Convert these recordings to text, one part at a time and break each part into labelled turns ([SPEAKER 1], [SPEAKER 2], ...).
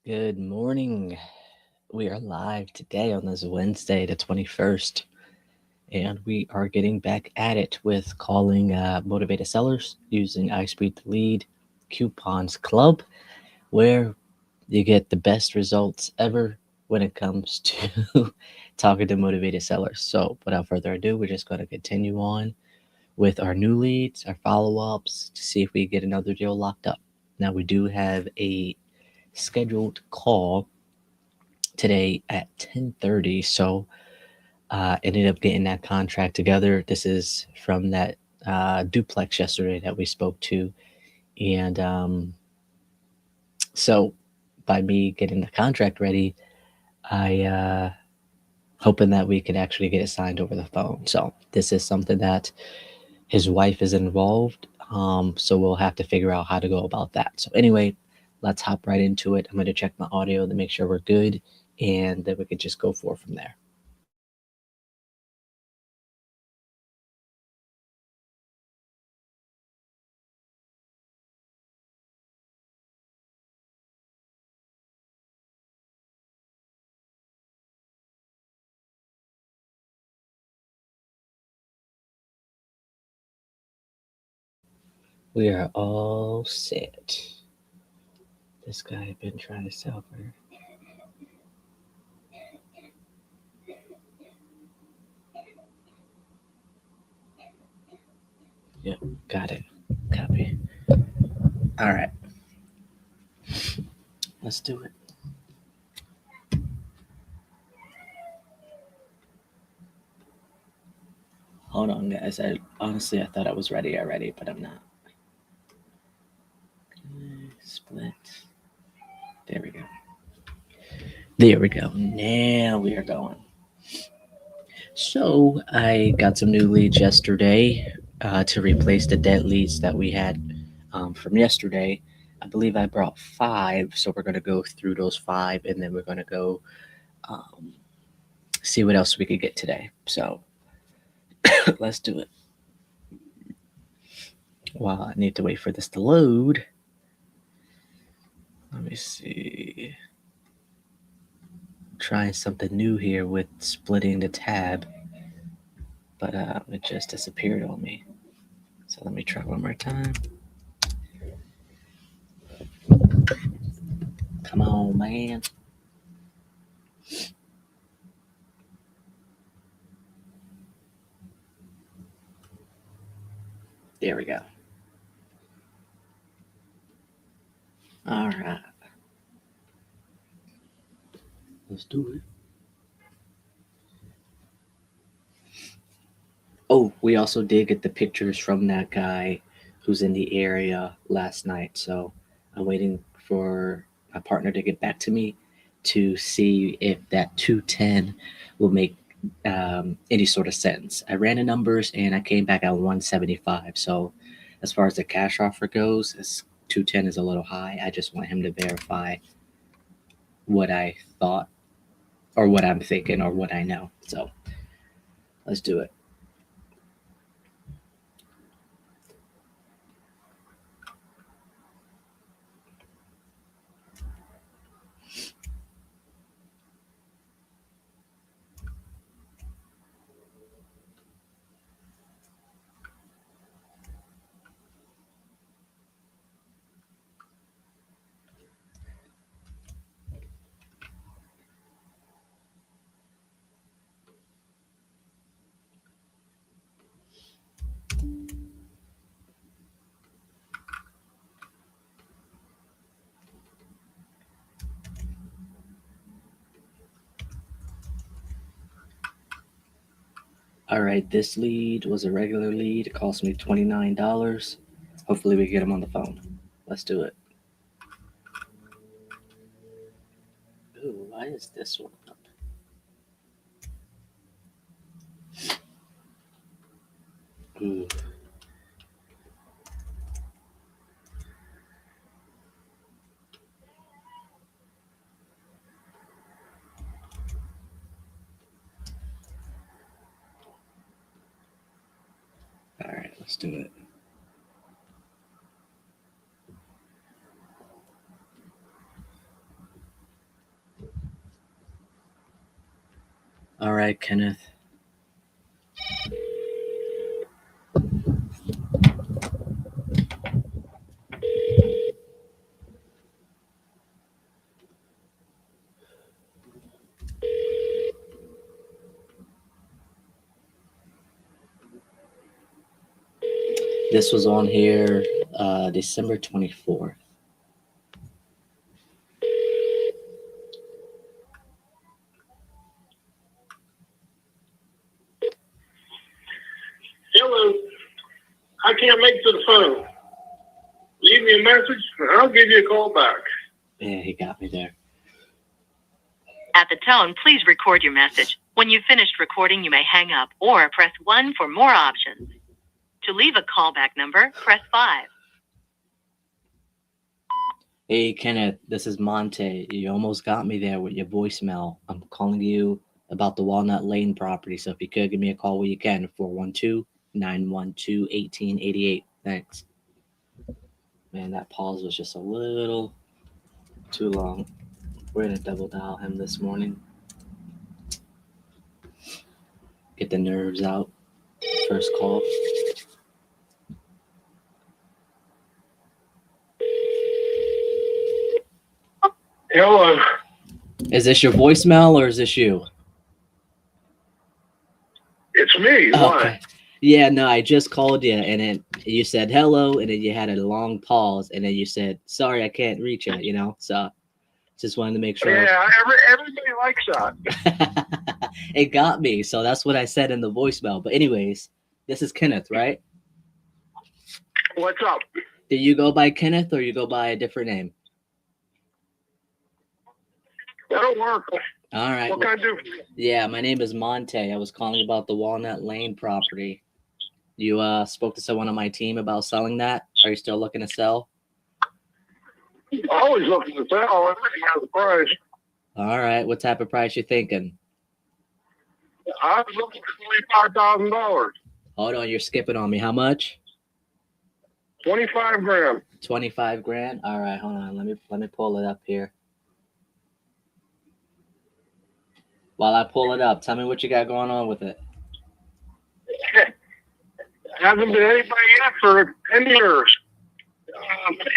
[SPEAKER 1] Good morning. We are live today on this Wednesday, the 21st, and we are getting back at it with calling motivated sellers using iSpeedtoLead Coupons Club, where you get the best results ever when it comes to talking to motivated sellers. So, without further ado, we're just going to continue on with our new leads, our follow ups to see if we get another deal locked up. Now, we do have a scheduled call today at 10:30. So ended up getting that contract together. This is from that duplex yesterday that we spoke to. And so by me getting the contract ready, I hoping that we could actually get it signed over the phone. So this is something that his wife is involved. So we'll have to figure out how to go about that. So anyway, let's hop right into it. I'm going to check my audio to make sure we're good, and then we could just go forward from there. We are all set. This guy had been trying to sell for. Yep, got it. Copy. All right, let's do it. Hold on, guys. I thought I was ready already, but I'm not. Okay, split. There we go. There we go. Now we are going. So I got some new leads yesterday to replace the dead leads that we had from yesterday. I believe I brought 5, so we're going to go through those 5, and then we're going to go um, see what else we could get today. So let's do it. Wow, I need to wait for this to load. Let me see. Trying something new here with splitting the tab, but it just disappeared on me. So let me try one more time. Come on, man. There we go. All right. Let's do it. Oh, we also did get the pictures from that guy who's in the area last night. So I'm waiting for my partner to get back to me to see if that 210 will make any sort of sense. I ran the numbers and I came back at 175. So as far as the cash offer goes, 210 is a little high. I just want him to verify what I thought or what I'm thinking or what I know. So let's do it. All right, this lead was a regular lead. It cost me $29. Hopefully, we get him on the phone. Let's do it. Ooh, why is this one up? Ooh. All right, let's do it. All right, Kenneth. This was on here December 24th.
[SPEAKER 2] Hello. I can't make it to the phone. Leave me a message, and I'll give you a call back.
[SPEAKER 1] Yeah, he got me there.
[SPEAKER 3] At the tone, please record your message. When you've finished recording, you may hang up or press 1 for more options. To leave a callback number, press 5.
[SPEAKER 1] Hey, Kenneth, this is Monte. You almost got me there with your voicemail. I'm calling you about the Walnut Lane property, so if you could give me a call when you can, 412-912-1888. Thanks. Man, that pause was just a little too long. We're going to double dial him this morning. Get the nerves out. First call.
[SPEAKER 2] Hello.
[SPEAKER 1] Is this your voicemail or is this you?
[SPEAKER 2] It's me.
[SPEAKER 1] Okay. Yeah, no, I just called you and then you said hello and then you had a long pause and then you said, sorry, I can't reach you, So just wanted to make sure.
[SPEAKER 2] Yeah, everybody likes that.
[SPEAKER 1] It got me. So that's what I said in the voicemail. But anyways, this is Kenneth, right?
[SPEAKER 2] What's up?
[SPEAKER 1] Do you go by Kenneth or you go by a different name?
[SPEAKER 2] That'll work.
[SPEAKER 1] All right.
[SPEAKER 2] What can I do for you?
[SPEAKER 1] Yeah, my name is Monte. I was calling about the Walnut Lane property. You spoke to someone on my team about selling that. Are you still looking to sell?
[SPEAKER 2] Always looking to sell. Everything has a price.
[SPEAKER 1] All right. What type of price you thinking?
[SPEAKER 2] I was looking for $25,000.
[SPEAKER 1] Hold on, you're skipping on me. How much?
[SPEAKER 2] 25 grand.
[SPEAKER 1] 25 grand. All right, hold on. Let me pull it up here. While I pull it up, tell me what you got going on with it.
[SPEAKER 2] Hasn't been anybody yet for 10 years.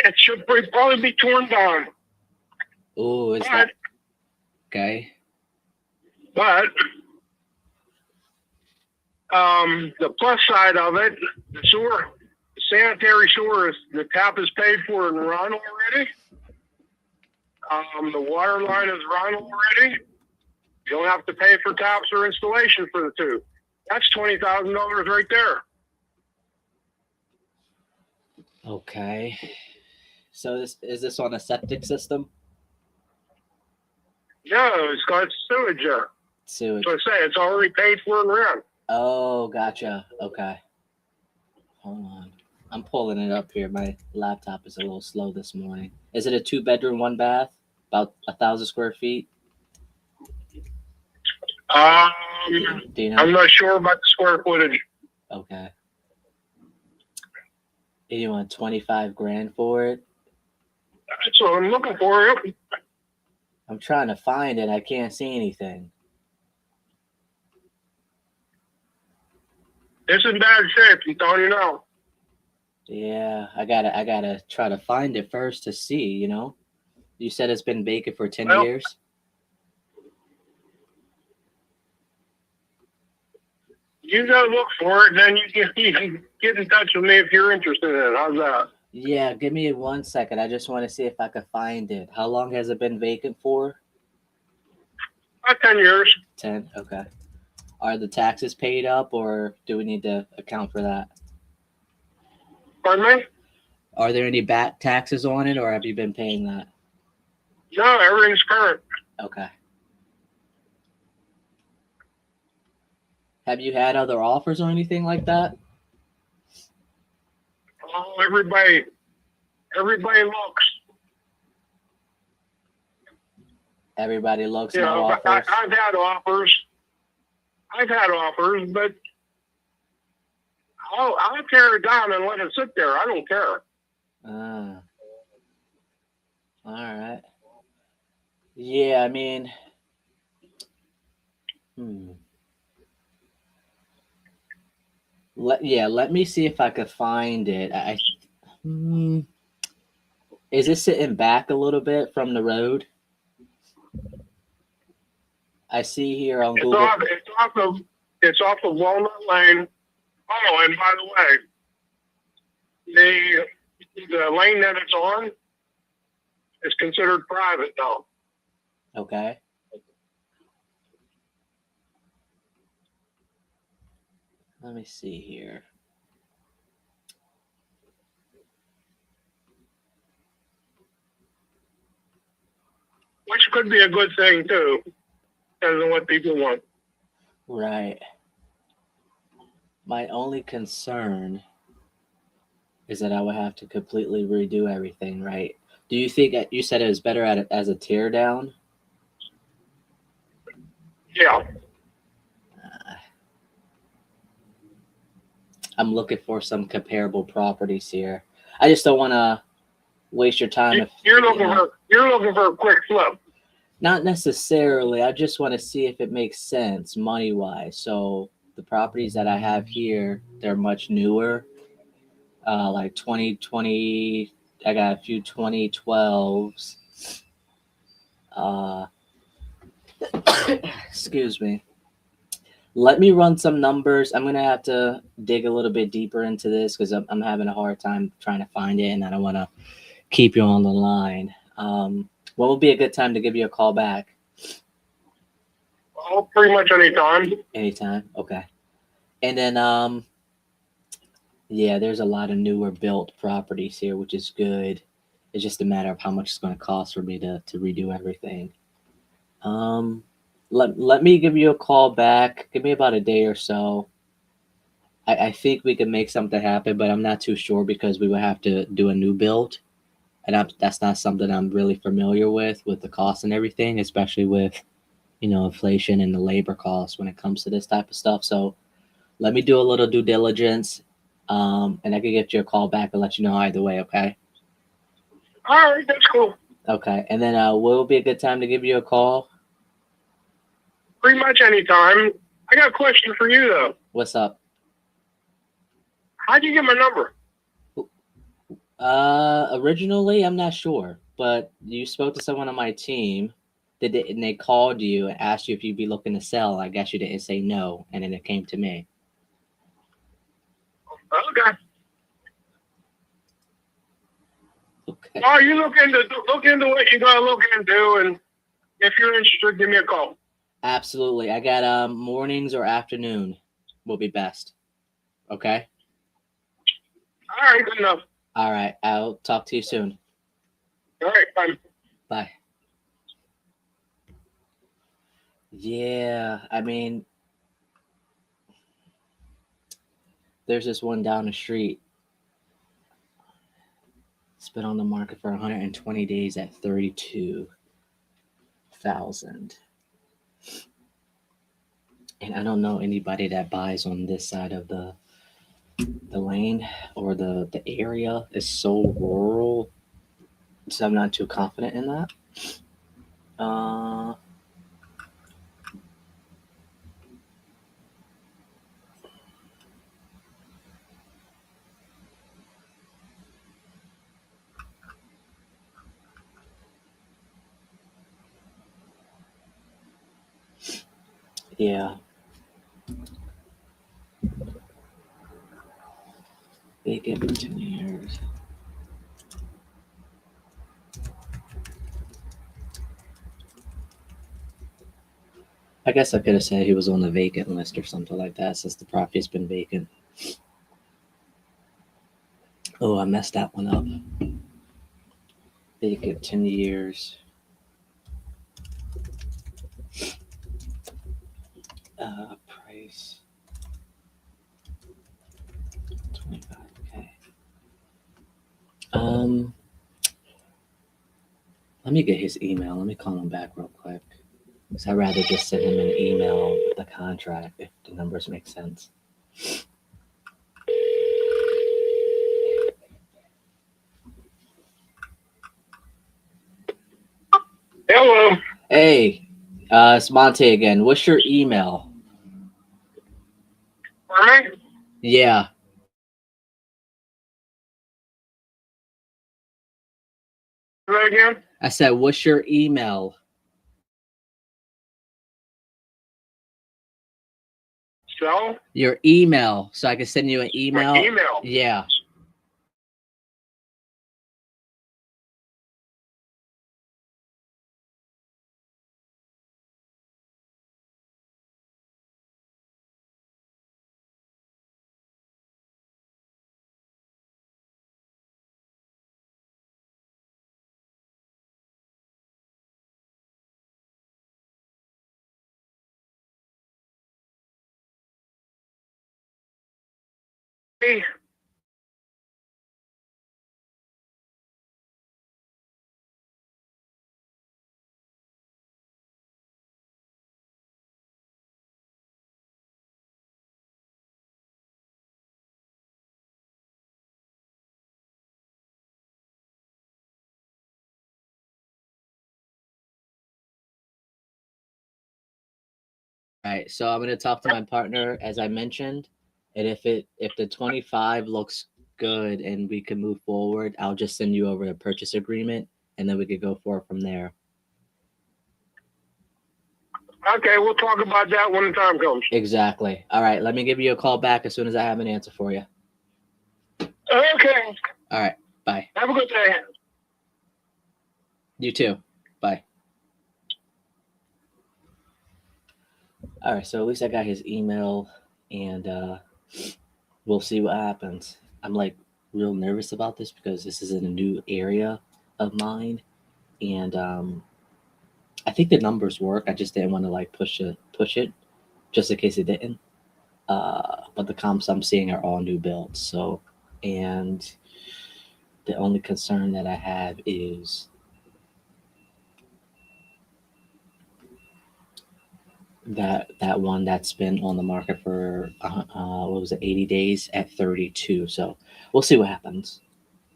[SPEAKER 2] It should probably be torn down.
[SPEAKER 1] Ooh, is that okay?
[SPEAKER 2] But the plus side of it, the sewer, the sanitary sewer, the tap is paid for and run already. The water line is run already. You don't have to pay for taps or installation for the two. That's $20,000 right there.
[SPEAKER 1] Okay. So is this on a septic system?
[SPEAKER 2] No, it's got sewage there.
[SPEAKER 1] Sewage.
[SPEAKER 2] So I say it's already paid for and run.
[SPEAKER 1] Oh, gotcha. Okay. Hold on. I'm pulling it up here. My laptop is a little slow this morning. Is it a 2-bedroom, 1-bath? About 1,000 square feet? Do you know?
[SPEAKER 2] I'm not sure about the square footage.
[SPEAKER 1] Okay. You want 25 grand for it?
[SPEAKER 2] That's what I'm looking for.
[SPEAKER 1] I'm trying to find it. I can't see anything.
[SPEAKER 2] It's in bad shape, I'm telling you now.
[SPEAKER 1] Yeah, I gotta try to find it first to see, You said it's been vacant for 10 years?
[SPEAKER 2] You go look for it, and then you can get in touch with me if you're interested in it. How's that?
[SPEAKER 1] Yeah, give me 1 second. I just want to see if I could find it. How long has it been vacant for?
[SPEAKER 2] About 10 years.
[SPEAKER 1] 10, okay. Are the taxes paid up, or do we need to account for that?
[SPEAKER 2] Pardon me?
[SPEAKER 1] Are there any back taxes on it, or have you been paying that?
[SPEAKER 2] No, everything's current.
[SPEAKER 1] Okay. Have you had other offers or anything like that?
[SPEAKER 2] Oh, everybody looks.
[SPEAKER 1] Everybody looks.
[SPEAKER 2] You
[SPEAKER 1] no
[SPEAKER 2] know,
[SPEAKER 1] offers.
[SPEAKER 2] I've had offers, but I'll tear it down and let it sit there. I don't care.
[SPEAKER 1] All right. Yeah, I mean, Hmm. Let me see if I could find it. Hmm, is it sitting back a little bit from the road? I see here on
[SPEAKER 2] It's
[SPEAKER 1] Google.
[SPEAKER 2] off. It's off of Walnut Lane. Oh, and by the way, the lane that it's on is considered private now.
[SPEAKER 1] Okay. Let me see here.
[SPEAKER 2] Which could be a good thing too, depends on what people want.
[SPEAKER 1] Right. My only concern is that I would have to completely redo everything, right? Do you think that you said it was better at it as a tear down?
[SPEAKER 2] Yeah.
[SPEAKER 1] I'm looking for some comparable properties here. I just don't want to waste your time if
[SPEAKER 2] You're looking for a quick flip.
[SPEAKER 1] not necessarily. I just want to see if it makes sense money wise. So the properties that I have here, they're much newer. Like 2020, I got a few 2012s. Uh, excuse me. Let me run some numbers. I'm gonna have to dig a little bit deeper into this because I'm having a hard time trying to find it, and I don't want to keep you on the line. What would be a good time to give you a call back?
[SPEAKER 2] Well, pretty much any time.
[SPEAKER 1] Anytime. Okay. And then yeah, there's a lot of newer built properties here, which is good. It's just a matter of how much it's going to cost for me to redo everything. Um, let me give you a call back. Give me about a day or so. I think we can make something happen, but I'm not too sure because we would have to do a new build, and that's not something I'm really familiar with the cost and everything, especially with inflation and the labor costs when it comes to this type of stuff. So let me do a little due diligence, and I can get you a call back and let you know either way. Okay.
[SPEAKER 2] All right, that's cool.
[SPEAKER 1] Okay. And then what will be a good time to give you a call?
[SPEAKER 2] Pretty much any time. I got a question for you though.
[SPEAKER 1] What's up?
[SPEAKER 2] How'd you get my number?
[SPEAKER 1] Originally, I'm not sure, but you spoke to someone on my team. And they called you and asked you if you'd be looking to sell. I guess you didn't say no, and then it came to me.
[SPEAKER 2] Okay.
[SPEAKER 1] Okay.
[SPEAKER 2] Well, you look into what you gotta look into, and if you're interested, give me a call.
[SPEAKER 1] Absolutely. I got mornings or afternoon will be best. Okay.
[SPEAKER 2] All right, good enough.
[SPEAKER 1] All right. I'll talk to you soon.
[SPEAKER 2] All right, bye.
[SPEAKER 1] Bye. Yeah, I mean, there's this one down the street. It's been on the market for 120 days at 32,000. And I don't know anybody that buys on this side of the lane or the area is so rural, so I'm not too confident in that. Uh, yeah, vacant for 10 years. I guess I could have said he was on the vacant list or something like that since the property's been vacant. Oh, I messed that one up. Vacant 10 years. Price 25K. Let me get his email. Let me call him back real quick. Because I'd rather just send him an email with the contract if the numbers make sense.
[SPEAKER 2] Hello.
[SPEAKER 1] Hey, It's Monte again. What's your email?
[SPEAKER 2] For me?
[SPEAKER 1] Yeah.
[SPEAKER 2] Say that again?
[SPEAKER 1] I said, what's your email?
[SPEAKER 2] So?
[SPEAKER 1] Your email, so I can send you an
[SPEAKER 2] My
[SPEAKER 1] email.
[SPEAKER 2] email.
[SPEAKER 1] Yeah.
[SPEAKER 2] Hey,
[SPEAKER 1] All right. So I'm gonna talk to my partner as I mentioned, and if the 25 looks good and we can move forward, I'll just send you over the purchase agreement, and then we could go forward from there.
[SPEAKER 2] okay, we'll talk about that when the time comes.
[SPEAKER 1] Exactly. All right. Let me give you a call back as soon as I have an answer for you.
[SPEAKER 2] Okay.
[SPEAKER 1] All right. Bye.
[SPEAKER 2] Have a good day.
[SPEAKER 1] You too. Bye. All right. So at least I got his email, and we'll see what happens. I'm like real nervous about this because this is in a new area of mine, and I think the numbers work. I just didn't want to like push it, just in case it didn't. But the comps I'm seeing are all new builds. So, and the only concern that I have is that one that's been on the market for what was it, 80 days at 32. So we'll see what happens.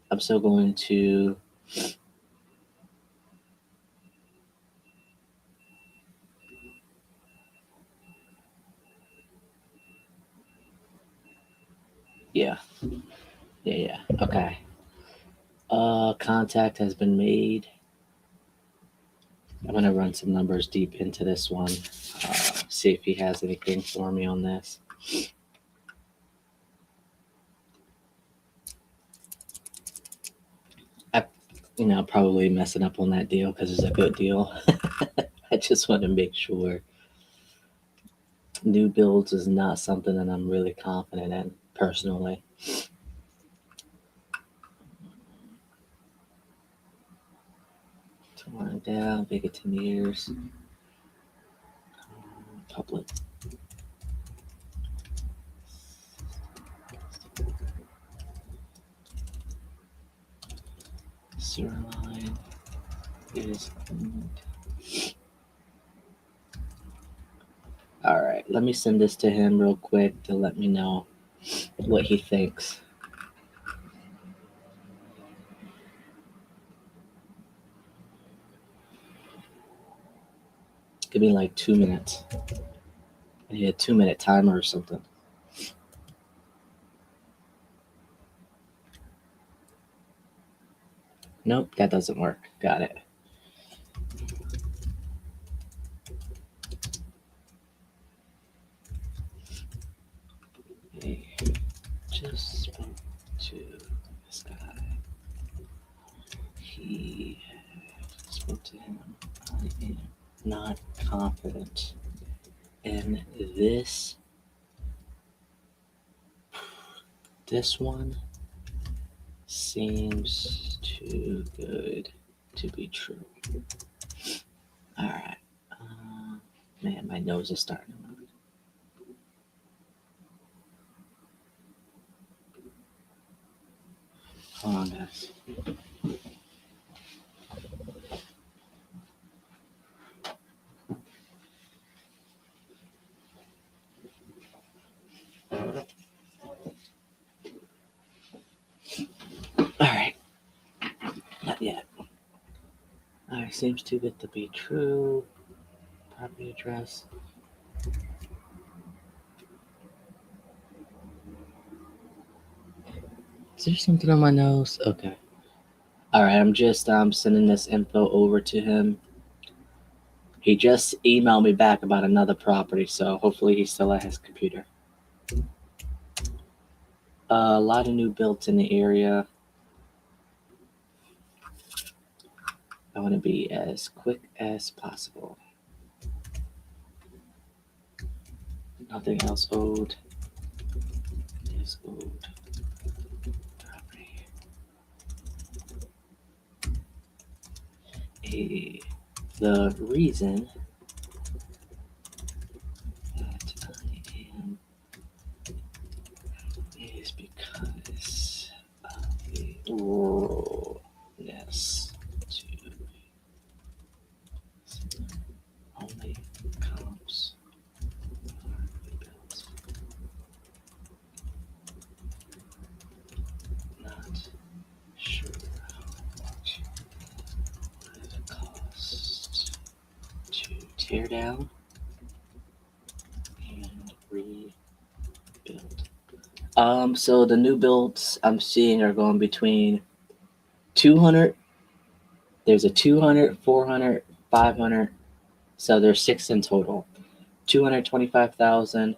[SPEAKER 1] I'm still going to. Yeah, yeah. Okay. Contact has been made. I'm gonna run some numbers deep into this one. See if he has anything for me on this. I, probably messing up on that deal because it's a good deal. I just want to make sure new builds is not something that I'm really confident in personally. Torn down, Bigotoneers, public. Sewer line is. All right, let me send this to him real quick to let me know what he thinks. Give me like 2 minutes. I need a 2-minute timer or something. Nope, that doesn't work. Got it. Hey, just spoke to this guy. He spoke to him. I am not confident in this. This one seems too good to be true. All right. Man, my nose is starting to move. Hold on, guys. All right. Not yet. All right. Seems too good to be true. property address. Is there something on my nose? Okay. All right, I'm just sending this info over to him. He just emailed me back about another property, so hopefully he's still at his computer. A lot of new builds in the area. I want to be as quick as possible. Nothing else owed is owed. Property. The reason that I am is because of the ruralness to only comps are built. Not sure how much would it cost to tear down and rebuild. So the new builds I'm seeing are going between 200. There's a 200, 400, 500. So there's 6 in total. 225,000,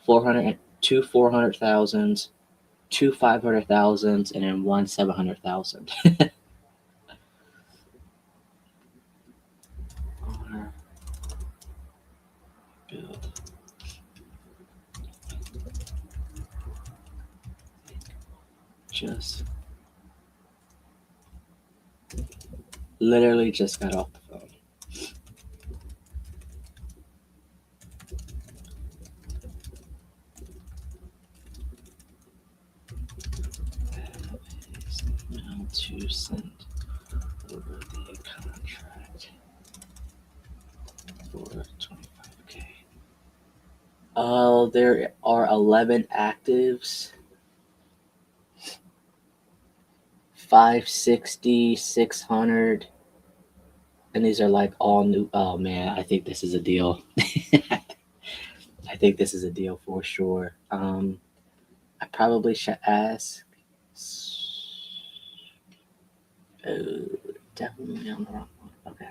[SPEAKER 1] 400, 2 400,000, 2 500,000, and then 1 700,000. Build. Just literally just got off the phone. Now to send over the contract for 25K. Oh, there are 11 actives. 560, 600. And these are like all new. Oh man, I think this is a deal. I think this is a deal for sure. I probably should ask. Oh, definitely on the wrong one. Okay.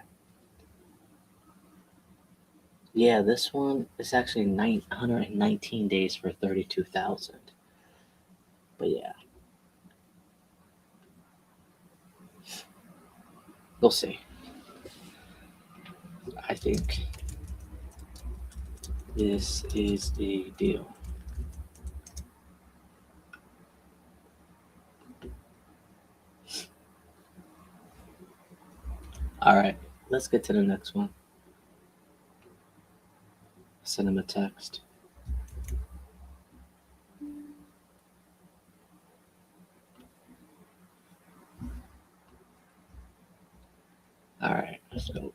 [SPEAKER 1] Yeah, this one is actually 119 days for 32,000. But yeah, we'll see. I think this is a deal. All right, let's get to the next one. Send him a text. All right, let's go.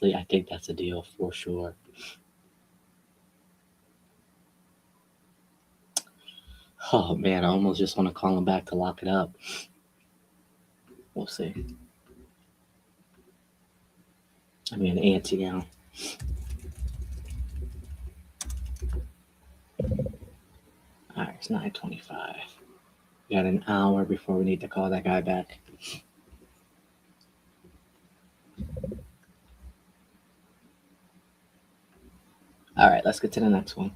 [SPEAKER 1] I think that's a deal for sure. Oh man, I almost just want to call him back to lock it up. We'll see. I mean, antsy now. All right, it's 9:25. We got an hour before we need to call that guy back. All right, let's get to the next one.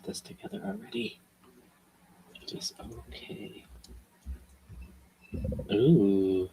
[SPEAKER 1] this together already. It is okay. Ooh.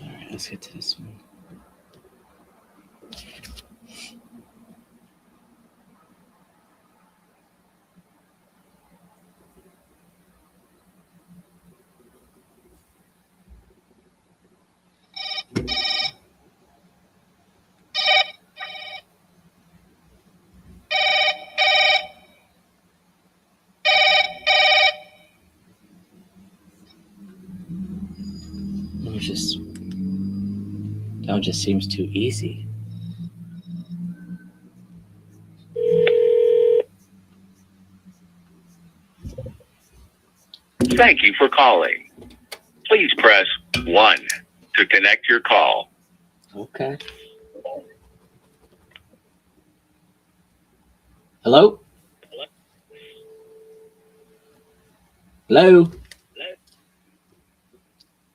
[SPEAKER 1] All right, let's get to this one. It was just that one just seems too easy.
[SPEAKER 4] Thank you for calling. Please press 1 to connect your call.
[SPEAKER 1] Okay. Hello? Hello?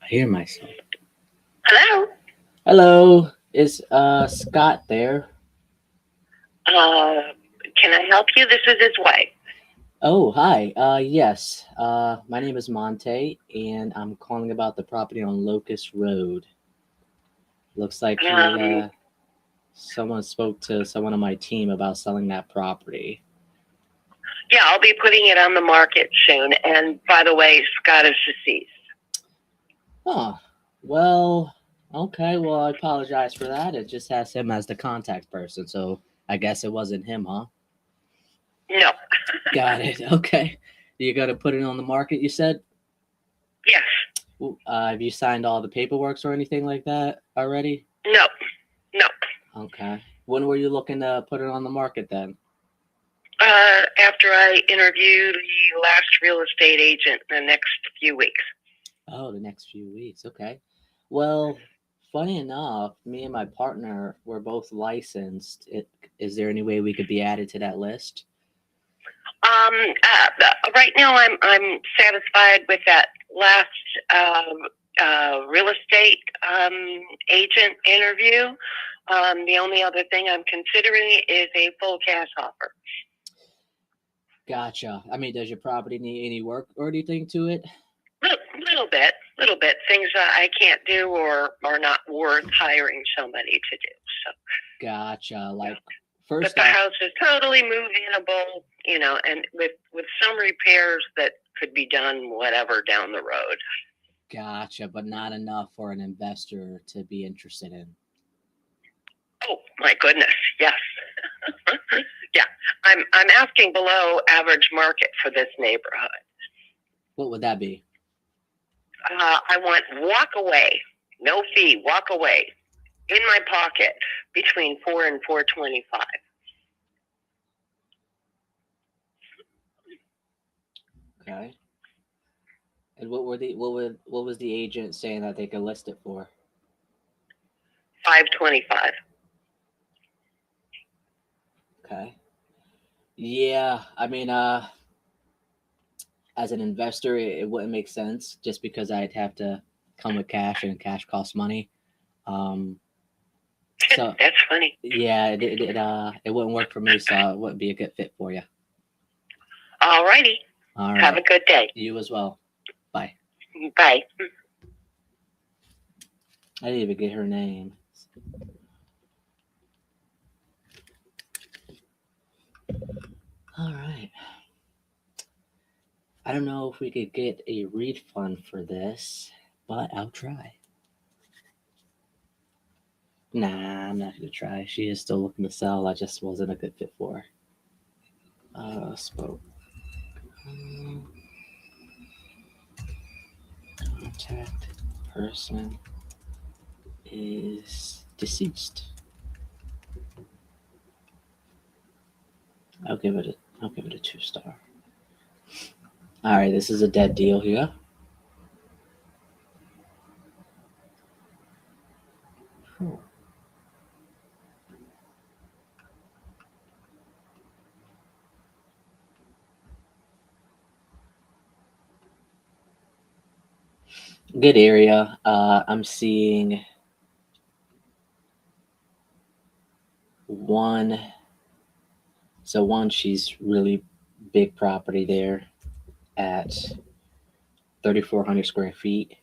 [SPEAKER 1] I hear myself.
[SPEAKER 3] Hello.
[SPEAKER 1] Hello? Is Scott there?
[SPEAKER 3] Can I help you? This is his wife.
[SPEAKER 1] Oh, hi. Yes. My name is Monte, and I'm calling about the property on Locust Road. Looks like someone spoke to someone on my team about selling that property.
[SPEAKER 3] Yeah, I'll be putting it on the market soon. And by the way, Scott is deceased.
[SPEAKER 1] Oh, well, okay. Well, I apologize for that. It just has him as the contact person, so I guess it wasn't him, huh?
[SPEAKER 3] No.
[SPEAKER 1] Got it. Okay. You got to put it on the market, you said?
[SPEAKER 3] Yes.
[SPEAKER 1] Have you signed all the paperwork or anything like that already?
[SPEAKER 3] No. No.
[SPEAKER 1] Okay. When were you looking to put it on the market then?
[SPEAKER 3] After I interview the last real estate agent in the next few weeks.
[SPEAKER 1] Oh, the next few weeks. Okay. Well, funny enough, me and my partner were both licensed. Is there any way we could be added to that list?
[SPEAKER 3] Right now, I'm satisfied with that last real estate agent interview. The only other thing I'm considering is a full cash offer.
[SPEAKER 1] Gotcha. I mean, does your property need any work or anything to it?
[SPEAKER 3] Little bit. Things I can't do or are not worth hiring somebody to do. So.
[SPEAKER 1] Gotcha. Like,
[SPEAKER 3] But
[SPEAKER 1] first
[SPEAKER 3] the
[SPEAKER 1] off,
[SPEAKER 3] house is totally move-inable, and with some repairs that could be done whatever down the road.
[SPEAKER 1] gotcha, but not enough for an investor to be interested in.
[SPEAKER 3] Oh my goodness, yes. Yeah, I'm asking below average market for this neighborhood.
[SPEAKER 1] What would that be?
[SPEAKER 3] I want walk away, no fee, walk away, in my pocket between $4 and $4.25.
[SPEAKER 1] Okay. And what was the agent saying that they could list it for?
[SPEAKER 3] $5.25.
[SPEAKER 1] Okay. Yeah, I mean, as an investor, it wouldn't make sense just because I'd have to come with cash and cash costs money. So
[SPEAKER 3] That's funny.
[SPEAKER 1] yeah, it wouldn't work for me, so it wouldn't be a good fit for you.
[SPEAKER 3] All righty.
[SPEAKER 1] All right.
[SPEAKER 3] Have a good day.
[SPEAKER 1] You as well. Bye.
[SPEAKER 3] Bye.
[SPEAKER 1] I didn't even get her name. All right. I don't know if we could get a refund for this, but I'll try. Nah, I'm not gonna try. She is still looking to sell. I just wasn't a good fit for her. Spoke. Contact person is deceased. I'll give it a 2-star. All right, this is a dead deal here. Good area. I'm seeing one. So one, she's really big property there at 3,400 square feet.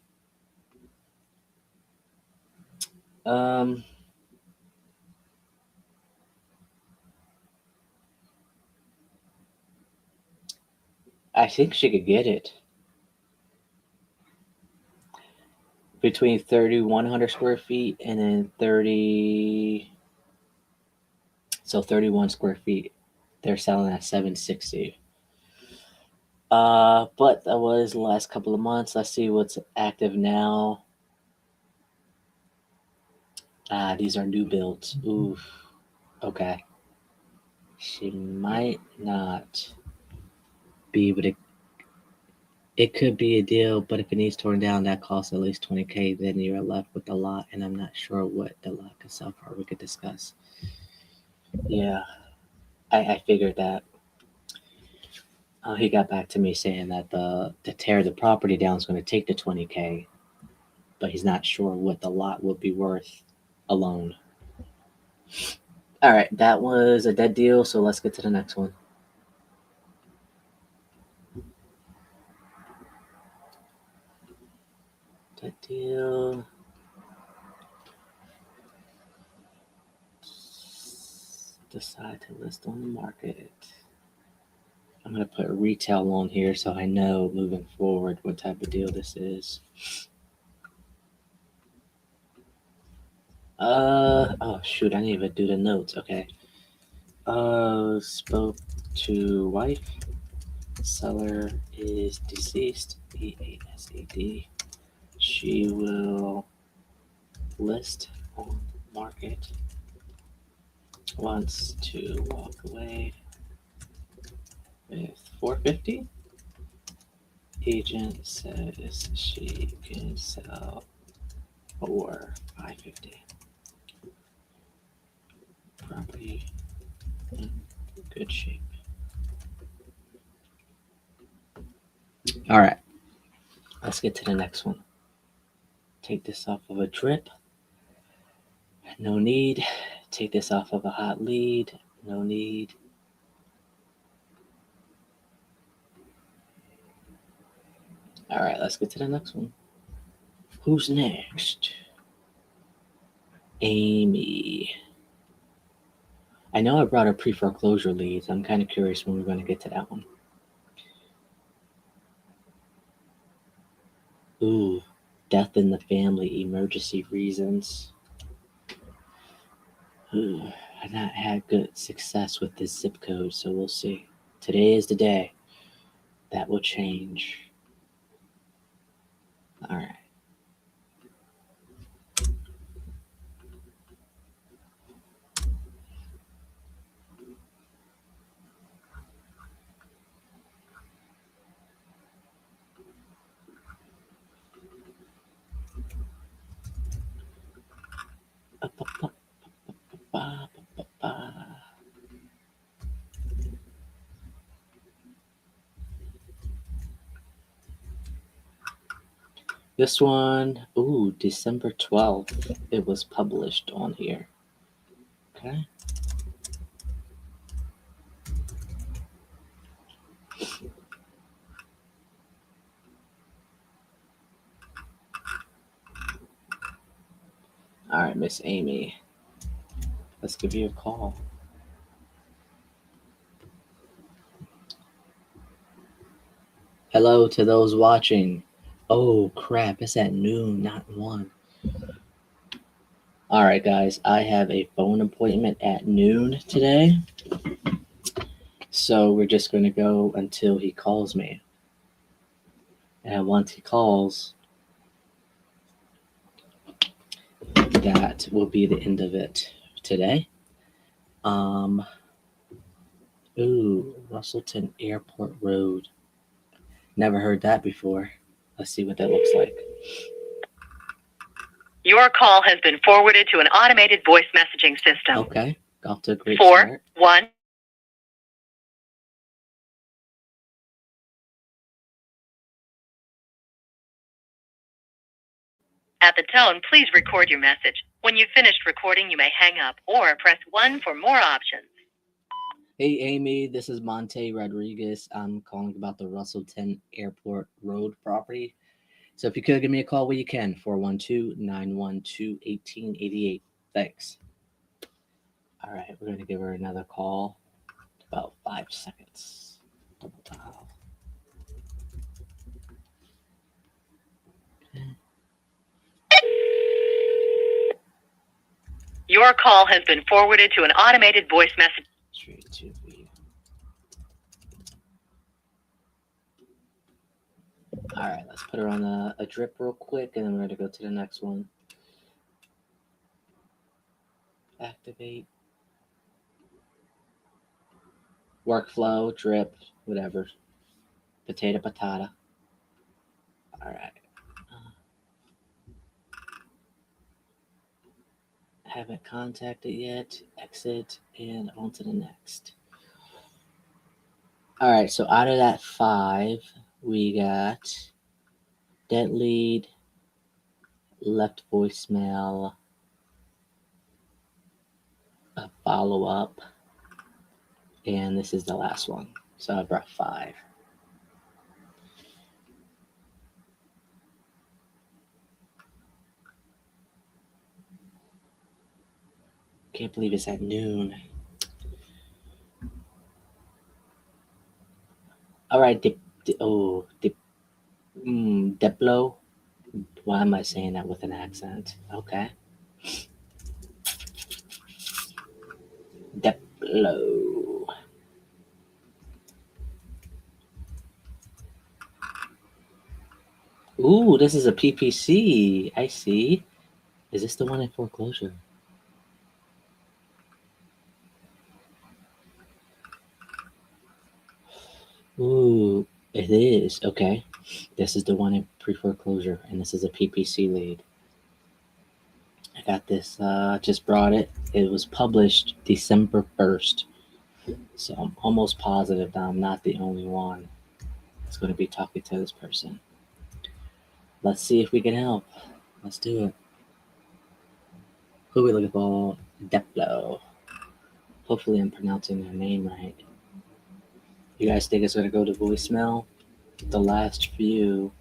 [SPEAKER 1] Um, I think she could get it between 3,100 square feet and then 31 square feet. They're selling at 760. But that was the last couple of months. Let's see what's active now. These are new builds. Oof. Okay. She might not be able to. It could be a deal, but if it needs torn down, that costs at least 20K. Then you're left with a lot, and I'm not sure what the lot could sell for. We could discuss. Yeah, I figured that. He got back to me saying that to tear the property down is going to take the 20K, but he's not sure what the lot would be worth alone. All right, that was a dead deal, so let's get to the next one. Dead deal. Decide to list on the market. I'm going to put retail on here so I know moving forward what type of deal this is. Oh shoot, I didn't even do the notes. Okay. Spoke to wife. Seller is deceased. BASAD. She will list on market. Wants to walk away with 450. Agent says she can sell for 550. Property in good shape. All right, let's get to the next one. Take this off of a drip. No need. Take this off of a hot lead. No need. All right, let's get to the next one. Who's next? Amy. I know I brought her pre-foreclosure leads. I'm kind of curious when we're going to get to that one. Ooh, death in the family, emergency reasons. Ooh, I've not had good success with this zip code, so we'll see. Today is the day. That will change. All right. This one, ooh, December 12th, it was published on here. Okay. All right, Miss Amy, let's give you a call. Hello to those watching. Oh crap, it's at noon, not 1. All right, guys, I have a phone appointment at noon today. So we're just going to go until he calls me. And once he calls, that will be the end of it today. Russellton Airport Road. Never heard that before. Let's see what that looks like.
[SPEAKER 5] Your call has been forwarded to an automated voice messaging system.
[SPEAKER 1] Okay, off to a great start.
[SPEAKER 5] 4-1. At the tone, please record your message. When you've finished recording, you may hang up or press 1 for more options.
[SPEAKER 1] Hey, Amy, this is Monte Rodriguez. I'm calling about the Russellton Airport Road property. So if you could give me a call when you can, 412-912-1888. Thanks. All right, we're going to give her another call. About 5 seconds. Double dial.
[SPEAKER 5] Your call has been forwarded to an automated voice message.
[SPEAKER 1] Straight to me. All right, let's put her on a drip real quick, and then we're going to go to the next one. Activate. Workflow, drip, whatever. Potato, patata. All right. Haven't contacted yet. Exit and on to the next. All right, so out of that 5, we got dead lead, left voicemail, a follow-up, and this is the last one. So I brought 5. Can't believe it's at noon. All right, Diplo. Why am I saying that with an accent? Okay. Diplo. Ooh, this is a PPC. I see. Is this the one in foreclosure? Ooh, it is. Okay. This is the one in pre-foreclosure, and this is a PPC lead. I got this, just brought it. It was published December 1st. So I'm almost positive that I'm not the only one that's going to be talking to this person. Let's see if we can help. Let's do it. Who are we looking for? Deplo. Hopefully I'm pronouncing their name right. You guys think it's going to go to voicemail? The last few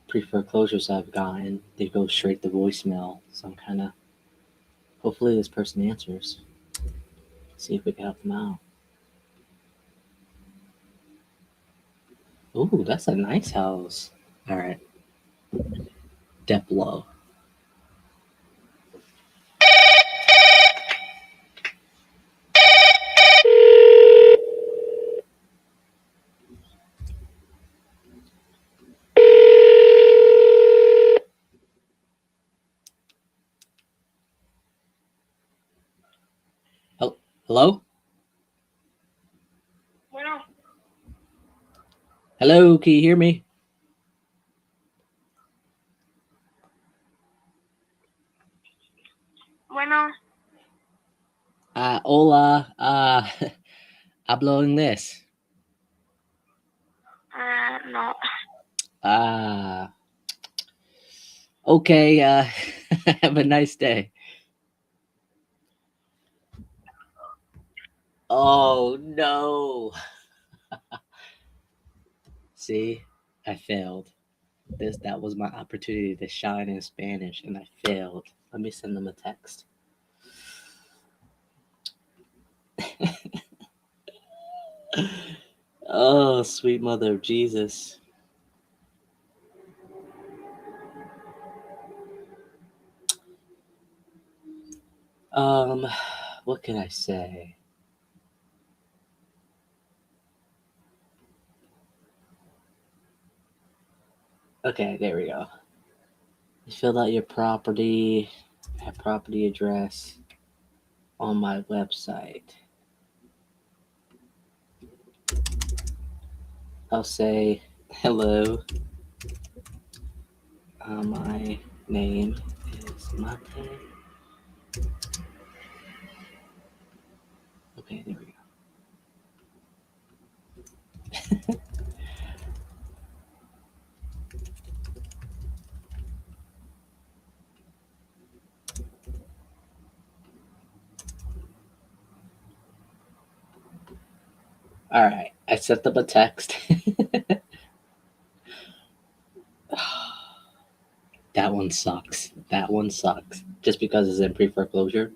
[SPEAKER 1] pre-foreclosures I've gotten, they go straight to voicemail. So I'm kind of, hopefully this person answers. See if we can help them out. Ooh, that's a nice house. All right. Deplo. Hello?
[SPEAKER 2] Well,
[SPEAKER 1] Hello, can you hear me?
[SPEAKER 2] bueno,
[SPEAKER 1] Hola, hablo inglés.
[SPEAKER 2] no.
[SPEAKER 1] Okay, have a nice day. Oh, no. See, I failed. That was my opportunity to shine in Spanish, and I failed. Let me send them a text. Oh, sweet mother of Jesus. Um, what can I say? Okay, there we go. You filled out your property address on my website. I'll say hello. My name is Monte. Okay, there we go. All right, I set up a text. That one sucks. That one sucks. Just because it's in pre-foreclosure.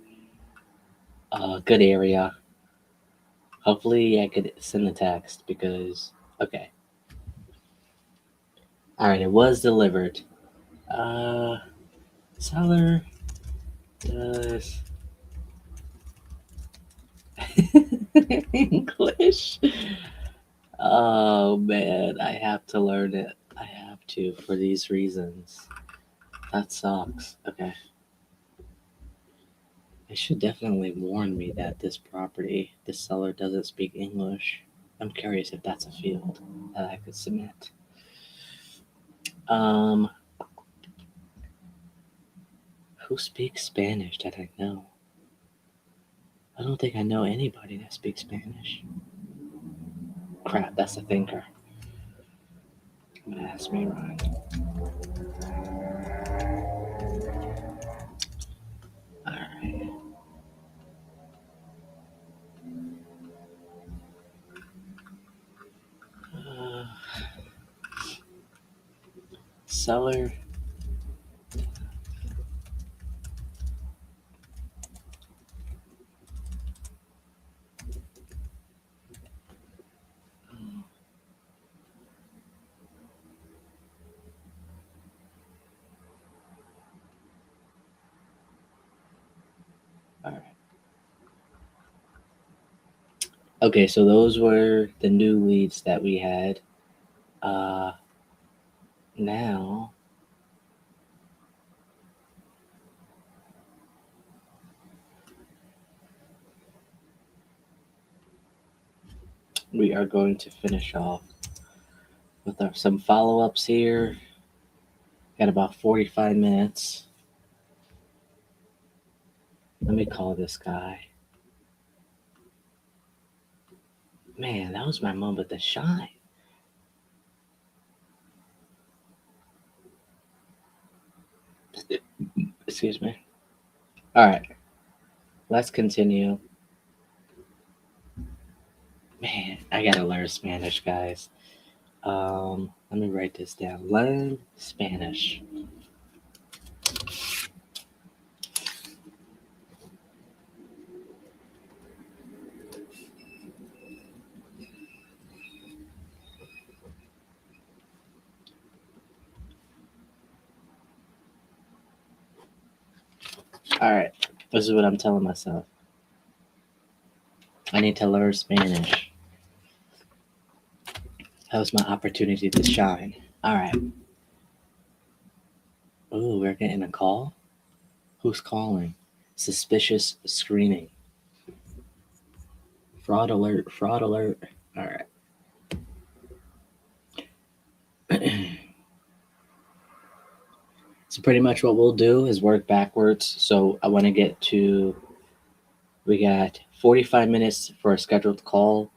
[SPEAKER 1] Good area. Hopefully, I could send the text because okay. All right, it was delivered. Seller does English. Oh man, I have to learn it. I have to for these reasons. That sucks. Okay. It should definitely warn me that this seller doesn't speak English. I'm curious if that's a field that I could submit. Um, who speaks Spanish that I know? I don't think I know anybody that speaks Spanish. Crap, that's a thinker. I'm gonna ask me Ryan. Alright. Uh, seller. Alright. Okay, so those were the new leads that we had. Now we are going to finish off with some follow-ups here. Got about 45 minutes. Let me call this guy. Man, that was my moment to shine. Excuse me. All right, let's continue. Man, I gotta learn Spanish, guys. Let me write this down. Learn Spanish. All right, this is what I'm telling myself. I need to learn Spanish. That was my opportunity to shine. All right. Oh, we're getting a call? Who's calling? Suspicious screening. Fraud alert, fraud alert. All right. So pretty much what we'll do is work backwards. So I want to get to, we got 45 minutes for a scheduled call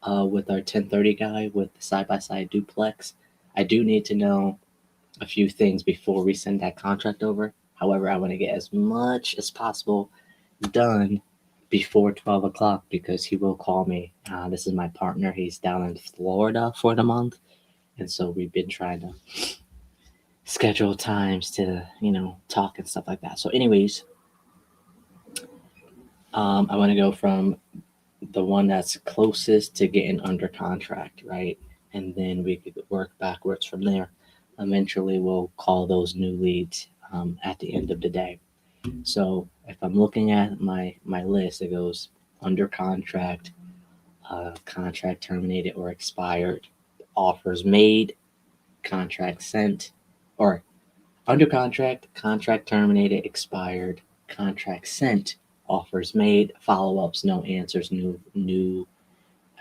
[SPEAKER 1] with our 1030 guy with the side-by-side duplex. I do need to know a few things before we send that contract over. However, I want to get as much as possible done before 12 o'clock because he will call me. This is my partner. He's down in Florida for the month. And so we've been trying to schedule times to, talk and stuff like that. So anyways, I want to go from the one that's closest to getting under contract, right? And then we could work backwards from there. Eventually, we'll call those new leads at the end of the day. So if I'm looking at my list, it goes under contract, contract terminated or expired, offers made, contract sent, or under contract, contract terminated, expired, contract sent, offers made, follow-ups, no answers, new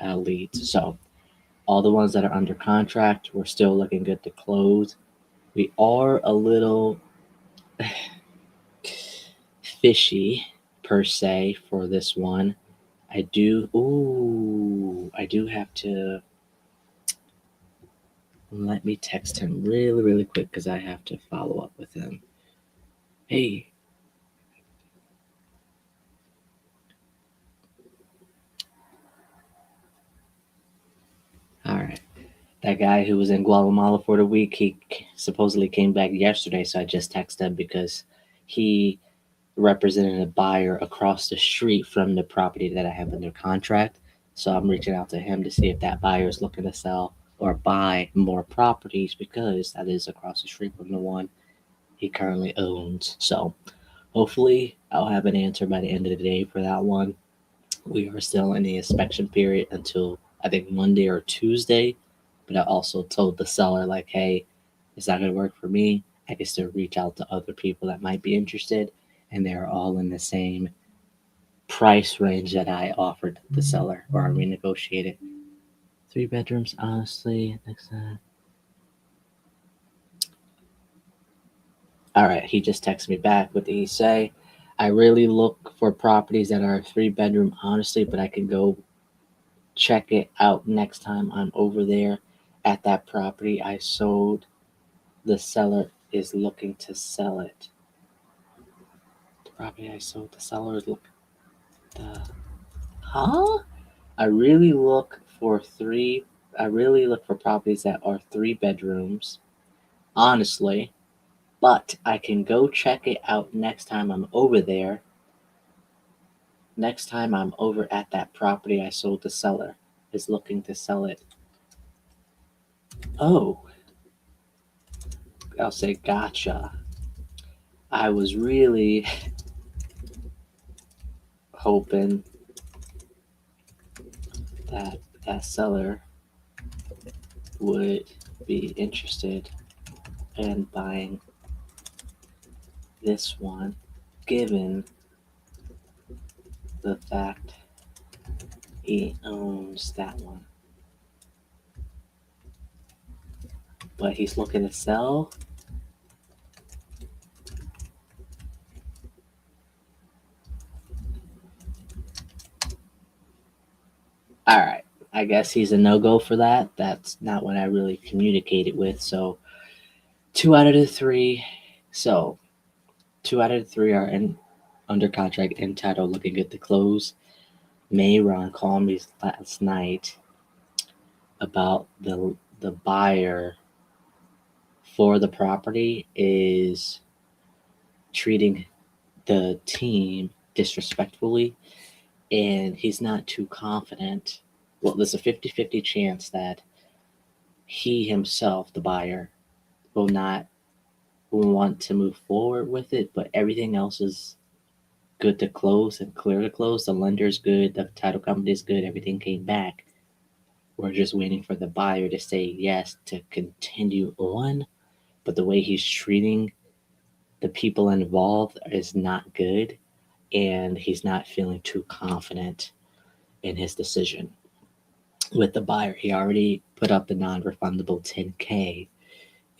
[SPEAKER 1] leads. So all the ones that are under contract, we're still looking good to close. We are a little fishy per se for this one. I do have to let me text him really quick because I have to follow up with him. Hey, all right. That guy who was in Guatemala for the week, he supposedly came back yesterday, so I just texted him because he represented a buyer across the street from the property that I have under contract. So I'm reaching out to him to see if that buyer is looking to sell or buy more properties because that is across the street from the one he currently owns. So hopefully I'll have an answer by the end of the day for that one. We are still in the inspection period until I think Monday or Tuesday. But I also told the seller, like, hey, it's not going to work for me. I can still reach out to other people that might be interested. And they're all in the same price range that I offered the seller or we negotiated. 3 bedrooms, honestly. Next time. All right, he just texted me back. What did he say? I really look for properties that are 3 bedroom, honestly, but I can go check it out next time I'm over there at that property I sold. The seller is looking to sell it. The property I sold, the seller is looking. Huh? I really look for three. I really look for properties that are 3 bedrooms, honestly. But I can go check it out next time I'm over there. Next time I'm over at that property I sold, the seller is looking to sell it. Oh, I'll say gotcha. I was really hoping that that seller would be interested in buying this one, given the fact he owns that one. But he's looking to sell. All right. I guess he's a no go for that. That's not what I really communicated with. So 2 out of the 3. So 2 out of the 3 are in under contract and title, looking good to close. Mayron called me last night about the buyer for the property is treating the team disrespectfully, and he's not too confident. Well, there's a 50-50 chance that he himself, the buyer, will not want to move forward with it, but everything else is good to close and clear to close. The lender's good, the title company's good, everything came back. We're just waiting for the buyer to say yes to continue on. But the way he's treating the people involved is not good, and he's not feeling too confident in his decision with the buyer. He already put up the non-refundable 10K,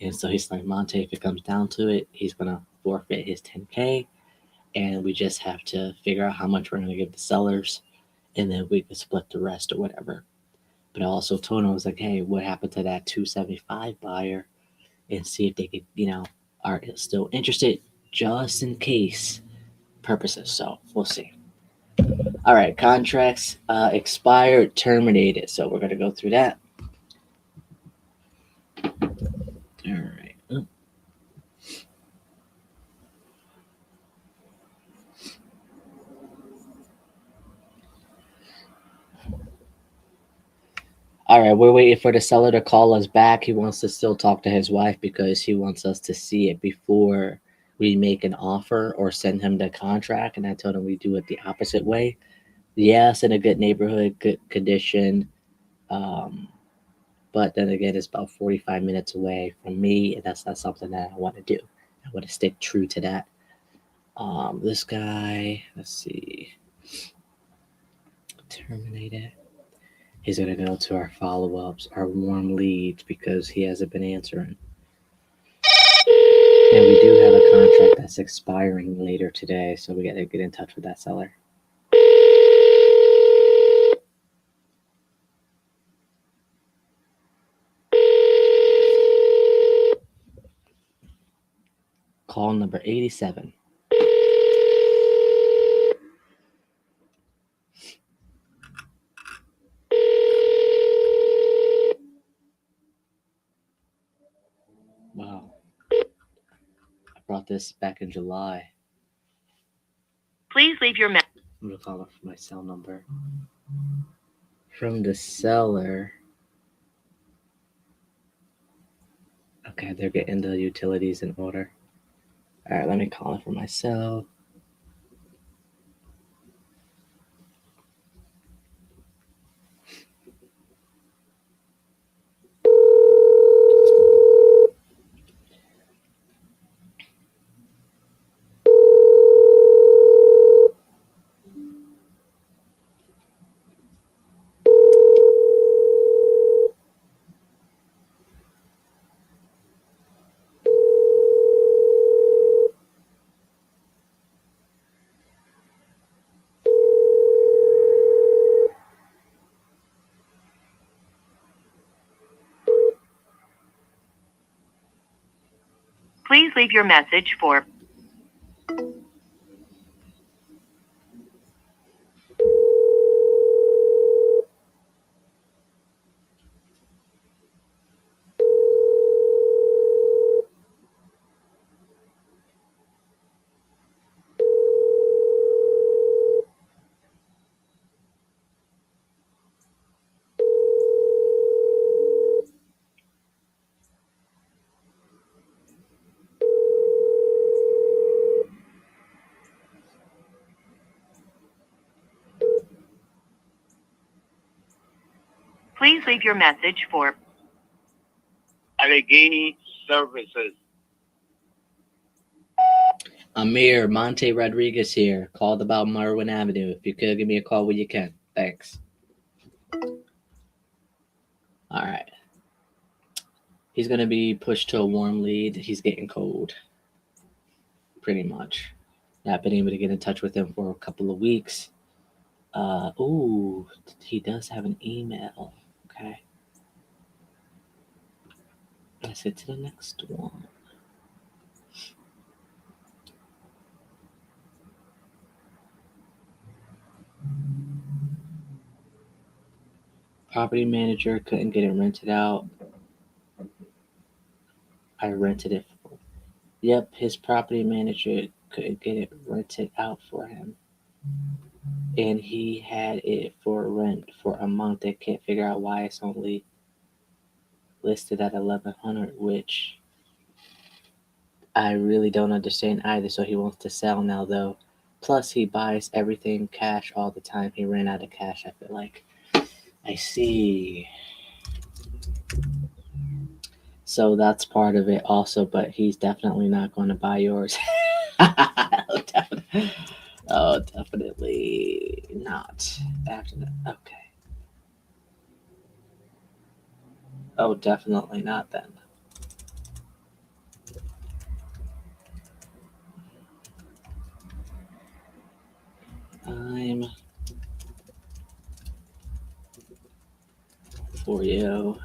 [SPEAKER 1] and so he's like, Monte, if it comes down to it, he's gonna forfeit his 10K, and we just have to figure out how much we're gonna give the sellers, and then we can split the rest or whatever. But I also told him, I was like, hey, what happened to that 275 buyer, and see if they could, are still interested, just in case purposes. So we'll see. All right, contracts expired, terminated. So we're gonna go through that. All right. All right, we're waiting for the seller to call us back. He wants to still talk to his wife because he wants us to see it before we make an offer or send him the contract, and I told him we do it the opposite way. Yes, in a good neighborhood, good condition, um, but then again, it's about 45 minutes away from me, and that's not something that I want to do. I want to stick true to that. This guy, let's see, terminated. He's gonna go to our follow-ups, our warm leads, because he hasn't been answering. And we do have a contract that's expiring later today, so we gotta get in touch with that seller. Call number 87. Wow. I brought this back in July.
[SPEAKER 5] Please leave your message.
[SPEAKER 1] I'm gonna call it from my cell number. From the seller. Okay, they're getting the utilities in order. All right, let me call it from my cell.
[SPEAKER 5] Please leave your message for. Please leave your message for.
[SPEAKER 4] Allegheny Services.
[SPEAKER 1] Amir, Monte Rodriguez here. Called about Merwin Avenue. If you could give me a call when you can. Thanks. All right. He's going to be pushed to a warm lead. He's getting cold. Pretty much. Not been able to get in touch with him for a couple of weeks. Ooh, he does have an email. Okay. Let's get to the next one. Property manager couldn't get it rented out. I rented it for. Yep, his property manager couldn't get it rented out for him. And he had it for rent for a month. They can't figure out why it's only listed at 1100, which I really don't understand either. So he wants to sell now, though. Plus, he buys everything cash all the time. He ran out of cash, I feel like. I see. So that's part of it also, but he's definitely not going to buy yours. Oh, definitely not. After that, okay. Oh, definitely not then. I'm for you.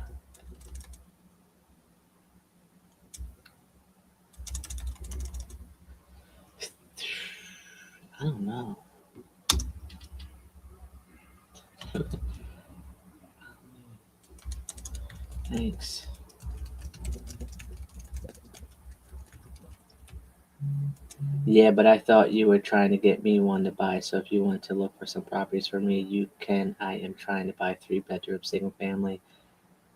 [SPEAKER 1] I don't know. Thanks. Yeah, but I thought you were trying to get me one to buy. So if you want to look for some properties for me, you can. I am trying to buy 3-bedroom single family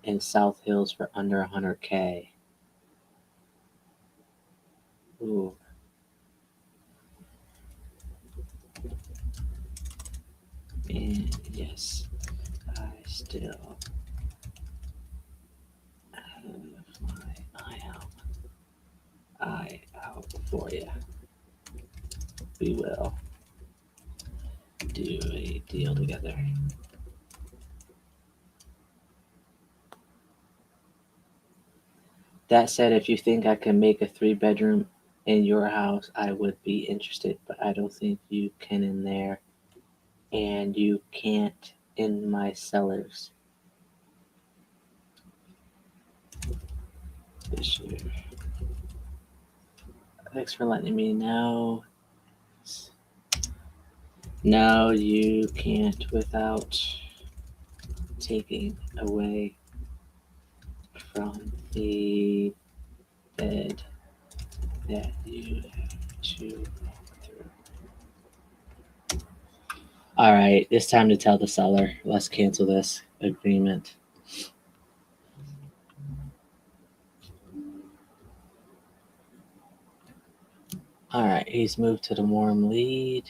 [SPEAKER 1] in South Hills for under 100K. Ooh. Yes, I still have my eye out for you. We will do a deal together. That said, if you think I can make a 3-bedroom in your house, I would be interested, but I don't think you can in there, and you can't in my cellars this year. Thanks for letting me know. No, you can't without taking away from the bed that you have to walk through. All right, it's time to tell the seller. Let's cancel this agreement. All right, he's moved to the warm lead.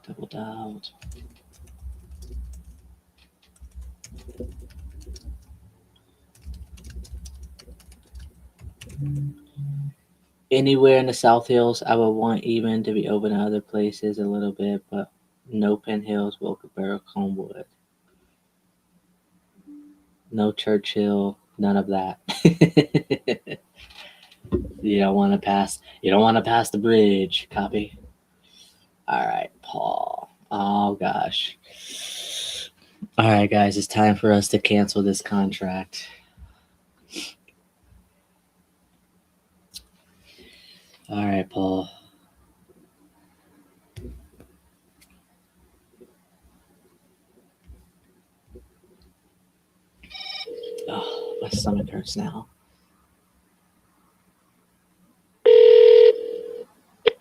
[SPEAKER 1] Double dialed. Anywhere in the South Hills, I would want even to be open to other places a little bit, but no Penn Hills, Wilkesboro, Homewood. No Churchill, none of that. You don't want to pass. You don't want to pass the bridge. Copy. All right, Paul. Oh gosh. All right, guys, it's time for us to cancel this contract. All right, Paul. Oh, my stomach hurts now.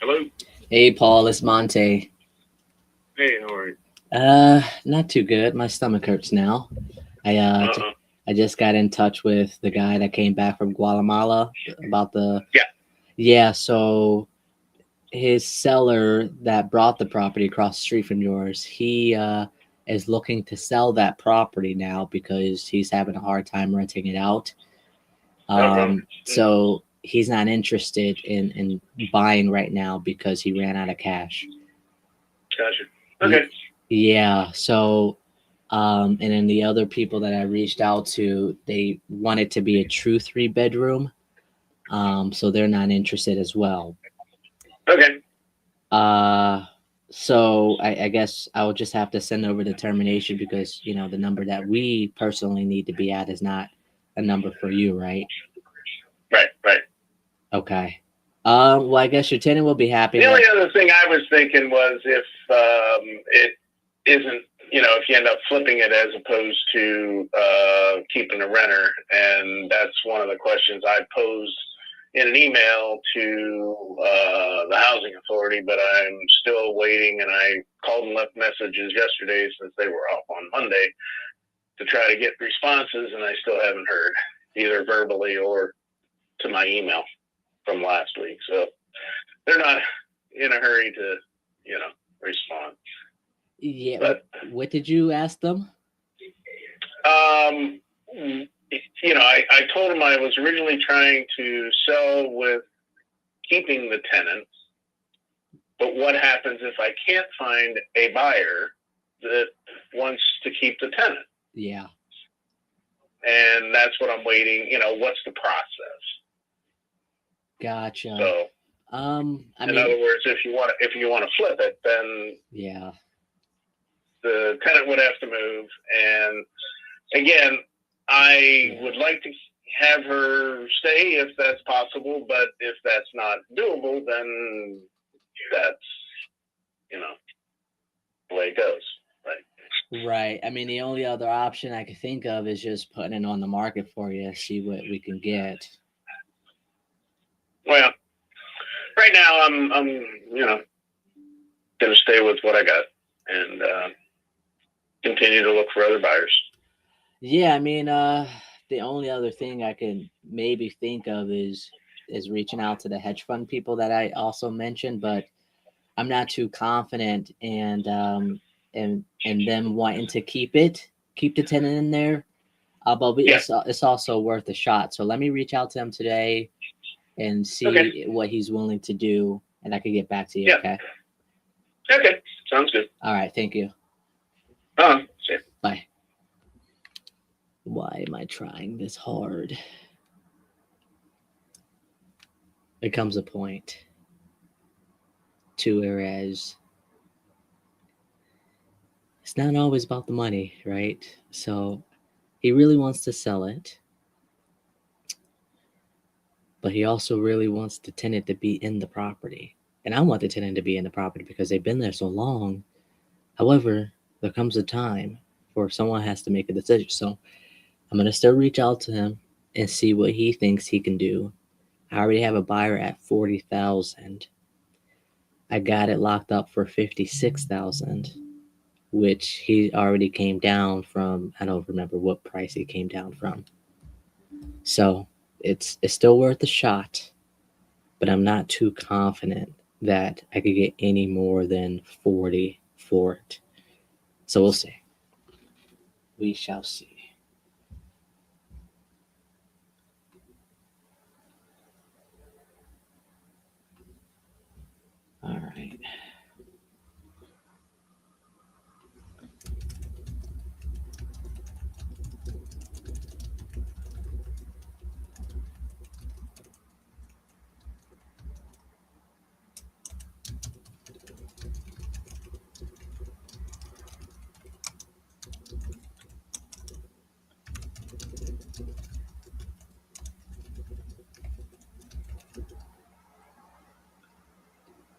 [SPEAKER 2] Hello.
[SPEAKER 1] Hey, Paul, it's Monte.
[SPEAKER 2] Hey, how are you?
[SPEAKER 1] Not too good. My stomach hurts now. I just got in touch with the guy that came back from Guatemala about the. Yeah, so his seller that brought the property across the street from yours, he is looking to sell that property now because he's having a hard time renting it out. So he's not interested in buying right now because he ran out of cash.
[SPEAKER 2] Gotcha. Okay.
[SPEAKER 1] Yeah. So, and then the other people that I reached out to, they want it to be a true 3-bedroom. So they're not interested as well.
[SPEAKER 2] Okay.
[SPEAKER 1] So I guess I will just have to send over the termination because, you know, the number that we personally need to be at is not a number for you, right?
[SPEAKER 2] Right.
[SPEAKER 1] Okay. Well, I guess your tenant will be happy.
[SPEAKER 2] The only other thing I was thinking was if it isn't, if you end up flipping it as opposed to keeping a renter, and that's one of the questions I posed in an email to the housing authority, but I'm still waiting, and I called and left messages yesterday since they were off on Monday to try to get responses, and I still haven't heard, either verbally or to my email from last week. So they're not in a hurry to, respond.
[SPEAKER 1] Yeah. But what did you ask them?
[SPEAKER 2] I told them I was originally trying to sell with keeping the tenants, but what happens if I can't find a buyer that wants to keep the tenant?
[SPEAKER 1] Yeah.
[SPEAKER 2] And that's what I'm waiting. What's the process?
[SPEAKER 1] Gotcha.
[SPEAKER 2] So, in other words, if you want to flip it, then
[SPEAKER 1] yeah,
[SPEAKER 2] the tenant would have to move. And again, I would like to have her stay if that's possible, but if that's not doable, then that's the way it goes.
[SPEAKER 1] Right. I mean, the only other option I could think of is just putting it on the market for you, see what we can get.
[SPEAKER 2] Well, right now I'm gonna stay with what I got and continue to look for other buyers.
[SPEAKER 1] Yeah, I mean, the only other thing I can maybe think of is reaching out to the hedge fund people that I also mentioned, but I'm not too confident. And and them wanting to keep the tenant in there. But
[SPEAKER 6] Yeah.
[SPEAKER 1] it's also worth a shot. So let me reach out to him today and see what he's willing to do, and I can get back to you.
[SPEAKER 6] Yeah.
[SPEAKER 1] Okay.
[SPEAKER 6] Okay. Sounds good.
[SPEAKER 1] All right. Thank you.
[SPEAKER 6] See ya.
[SPEAKER 1] Bye. Why am I trying this hard? There comes a point to whereas it's not always about the money, right? So he really wants to sell it, but he also really wants the tenant to be in the property. And I want the tenant to be in the property because they've been there so long. However, there comes a time where someone has to make a decision. So I'm going to still reach out to him and see what he thinks he can do. I already have a buyer at $40,000. I got it locked up for $56,000, which he already came down from. I don't remember what price he came down from. So it's still worth a shot, but I'm not too confident that I could get any more than 40 for it. So we'll see. We shall see. All right.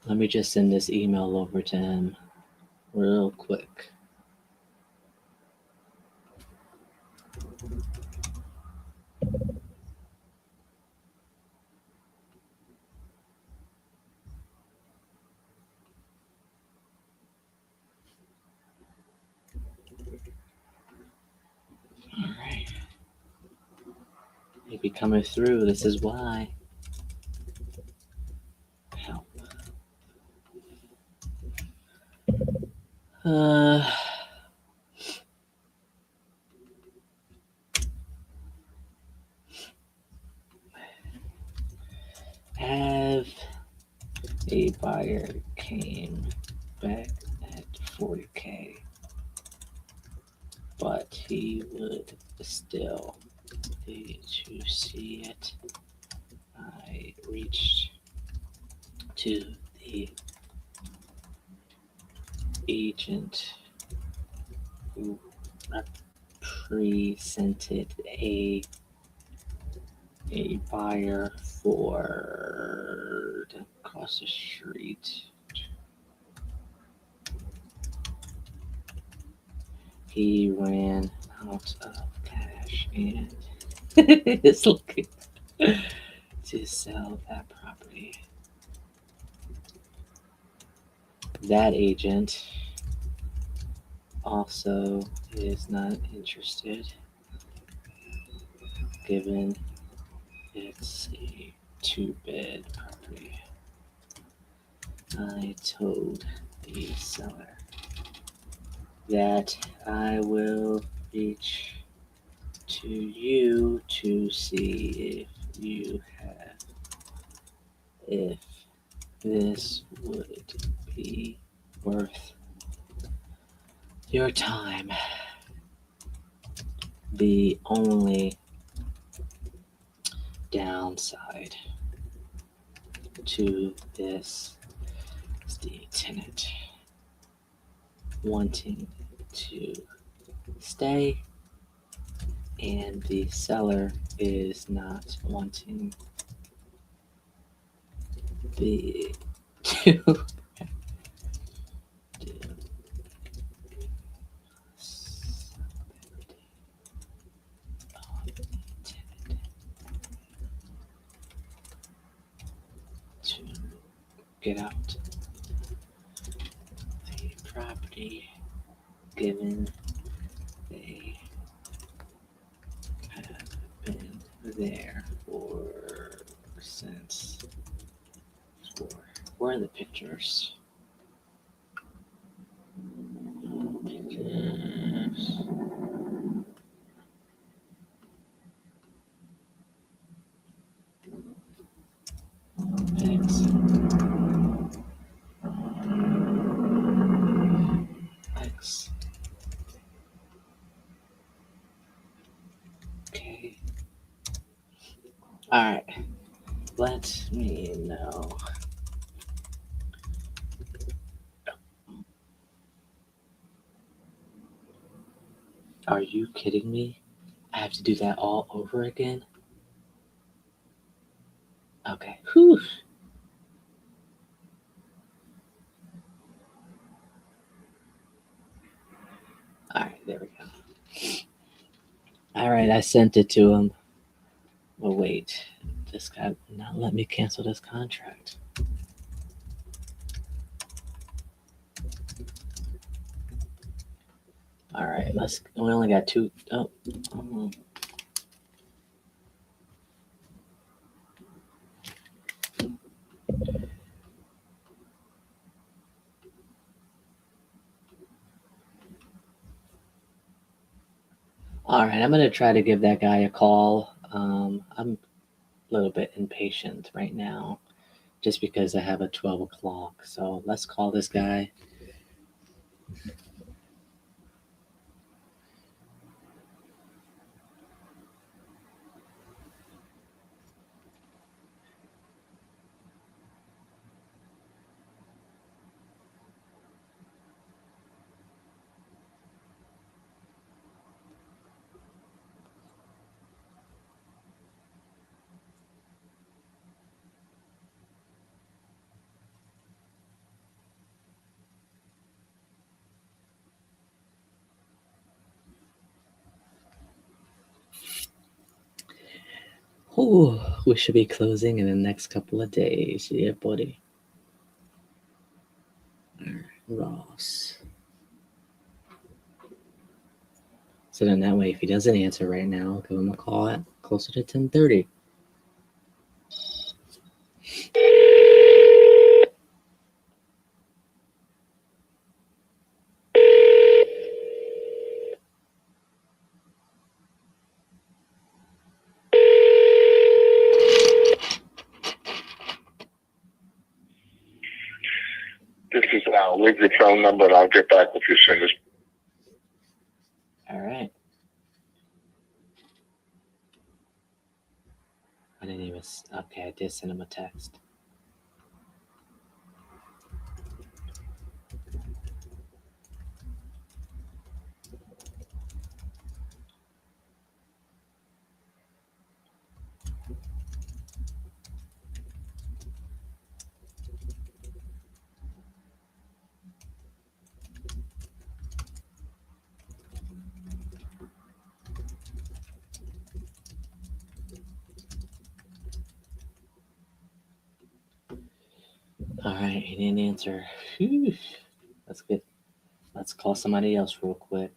[SPEAKER 1] Let me just send this email over to him real quick. All right. Maybe coming through. This is why. Help. Have a buyer came back at 40K, but he would still need to see it. I reached to the agent who presented a buyer for across the street. He ran out of cash and is looking to sell that property. That agent also is not interested, given it's a 2-bed property. I told the seller that I will reach to you to see if this would be worth your time. The only downside to this is the tenant wanting to stay and the seller is not wanting the to do to get out the property, given they have been there since. Where are the pictures? All right. Let me know. Are you kidding me? I have to do that all over again? Okay. Whew. All right, there we go. All right, I sent it to him. Well, wait. This guy not let me cancel this contract. All right, let's. We only got two. Oh. All right, I'm gonna try to give that guy a call. I'm a little bit impatient right now, just because I have a 12 o'clock. So let's call this guy. Ooh, we should be closing in the next couple of days. Yeah, buddy. Ross. So then that way, if he doesn't answer right now, I'll give him a call at closer to 10:30.
[SPEAKER 2] This is Al. Leave your phone number and I'll get back with you soon as.
[SPEAKER 1] All right. I didn't even. Okay, I did send him a text. All right, he didn't answer. Whew. That's good. Let's call somebody else real quick.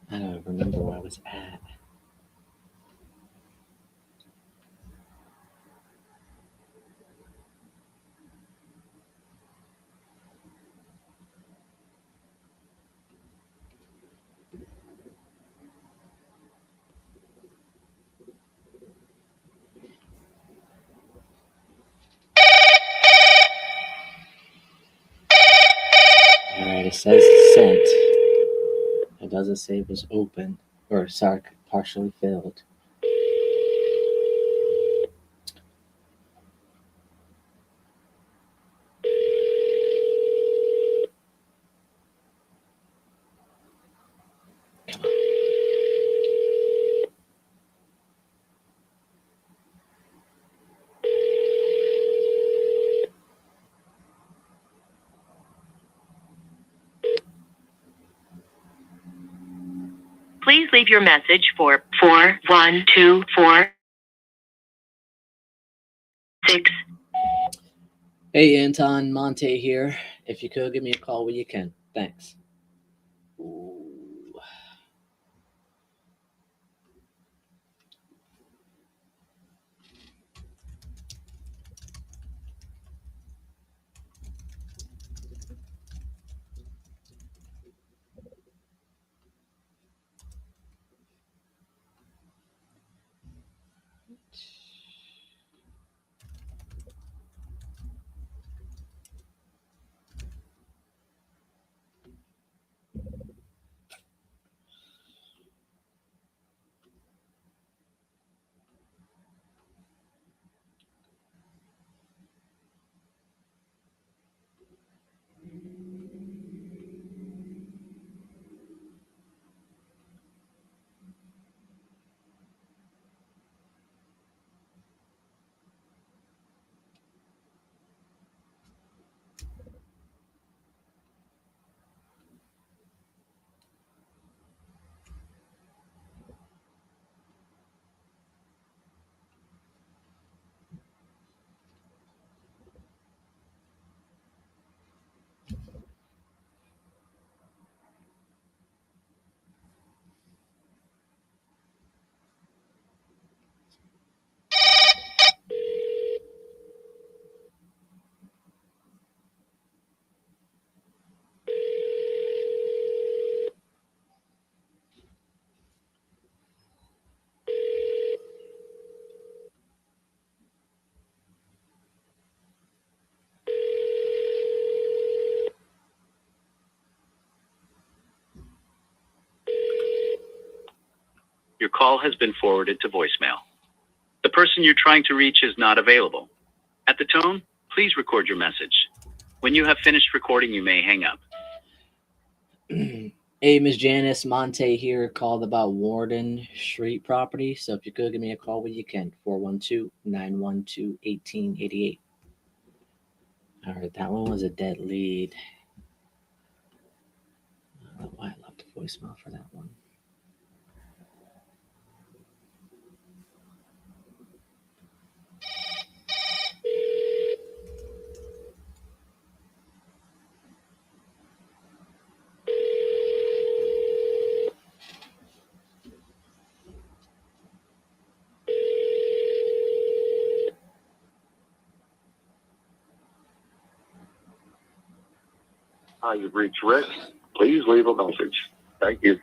[SPEAKER 1] I don't remember where I was at. All right, it says sent. It doesn't say it was open or sorry, partially filled. Come on.
[SPEAKER 5] Please leave your message for 412446.
[SPEAKER 1] Hey, Anton, Monte here. If you could give me a call when you can. Thanks. Ooh.
[SPEAKER 4] call has been forwarded to voicemail. The person you're trying to reach is not available. At the tone, please record your message. When you have finished recording, you may hang up.
[SPEAKER 1] Hey, Miss Janice, Monte here, called about Warden Street property. So if you could give me a call when you can, 412-912-1888. All right, that one was a dead lead. I don't know why I left a voicemail for that one.
[SPEAKER 2] Hi, you've reached Rick. Please leave a message. Thank you.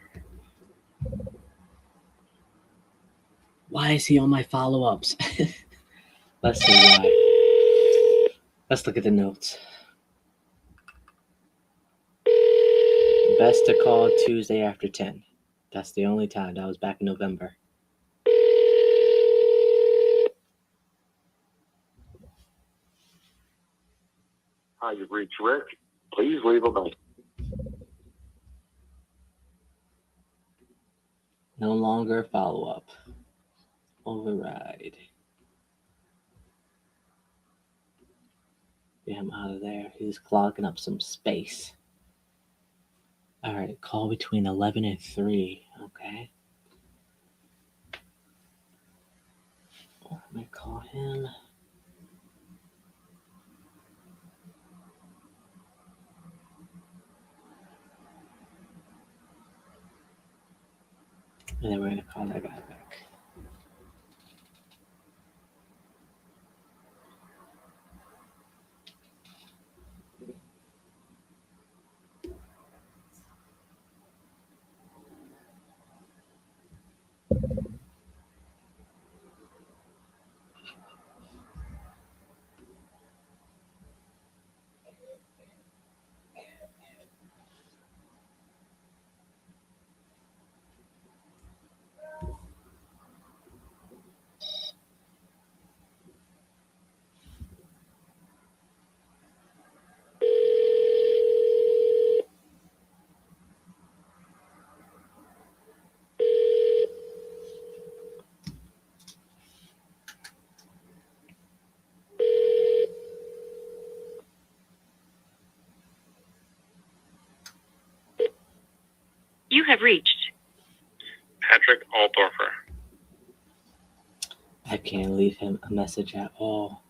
[SPEAKER 1] Why is he on my follow-ups? Let's see why. Let's look at the notes. Best to call Tuesday after 10. That's the only time. That was back in November.
[SPEAKER 2] Hi, you've reached Rick. Please leave a message.
[SPEAKER 1] No longer follow-up. Override. Get him out of there. He's clogging up some space. All right, call between 11 and 3. Okay. Let me call him. And then we're going to call that guy back.
[SPEAKER 5] You have reached
[SPEAKER 2] Patrick Altdorfer.
[SPEAKER 1] I can't leave him a message at all.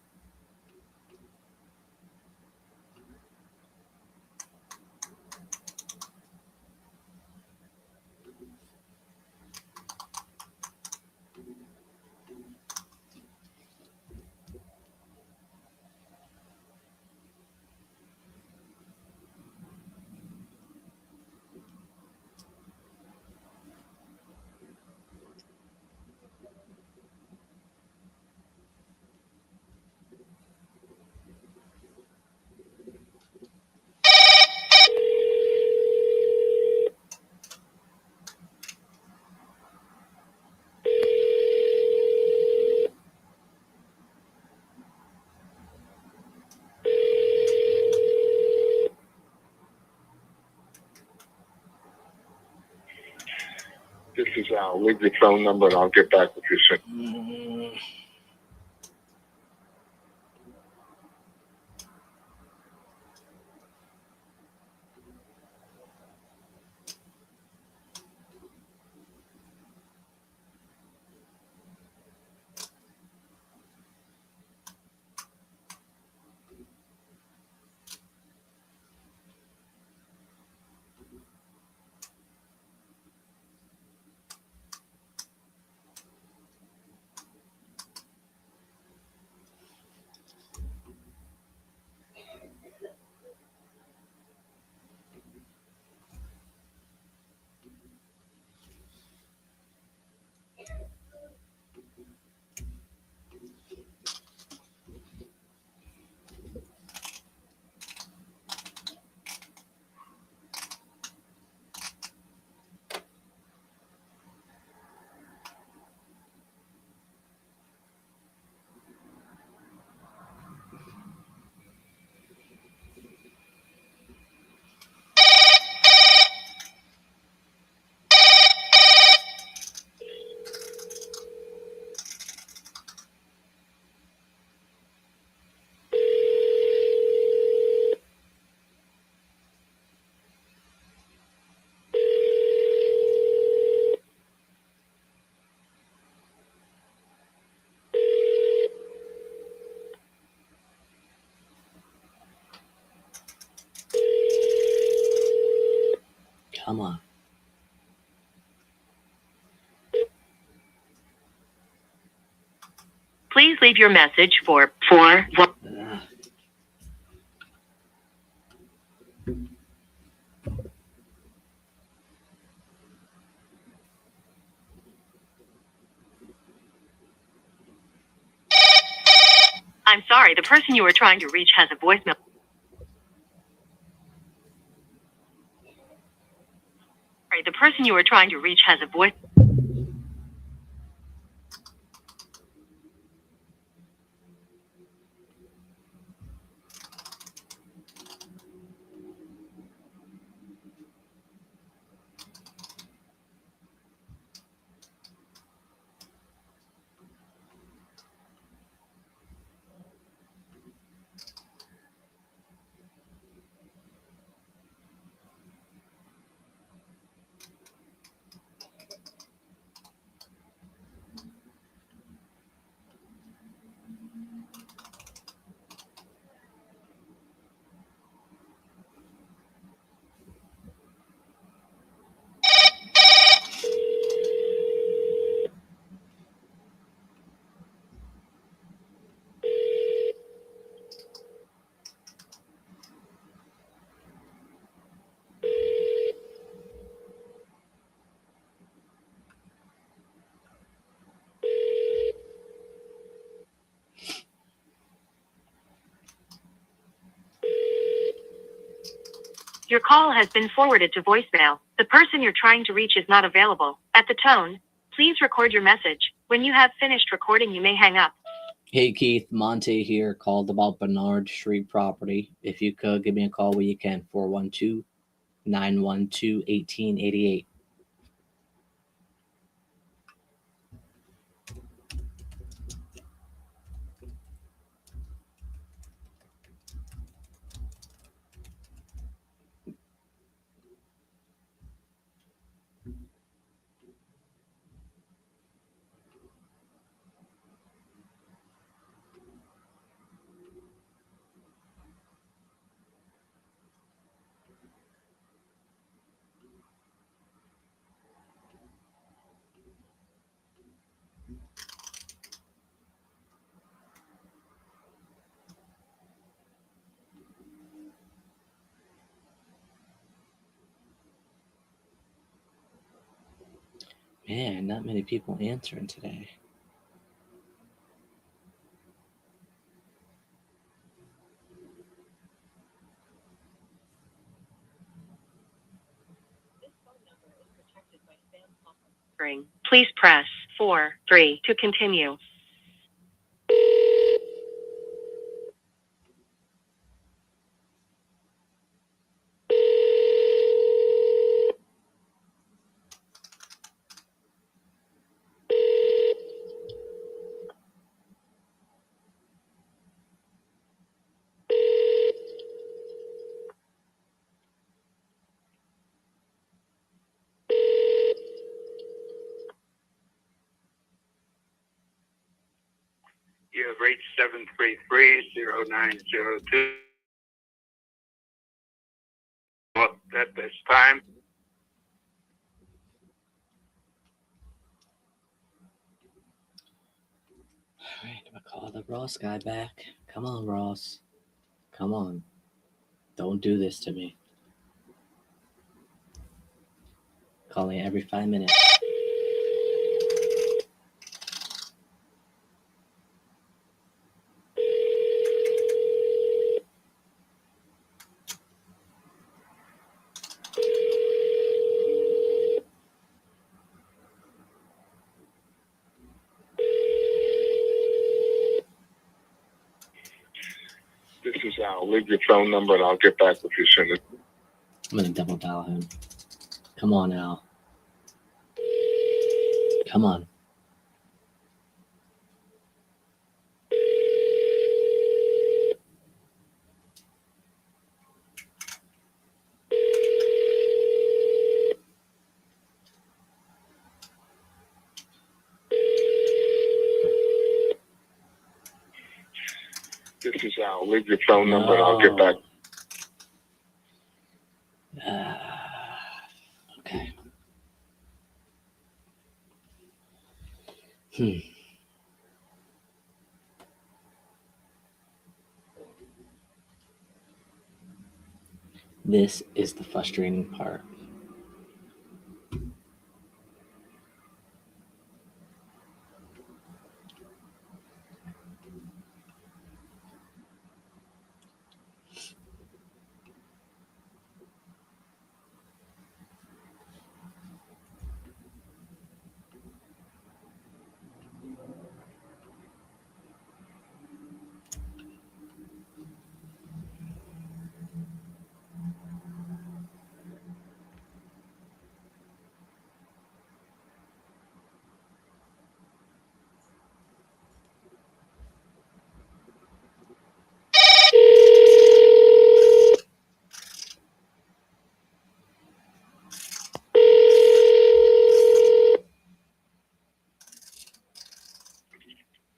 [SPEAKER 2] This is Al. Leave your phone number and I'll get back with you soon.
[SPEAKER 1] Come on.
[SPEAKER 5] Please leave your message for I'm sorry, the person you are trying to reach has a voicemail. Sorry, the person you are trying to reach has a voice. Your call has been forwarded to voicemail. The person you're trying to reach is not available. At the tone, please record your message. When you have finished recording, you may hang up.
[SPEAKER 1] Hey Keith, Monte here. Called about Bernard Street property. If you could give me a call when you can. 412-912-1888. Man, not many people answering today.
[SPEAKER 5] Please press 4-3 to continue.
[SPEAKER 2] You have reached 733-0902. At this time.
[SPEAKER 1] All right, I'm gonna call the Ross guy back. Come on, Ross. Come on. Don't do this to me. Calling every 5 minutes.
[SPEAKER 2] This is Al. Leave your phone number and I'll get back with you soon.
[SPEAKER 1] I'm gonna double dial him. Come on, Al. Come on.
[SPEAKER 2] This is Al. Leave your phone number and I'll get back.
[SPEAKER 1] This is the frustrating part.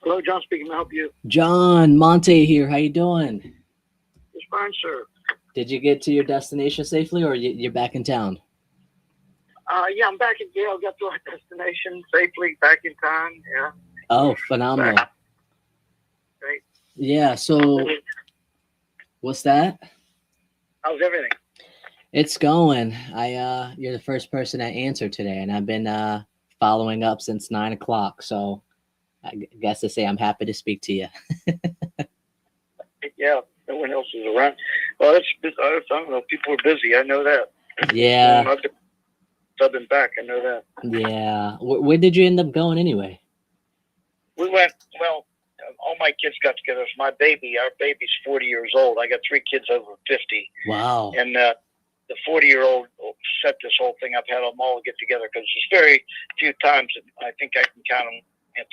[SPEAKER 2] Hello, John speaking. Can I help you?
[SPEAKER 1] John, Monte here. How you doing?
[SPEAKER 2] It's fine, sir.
[SPEAKER 1] Did you get to your destination safely, or you're back in town?
[SPEAKER 2] Yeah, I'm back in Yale. Got to our destination safely, back in time. Yeah.
[SPEAKER 1] Oh, phenomenal.
[SPEAKER 2] Great.
[SPEAKER 1] Yeah, so what's that?
[SPEAKER 2] How's everything?
[SPEAKER 1] It's going. You're the first person I answered today, and I've been following up since 9 o'clock. So I guess to say I'm happy to speak to you.
[SPEAKER 2] Yeah, no one else is around. Well, I don't know. People are busy. I know that.
[SPEAKER 1] Yeah,
[SPEAKER 2] I've been back. I know that.
[SPEAKER 1] yeah. Where did you end up going anyway?
[SPEAKER 2] We went, well, all my kids got together. It's our baby's 40 years old. I got 3 kids over 50.
[SPEAKER 1] Wow.
[SPEAKER 2] And the 40-year-old set this whole thing up, had them all get together because there's very few times, I think I can count them,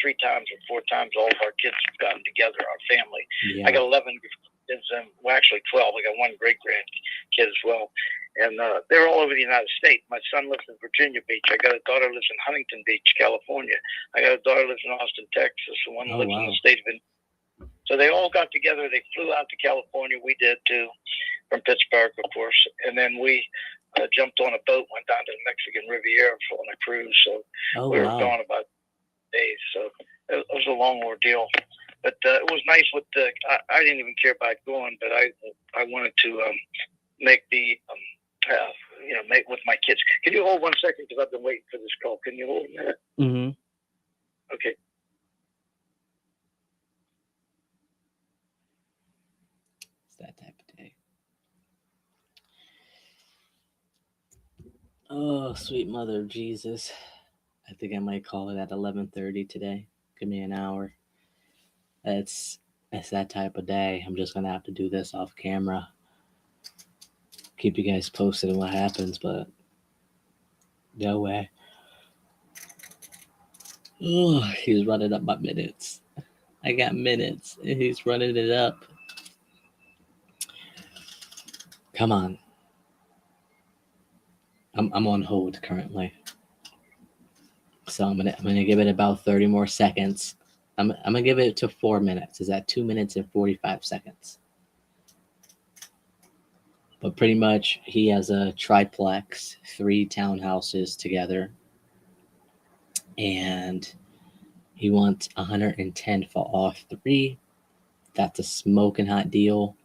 [SPEAKER 2] 3 times or 4 times all of our kids have gotten together, our family.
[SPEAKER 1] Yeah.
[SPEAKER 2] I got 11 kids, well, actually 12. I got 1 great-grandkid as well. And they're all over the United States. My son lives in Virginia Beach. I got a daughter who lives in Huntington Beach, California. I got a daughter who lives in Austin, Texas, and one lives in the state of Indiana. So they all got together. They flew out to California. We did too, from Pittsburgh, of course. And then we jumped on a boat, went down to the Mexican Riviera on a cruise. So we were gone about days. So it was a long ordeal. But it was nice with the. I didn't even care about going, but I wanted to make the. Make with my kids. Can you hold 1 second? Because I've been waiting for this call. Can you hold a minute?
[SPEAKER 1] Mm-hmm.
[SPEAKER 2] Okay.
[SPEAKER 1] It's that type of day. Oh, sweet mother of Jesus. I think I might call it at 11:30 today. Give me an hour. It's that type of day. I'm just gonna have to do this off camera. Keep you guys posted on what happens, but no way. Oh, he's running up my minutes. I got minutes, and he's running it up. Come on. I'm on hold currently, so I'm gonna give it about 30 more seconds. I'm gonna give it to 4 minutes. Is that 2 minutes and 45 seconds? But pretty much, he has a triplex, 3 townhouses together, and he wants 110 for all 3. That's a smoking hot deal.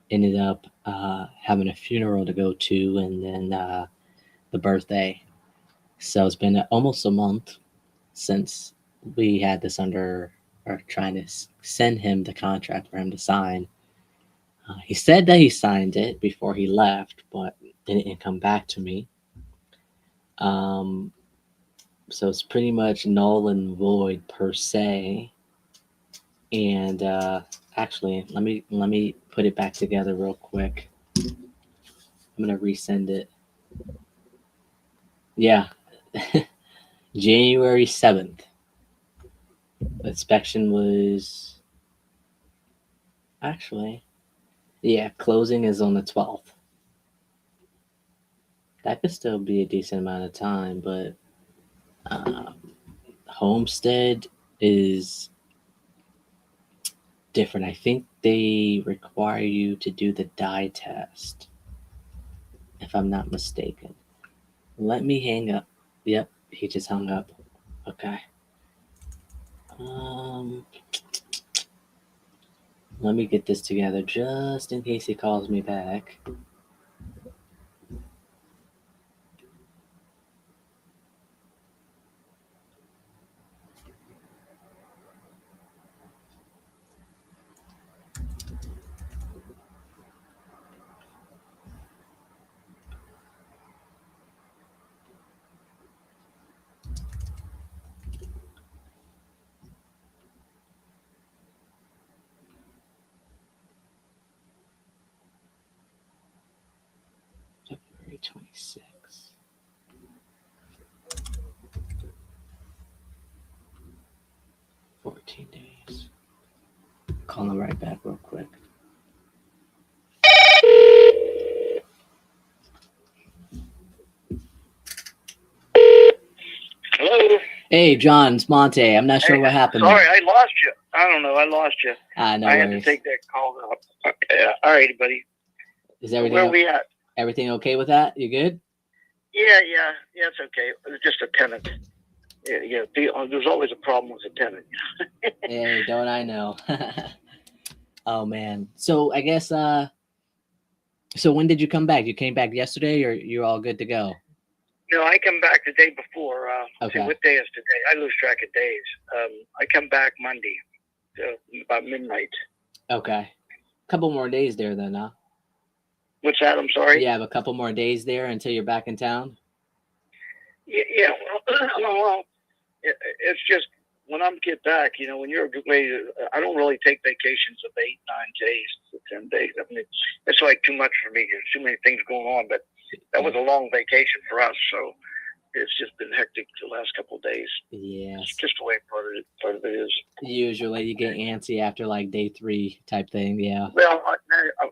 [SPEAKER 1] Ended up having a funeral to go to, and then the birthday. So it's been almost a month since we had this under, or trying to send him the contract for him to sign. He said that he signed it before he left, but it didn't come back to me. So it's pretty much null and void per se. And actually, let me put it back together real quick. I'm gonna resend it. Yeah, January 7th. The inspection was actually, yeah, closing is on the 12th. That could still be a decent amount of time, but homestead is different. I think they require you to do the dye test, if I'm not mistaken. Let me hang up. Yep, he just hung up. Okay. Let me get this together just in case he calls me back. February 26th. 14 days. Call him right back real quick.
[SPEAKER 7] Hello.
[SPEAKER 1] Hey, John, it's Monte. I'm not sure what happened.
[SPEAKER 7] Sorry,
[SPEAKER 1] there.
[SPEAKER 7] I lost you. I don't know. I lost you.
[SPEAKER 1] No
[SPEAKER 7] I
[SPEAKER 1] worries.
[SPEAKER 7] had to take that call up. Okay. All righty, buddy.
[SPEAKER 1] Is everything
[SPEAKER 7] Where are we at?
[SPEAKER 1] Everything okay with that? You good?
[SPEAKER 7] Yeah, it's okay. It was just a tenant. Yeah. There's always a problem with a tenant.
[SPEAKER 1] Hey, don't I know? Oh man. So I guess so when did you come back? You came back yesterday, or you're all good to go?
[SPEAKER 7] No, I come back the day before.
[SPEAKER 1] Okay.
[SPEAKER 7] See, what day is today? I lose track of days. I come back Monday, about midnight.
[SPEAKER 1] Okay. Couple more days there then, huh?
[SPEAKER 7] What's that? I'm sorry.
[SPEAKER 1] You have a couple more days there until you're back in town.
[SPEAKER 7] Yeah. Well, it's just when I get back, when you're away, I don't really take vacations of 8, 9 days, 10 days. I mean, it's like too much for me. There's too many things going on. But that was a long vacation for us, so it's just been hectic the last couple of days.
[SPEAKER 1] Yes.
[SPEAKER 7] It's just the way part of it is.
[SPEAKER 1] Usually you get antsy after like day 3 type thing. Yeah.
[SPEAKER 7] Well,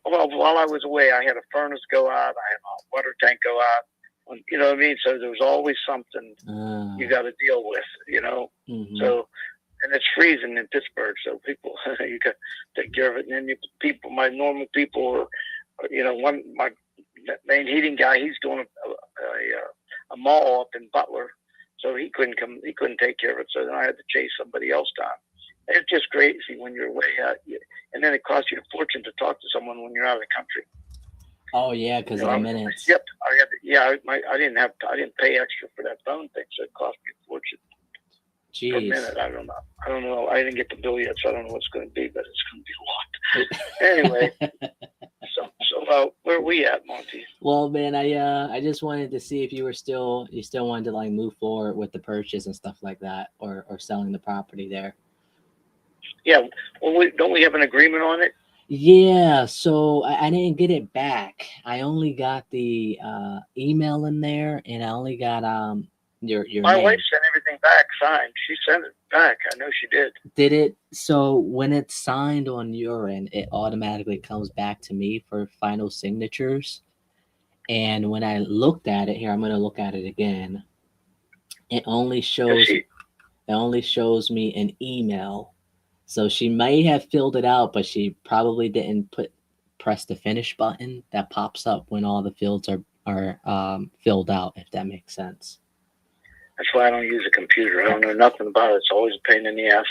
[SPEAKER 7] while I was away, I had a furnace go out. I had a water tank go out. You know what I mean? So there was always something you got to deal with,
[SPEAKER 1] Mm-hmm.
[SPEAKER 7] So, and it's freezing in Pittsburgh, so people, you got to take care of it. And then my normal people, my main heating guy, he's doing a mall up in Butler, so he couldn't take care of it. So then I had to chase somebody else down. It's just crazy when you're way out, and then it costs you a fortune to talk to someone when you're out of the country.
[SPEAKER 1] Oh yeah, because of the minutes.
[SPEAKER 7] Yep, I didn't pay extra for that phone thing, so it cost me a fortune.
[SPEAKER 1] Jeez.
[SPEAKER 7] Per minute. I don't know. I didn't get the bill yet, so I don't know what's going to be, but it's going to be a lot. Anyway, so where are we at, Monty?
[SPEAKER 1] Well, man, I just wanted to see if you still wanted to like move forward with the purchase and stuff like that, or selling the property there.
[SPEAKER 7] Yeah. Well, don't we have an agreement on it?
[SPEAKER 1] Yeah, so I didn't get it back. I only got the email in there, and I only got your
[SPEAKER 7] My
[SPEAKER 1] name.
[SPEAKER 7] wife sent everything back signed. She sent it back. I know she did.
[SPEAKER 1] Did it? So when it's signed on your end, it automatically comes back to me for final signatures. And when I looked at it here, I'm going to look at it again. It only shows me an email. So she might have filled it out, but she probably didn't press the finish button that pops up when all the fields are filled out, if that makes sense.
[SPEAKER 7] That's why I don't use a computer. I don't know nothing about it. It's always a pain in the ass.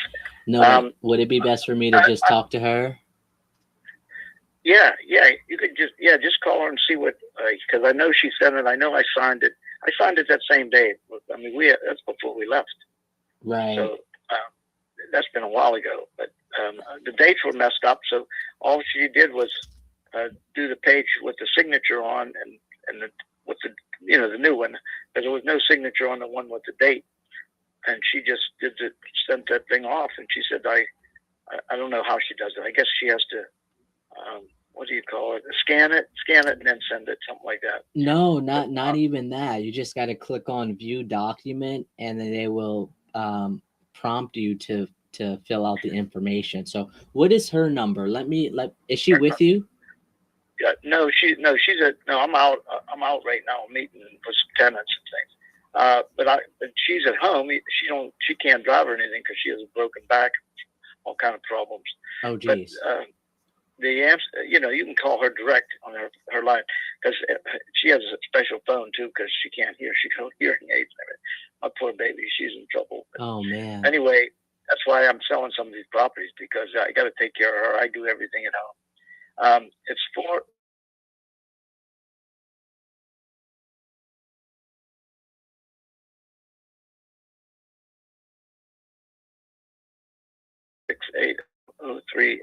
[SPEAKER 1] No, would it be best for me to just talk to her?
[SPEAKER 7] Yeah, you could just call her and see what, because I know she sent it. I know I signed it. I signed it that same day. I mean, that's before we left.
[SPEAKER 1] Right.
[SPEAKER 7] So that's been a while ago, but the dates were messed up. So all she did was do the page with the signature on and with the the new one, because there was no signature on the one with the date. And she just sent that thing off, and she said, I don't know how she does it. I guess she has to, what do you call it? Scan it, and then send it, something like that.
[SPEAKER 1] No, not even that. You just got to click on View Document, and then they will prompt you to fill out the information. So, what is her number? Is she with you?
[SPEAKER 7] Yeah, I'm out right now meeting with some tenants and things. But she's at home. She can't drive or anything because she has a broken back, all kind of problems.
[SPEAKER 1] Oh, geez.
[SPEAKER 7] But the answer, you can call her direct on her line, because she has a special phone too, because she can't hear. She got hearing aids and everything. My poor baby, she's in trouble. But
[SPEAKER 1] oh man.
[SPEAKER 7] anyway, That's why I'm selling some of these properties, because I got to take care of her. I do everything at home. It's 46803.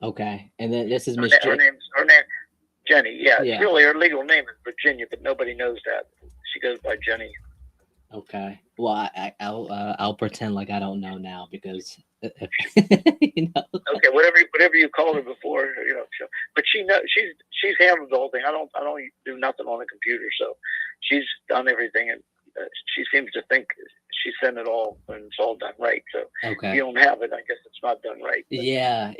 [SPEAKER 1] Okay. And then this is
[SPEAKER 7] Her,
[SPEAKER 1] Miss
[SPEAKER 7] her name, Jenny. Yeah, it's
[SPEAKER 1] Yeah.
[SPEAKER 7] really, her legal name is Virginia, but nobody knows that. She goes by Jenny.
[SPEAKER 1] Okay. Well, I'll pretend like I don't know now because you know.
[SPEAKER 7] Okay, whatever you called her before, but she's handled the whole thing. I don't do nothing on the computer, so she's done everything, and she seems to think she sent it all when it's all done right. So if
[SPEAKER 1] Okay.
[SPEAKER 7] you don't have it, I guess it's not done right. But,
[SPEAKER 1] Yeah,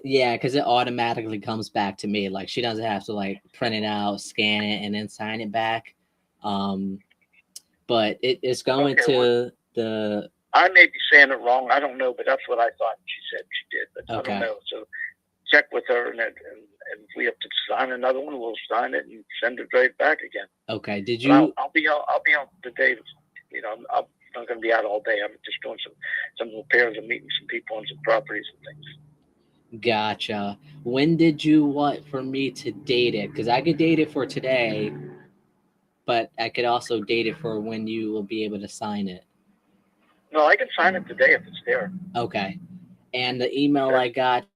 [SPEAKER 1] yeah, because it automatically comes back to me. Like she doesn't have to like print it out, scan it, and then sign it back. But it's going
[SPEAKER 7] Okay, well,
[SPEAKER 1] to the
[SPEAKER 7] I may be saying it wrong. I don't know, but that's what I thought she said she did. But I
[SPEAKER 1] Okay.
[SPEAKER 7] don't know. So check with her, and if we have to sign another one, we'll sign it and send it right back again.
[SPEAKER 1] Okay. Did
[SPEAKER 7] But
[SPEAKER 1] you?
[SPEAKER 7] I'll be on today. I'm not going to be out all day. I'm just doing some repairs and meeting some people on some properties and things.
[SPEAKER 1] Gotcha. When did you want for me to date it? Because I could date it for today, but I could also date it for when you will be able to sign it.
[SPEAKER 7] No, I can sign it today if it's there.
[SPEAKER 1] Okay. And the email
[SPEAKER 7] Okay.
[SPEAKER 1] I got.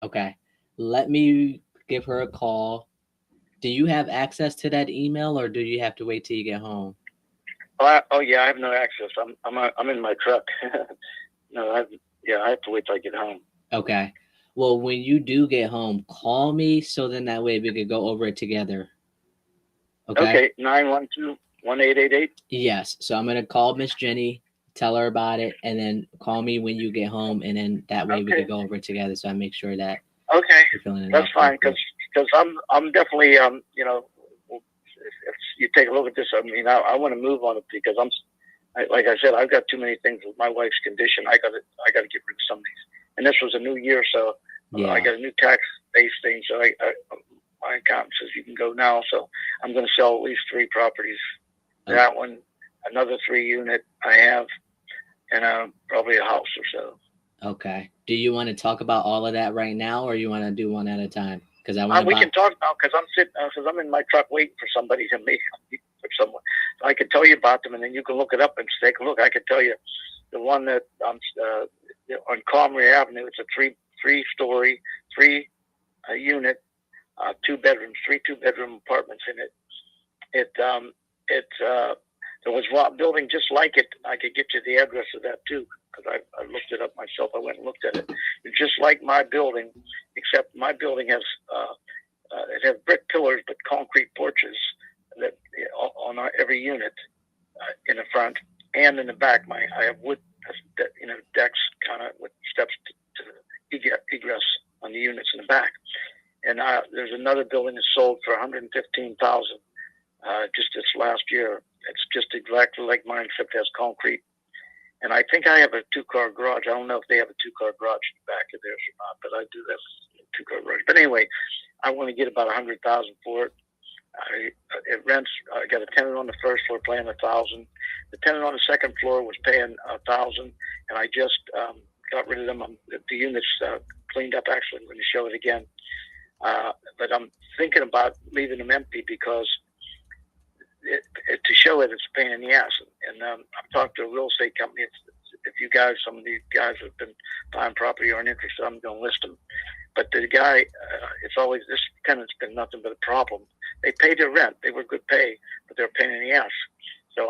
[SPEAKER 1] Okay. Let me give her a call. Do you have access to that email, or do you have to wait till you get home?
[SPEAKER 7] Oh yeah, I have no access. I'm in my truck. No, I have to wait till I get home.
[SPEAKER 1] Okay. Well, when you do get home, call me so then that way we could go over it together. Okay.
[SPEAKER 7] 912-1888.
[SPEAKER 1] Yes. So I'm gonna call Miss Jenny, tell her about it, and then call me when you get home, and then that way we
[SPEAKER 7] Okay.
[SPEAKER 1] could go over it together. So I make sure that
[SPEAKER 7] Okay,
[SPEAKER 1] you're feeling it.
[SPEAKER 7] that's
[SPEAKER 1] out
[SPEAKER 7] fine,
[SPEAKER 1] correctly.
[SPEAKER 7] because I'm definitely if you take a look at this, I mean, I want to move on it because like I said, I've got too many things with my wife's condition. I got to get rid of some of these. And this was a new year, so
[SPEAKER 1] Yeah.
[SPEAKER 7] I got a new tax-based thing. So my accountant says you can go now. So I'm going to sell at least 3 properties.
[SPEAKER 1] Okay.
[SPEAKER 7] That one, another 3-unit I have, and probably a house or so.
[SPEAKER 1] Okay. Do you want to talk about all of that right now, or you want to do one at a time? Because I want to.
[SPEAKER 7] We can talk now because I'm in my truck waiting for somebody to meet for someone. So I can tell you about them, and then you can look it up and take a look. I can tell you the one that on Comrie Avenue. It's a three-story, 3-unit, 2 bedrooms, 3 2-bedroom apartments in it. There was one building just like it. I could get you the address of that too, because I looked it up myself. I went and looked at it. It's just like my building, except my building has it has brick pillars but concrete porches that on every unit in the front and in the back. I have wood, decks kind of with steps to egress on the units in the back. And there's another building that's sold for $115,000 just this last year. It's just exactly like mine, except it has concrete. And I think I have a 2-car garage. I don't know if they have a 2-car garage in the back of theirs or not, but I do have a 2-car garage. But anyway, I want to get about $100,000 for it. It rents. I got a tenant on the first floor paying $1,000. The tenant on the second floor was paying $1,000, and I just got rid of them. The units cleaned up. Actually, I'm going to show it again. But I'm thinking about leaving them empty because to show it's a pain in the ass. And I've talked to a real estate company. If you guys, some of these guys have been buying property or interested, I'm going to list them. But the guy, it's always, this tenant's been nothing but a problem. They paid their rent. They were good pay, but they're a pain in the ass. So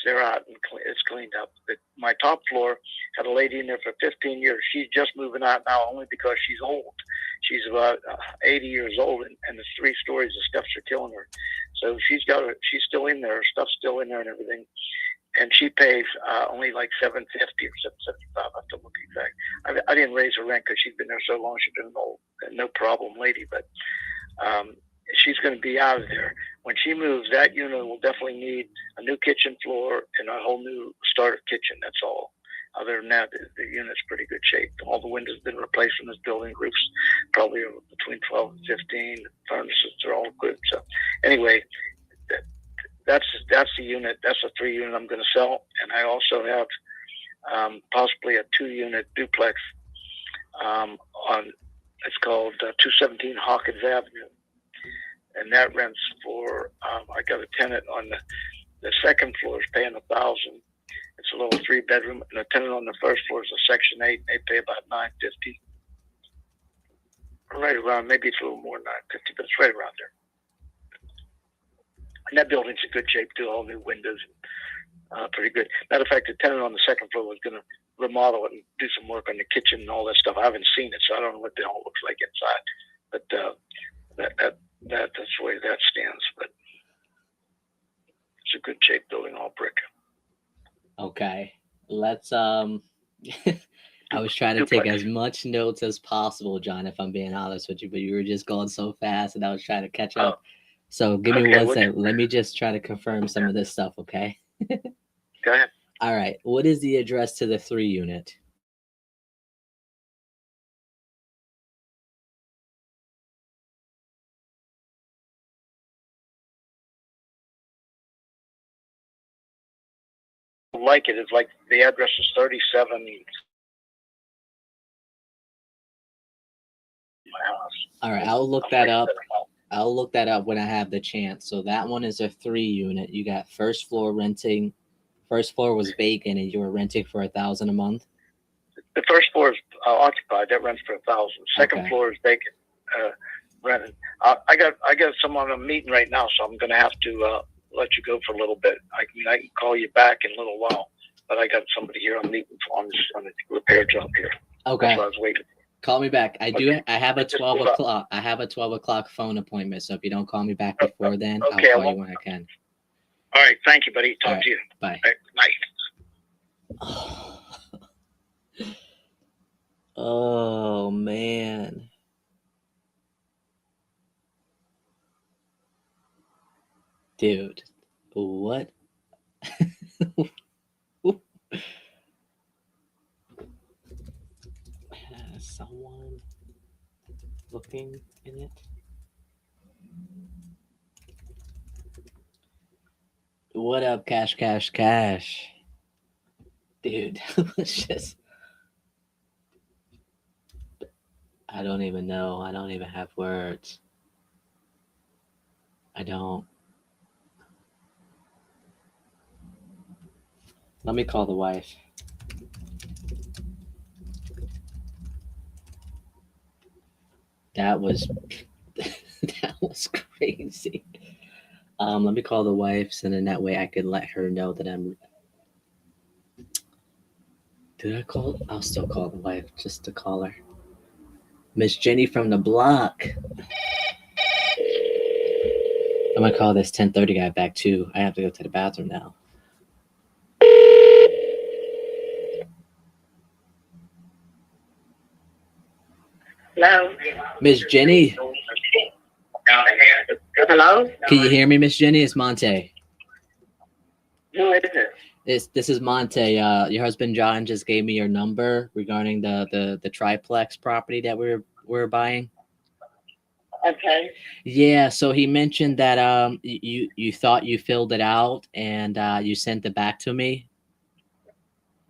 [SPEAKER 7] they're out and it's cleaned up. But my top floor had a lady in there for 15 years. She's just moving out now only because she's old. She's about 80 years old, and the 3 stories of steps are killing her. So she's still in there. Her stuff's still in there and everything. And she pays only like $750 or $775. I have to look exact. I didn't raise her rent because she's been there so long. She's been an old, no problem lady. But she's going to be out of there. When she moves, that unit will definitely need a new kitchen floor and a whole new starter kitchen. That's all. Other than that, the unit's pretty good shape. All the windows have been replaced in this building. Roofs probably between 12 and 15. Furnaces are all good. So anyway, that's the unit. That's a 3-unit I'm going to sell. And I also have possibly a 2-unit duplex on, it's called 217 Hawkins Avenue. And that rents for, I got a tenant on the second floor is paying $1,000. It's a little 3-bedroom, and a tenant on the first floor is a Section 8. They pay about $950, right around. Maybe it's a little more than $950, but it's right around there. And that building's in good shape too. All new windows, pretty good. Matter of fact, the tenant on the second floor was going to remodel it and do some work on the kitchen and all that stuff. I haven't seen it, so I don't know what the hell it looks like inside. But that's the way that stands. But it's a good shape building, all brick.
[SPEAKER 1] Okay, let's I was trying to take as much notes as possible, John, if I'm being honest with you, but you were just going so fast and I was trying to catch up. So give me 1 second. Let me just try to confirm some of this stuff, okay?
[SPEAKER 7] Go ahead.
[SPEAKER 1] All right. What is the address to the 3-unit?
[SPEAKER 7] Like it is like the address is 37. My house.
[SPEAKER 1] All right, I'll look that up. I'll look that up when I have the chance. So that one is a 3-unit. You got first floor renting. First floor was vacant, and you were renting for $1,000 a month.
[SPEAKER 7] The first floor is occupied. That rents for $1,000. Second
[SPEAKER 1] Okay.
[SPEAKER 7] floor is vacant, rented. I got someone I'm meeting right now, so I'm going to have to let you go for a little bit. I can call you back in a little while, but I got somebody here I'm meeting on the repair job here.
[SPEAKER 1] Okay.
[SPEAKER 7] That's what I was waiting.
[SPEAKER 1] Call me back. I have a
[SPEAKER 7] Just
[SPEAKER 1] 12
[SPEAKER 7] hold up.
[SPEAKER 1] o'clock. I have a 12 o'clock phone appointment. So if you don't call me back before then,
[SPEAKER 7] Okay,
[SPEAKER 1] I'll call you when I can.
[SPEAKER 7] All right. Thank you, buddy. Talk
[SPEAKER 1] All right,
[SPEAKER 7] to you.
[SPEAKER 1] bye.
[SPEAKER 7] All right, bye.
[SPEAKER 1] Oh man. Dude, what? Has someone looking in it? What up, Cash? Dude, it's just, I don't even know. I don't even have words. I don't. Let me call the wife. That was that was crazy. Let me call the wife, and then that way I could let her know that I'm. Did I call? I'll still call the wife just to call her. Miss Jenny from the block. I'm gonna call this 10:30 guy back too. I have to go to the bathroom now.
[SPEAKER 3] Hello?
[SPEAKER 1] Miss Jenny,
[SPEAKER 3] Hello?
[SPEAKER 1] can you hear me, Miss Jenny? It's Monte.
[SPEAKER 3] Who is it?
[SPEAKER 1] This is Monte. Your husband John just gave me your number regarding the triplex property that we're buying.
[SPEAKER 3] Okay.
[SPEAKER 1] Yeah, so he mentioned that you thought you filled it out and you sent it back to me.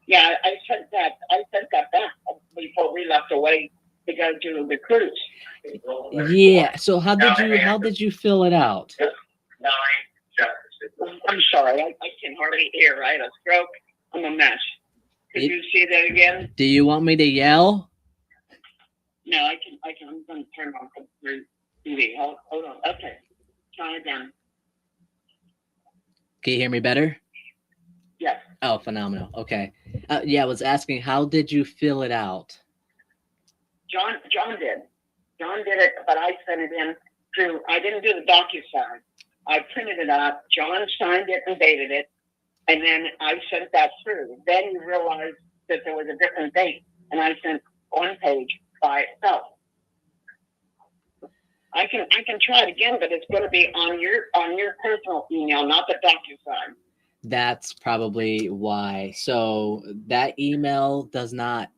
[SPEAKER 3] Yeah, I sent that back before we left away to go to the cruise.
[SPEAKER 1] Yeah. So how did you fill it out?
[SPEAKER 3] I'm sorry, I can hardly hear. I had a stroke. I'm a mess. Could you see that again?
[SPEAKER 1] Do you want me to yell?
[SPEAKER 3] No, I can. I'm going to turn off the TV. Hold on. Okay. Try again.
[SPEAKER 1] Can you hear me better?
[SPEAKER 3] Yes.
[SPEAKER 1] Oh, phenomenal. Okay. Yeah, I was asking, how did you fill it out?
[SPEAKER 3] John did. John did it, but I sent it in through. I didn't do the DocuSign. I printed it out. John signed it and dated it, and then I sent that through. Then you realized that there was a different date, and I sent one page by itself. I can try it again, but it's going to be on your personal email, not the DocuSign.
[SPEAKER 1] That's probably why. So that email does not,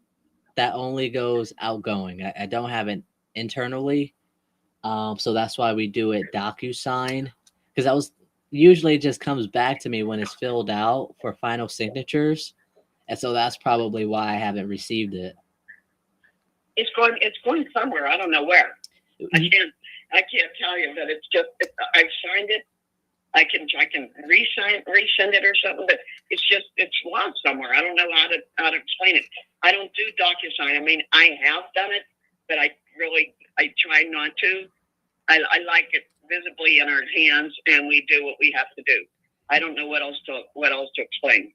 [SPEAKER 1] that only goes outgoing. I don't have it internally. So that's why we do it DocuSign, because that was usually it just comes back to me when it's filled out for final signatures. And so that's probably why I haven't received it.
[SPEAKER 3] It's going somewhere. I don't know where. I can't tell you, but it's just I've signed it. I can resend it or something, but it's lost somewhere. I don't know how to explain it. I don't do DocuSign. I mean, I have done it, but I try not to. I like it visibly in our hands, and we do what we have to do. I don't know what else to explain.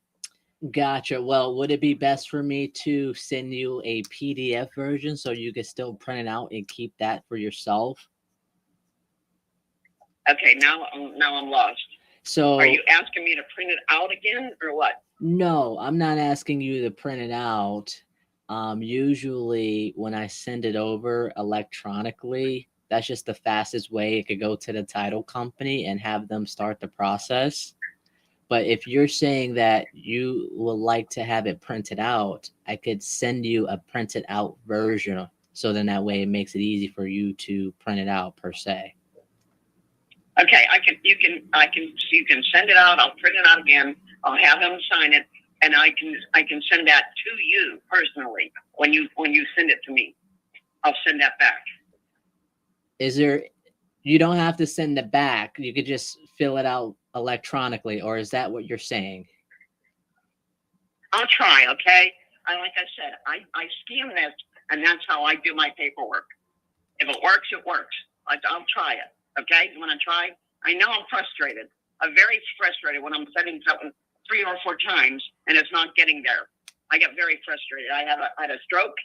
[SPEAKER 1] Gotcha. Well, would it be best for me to send you a PDF version so you can still print it out and keep that for yourself?
[SPEAKER 3] Okay, now I'm lost.
[SPEAKER 1] So
[SPEAKER 3] are you asking me to print it out again or what?
[SPEAKER 1] No, I'm not asking you to print it out. Usually when I send it over electronically, that's just the fastest way. It could go to the title company and have them start the process. But if you're saying that you would like to have it printed out, I could send you a printed out version. So then that way it makes it easy for you to print it out per se.
[SPEAKER 3] Okay, you can send it out. I'll print it out again. I'll have them sign it, and I can send that to you personally when you send it to me. I'll send that back.
[SPEAKER 1] You don't have to send it back. You could just fill it out electronically, or is that what you're saying?
[SPEAKER 3] I'll try, okay? Like I said, I scan this, and that's how I do my paperwork. If it works, it works. I'll try it, okay? You want to try? I know I'm frustrated. I'm very frustrated when I'm sending something 3 or 4 times, and it's not getting there. I get very frustrated. I had a stroke.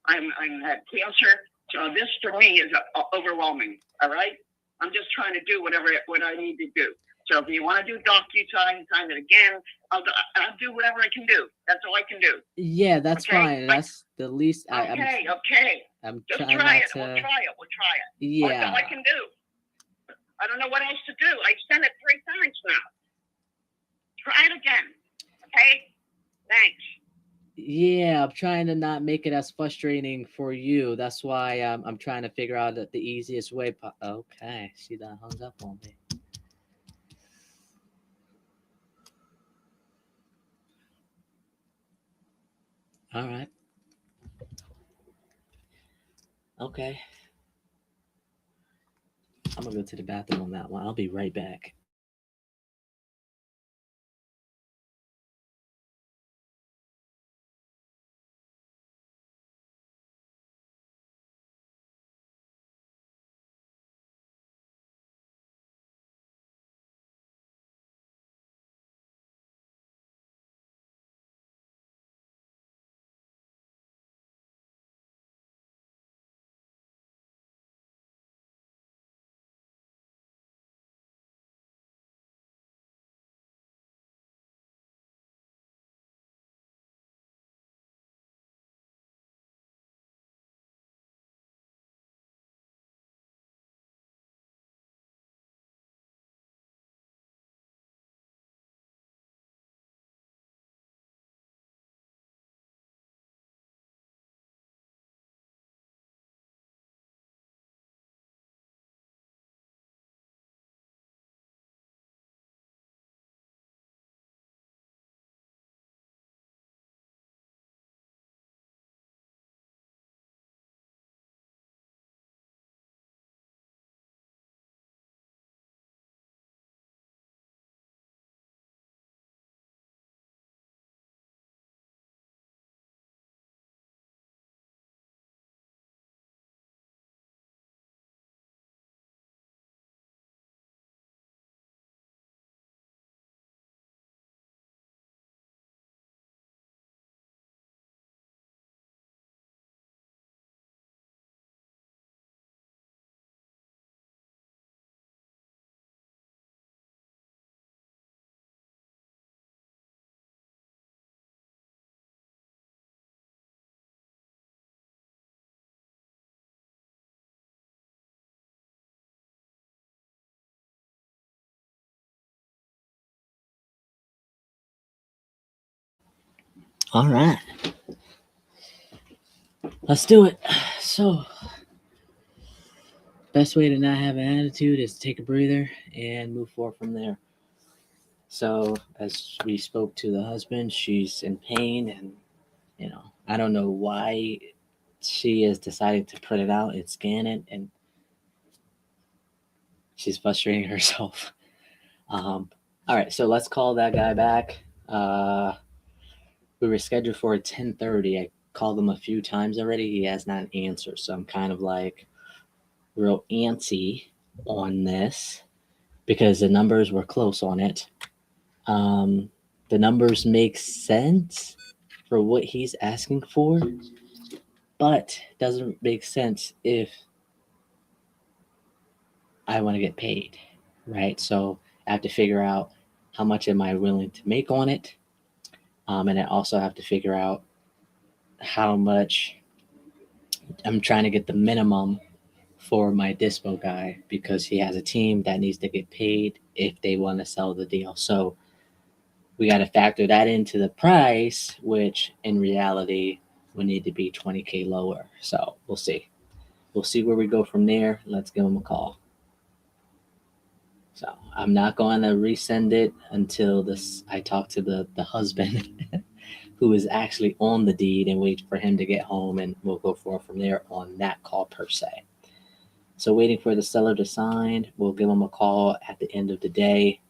[SPEAKER 3] I'm had cancer. So this for me is overwhelming. All right, I'm just trying to do what I need to do. So if you want to do DocuSign, sign it again. I'll do whatever I can do. That's all I can do.
[SPEAKER 1] Yeah, that's fine. That's the least.
[SPEAKER 3] Okay.
[SPEAKER 1] I'm
[SPEAKER 3] just
[SPEAKER 1] trying
[SPEAKER 3] try
[SPEAKER 1] not
[SPEAKER 3] it.
[SPEAKER 1] to.
[SPEAKER 3] We'll try it.
[SPEAKER 1] Yeah.
[SPEAKER 3] That's all I can do. I don't know what else to do. I sent it 3 times now. Try it again. Okay. Thanks.
[SPEAKER 1] Yeah, I'm trying to not make it as frustrating for you. That's why I'm trying to figure out the easiest way. Okay, she done hung up on me. All right. Okay. I'm gonna go to the bathroom on that one. I'll be right back. All right. Let's do it. So, best way to not have an attitude is take a breather and move forward from there. So, as we spoke to the husband, she's in pain, and I don't know why she is deciding to print it out and scan it, and she's frustrating herself. All right, so let's call that guy back. We were scheduled for 10:30. I called him a few times already. He has not answered, so I'm kind of like real antsy on this because the numbers were close on it. The numbers make sense for what he's asking for, but doesn't make sense if I want to get paid, right? So I have to figure out how much am I willing to make on it, and I also have to figure out how much I'm trying to get the minimum for my dispo guy because he has a team that needs to get paid if they want to sell the deal. So we got to factor that into the price, which in reality would need to be 20K lower. So we'll see. We'll see where we go from there. Let's give him a call. So I'm not going to resend it until I talk to the husband who is actually on the deed and wait for him to get home, and we'll go forward from there on that call per se. So waiting for the seller to sign, we'll give him a call at the end of the day.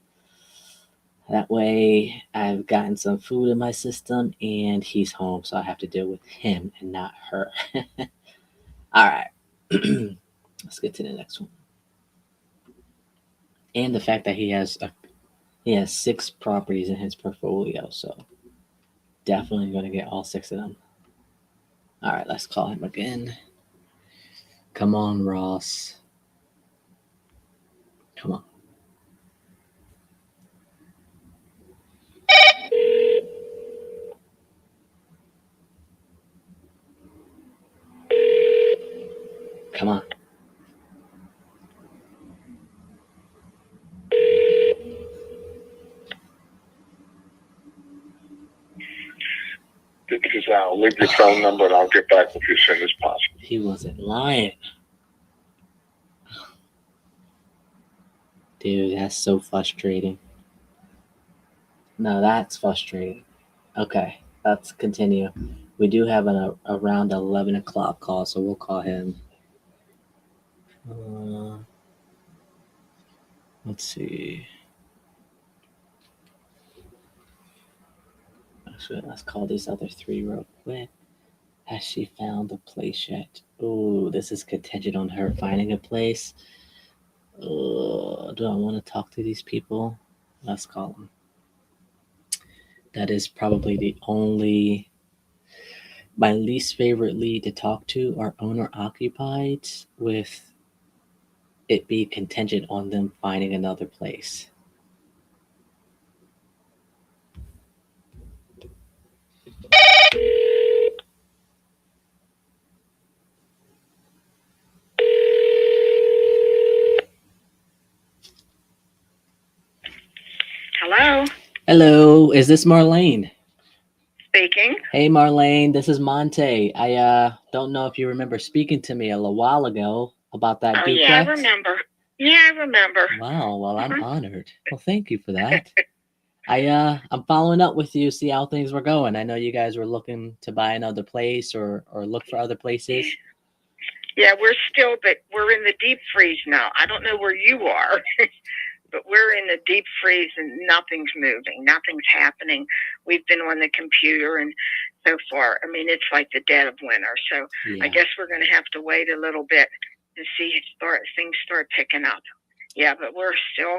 [SPEAKER 1] That way I've gotten some food in my system and he's home, so I have to deal with him and not her. All right. Let's get to the next one. And the fact that he has 6 properties in his portfolio, so definitely going to get all 6 of them. All right, let's call him again. Come on, Ross. Come on. Come on.
[SPEAKER 2] This is Al. Leave your phone number and I'll get back with you as soon as possible.
[SPEAKER 1] He wasn't lying. Dude, that's so frustrating. No, that's frustrating. Okay, let's continue. We do have an around 11 o'clock call, so we'll call him. Let's see. Actually, let's call these other 3 real quick. Has she found a place yet? Oh, this is contingent on her finding a place. Do I want to talk to these people? Let's call them. That is probably my least favorite lead to talk to are owner occupied, with it be contingent on them finding another place.
[SPEAKER 3] Hello,
[SPEAKER 1] Hello, is this Marlene?
[SPEAKER 3] speaking.
[SPEAKER 1] Hey Marlene, this is Monte. I don't know if you remember speaking to me a little while ago about that duplex.
[SPEAKER 3] Yeah, I remember. Yeah, I remember.
[SPEAKER 1] Wow, well I'm honored. Well, thank you for that. I'm following up with you, see how things were going. I know you guys were looking to buy another place or look for other places.
[SPEAKER 3] Yeah, but we're in the deep freeze now. I don't know where you are, but we're in the deep freeze and nothing's moving. Nothing's happening. We've been on the computer and so far, I mean, it's like the dead of winter. So
[SPEAKER 1] Yeah.
[SPEAKER 3] I guess we're going to have to wait a little bit to see things start picking up. Yeah, but we're still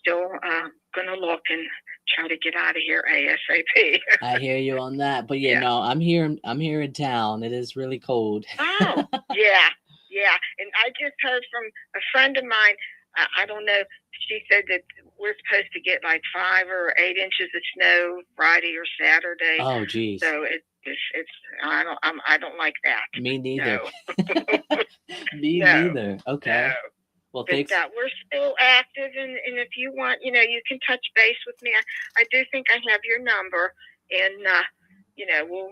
[SPEAKER 3] going to look and try to get out of here ASAP.
[SPEAKER 1] I hear you on that, but no, I'm here in town. It is really cold.
[SPEAKER 3] Oh, yeah. And I just heard from a friend of mine. I don't know. She said that we're supposed to get like 5 or 8 inches of snow Friday or Saturday.
[SPEAKER 1] Oh, geez.
[SPEAKER 3] So it's I don't like that.
[SPEAKER 1] Me neither.
[SPEAKER 3] No.
[SPEAKER 1] Me neither. Okay.
[SPEAKER 3] No.
[SPEAKER 1] Well,
[SPEAKER 3] But
[SPEAKER 1] thanks.
[SPEAKER 3] we're still active, and if you want, you can touch base with me. I do think I have your number, and we'll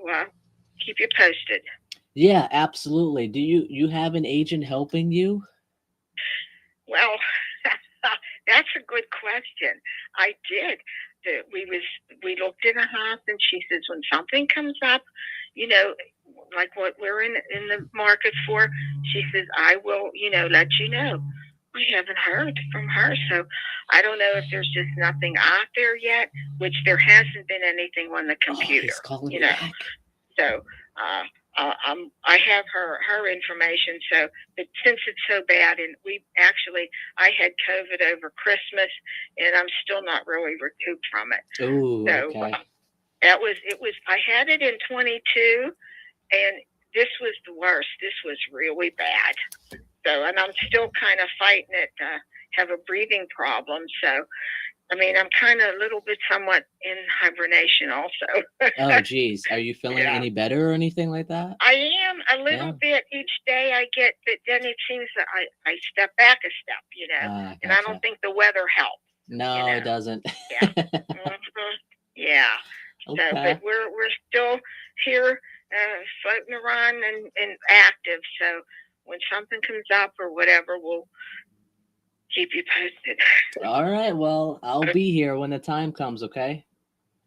[SPEAKER 3] keep you posted.
[SPEAKER 1] Yeah, absolutely. Do you have an agent helping you?
[SPEAKER 3] Well, that's a good question. I did. We looked in a house, and she says when something comes up, like what we're in the market for, she says I will, let you know. We haven't heard from her, so I don't know if there's just nothing out there yet, which there hasn't been anything on the computer.
[SPEAKER 1] He's calling me back.
[SPEAKER 3] So I have her information. So, but since it's so bad, and I had COVID over Christmas, and I'm still not really recouped from it.
[SPEAKER 1] Ooh,
[SPEAKER 3] So
[SPEAKER 1] okay.
[SPEAKER 3] it was. I had it in 22, and this was the worst. This was really bad. So, and I'm still kind of fighting it. Have a breathing problem. So, I mean, I'm kind of a little bit somewhat in hibernation also.
[SPEAKER 1] Oh, geez. Are you feeling
[SPEAKER 3] Yeah.
[SPEAKER 1] any better or anything like that?
[SPEAKER 3] I am a little bit each day I get, but then it seems that I step back a step, and I don't think the weather helps.
[SPEAKER 1] No, it doesn't.
[SPEAKER 3] Yeah. Mm-hmm. Yeah.
[SPEAKER 1] Okay.
[SPEAKER 3] So, but we're still here, floating around and active. So when something comes up or whatever, we'll keep you posted.
[SPEAKER 1] All right. Well, I'll be here when the time comes, okay?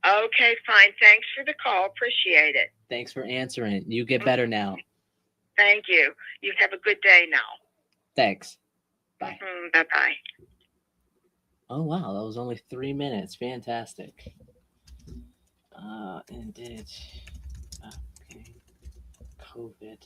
[SPEAKER 3] Okay, fine. Thanks for the call. Appreciate it.
[SPEAKER 1] Thanks for answering. You get better now.
[SPEAKER 3] Thank you. You have a good day now.
[SPEAKER 1] Thanks. Bye.
[SPEAKER 3] Bye-bye.
[SPEAKER 1] Oh, wow. That was only 3 minutes. Fantastic. Ended. Okay. COVID.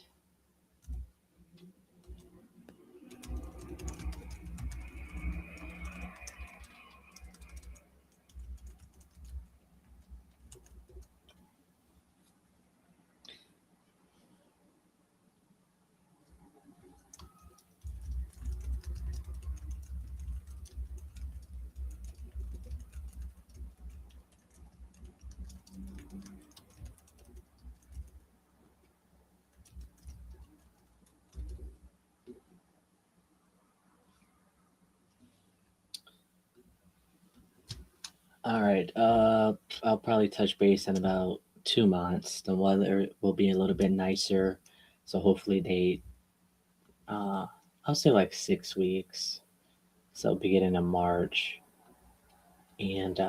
[SPEAKER 1] All right. I'll probably touch base in about 2 months. The weather will be a little bit nicer, so hopefully I'll say like 6 weeks. So beginning of March, and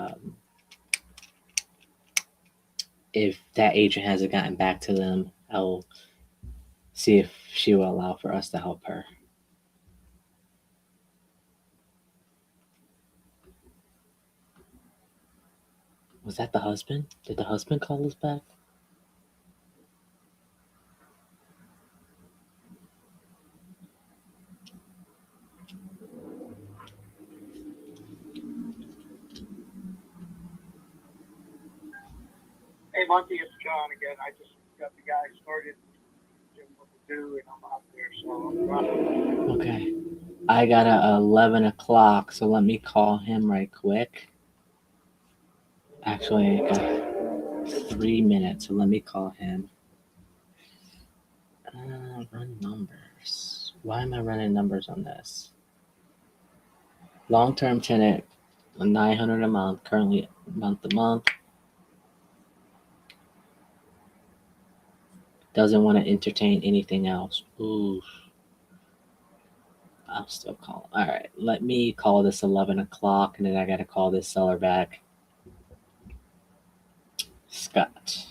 [SPEAKER 1] if that agent hasn't gotten back to them, I'll see if she will allow for us to help her. Was that the husband? Did the husband call us back?
[SPEAKER 7] Hey, Monty, it's John again. I just got the guy started doing what to do, and I'm out there, so I'm running.
[SPEAKER 1] Okay. I got a 11 o'clock, so let me call him right quick. Actually, I got 3 minutes, so let me call him. Run numbers. Why am I running numbers on this? Long-term tenant, $900 a month, currently month to month. Doesn't want to entertain anything else. Ooh. I'll still call. All right, let me call this 11 o'clock, and then I got to call this seller back. Scott.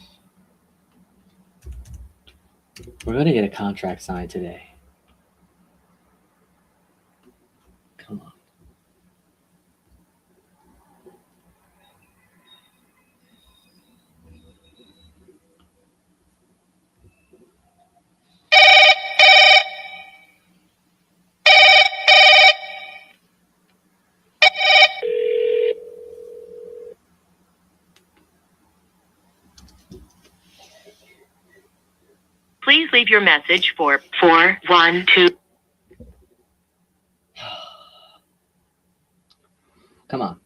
[SPEAKER 1] We're going to get a contract signed today. Come on.
[SPEAKER 5] Please leave your message for 412.
[SPEAKER 1] Come on.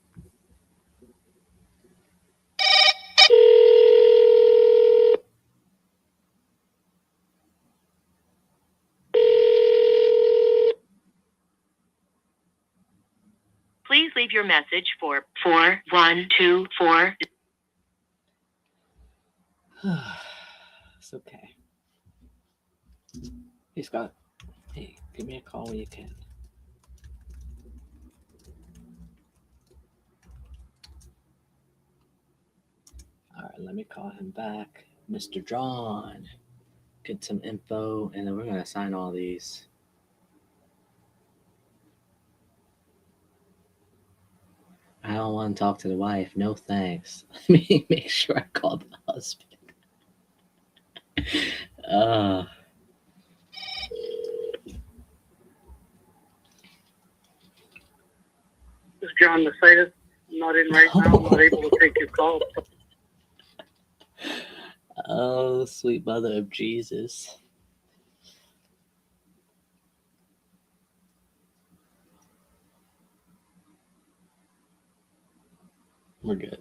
[SPEAKER 5] Please leave your message for 4124.
[SPEAKER 1] It's okay. Hey, Scott. Hey, give me a call when you can. All right, let me call him back. Mr. John. Get some info, and then we're going to sign all these. I don't want to talk to the wife. No thanks. Let me make sure I call the husband.
[SPEAKER 2] This is John Mercedes. I'm not in right now. I'm not able to take your call.
[SPEAKER 1] Oh, sweet mother of Jesus. We're good.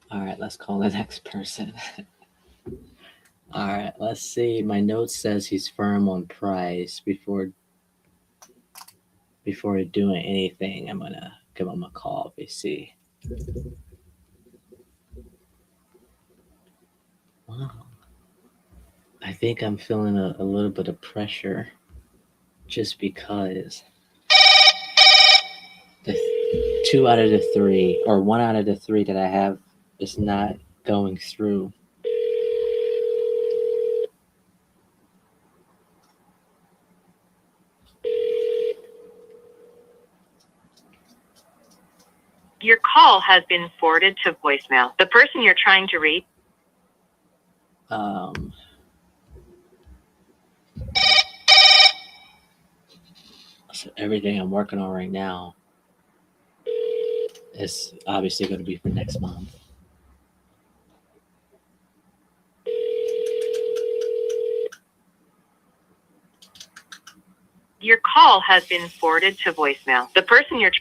[SPEAKER 1] All right, let's call the next person. All right, let's see. My note says he's firm on price. Before doing anything, I'm gonna give him a call. We see. Wow. I think I'm feeling a little bit of pressure, just because the 2 out of the 3, or 1 out of the 3 that I have is not going through.
[SPEAKER 5] Your call has been forwarded to voicemail. The person you're trying to reach.
[SPEAKER 1] So everything I'm working on right now is obviously going to be for next month.
[SPEAKER 5] Your call has been forwarded to voicemail. The person you're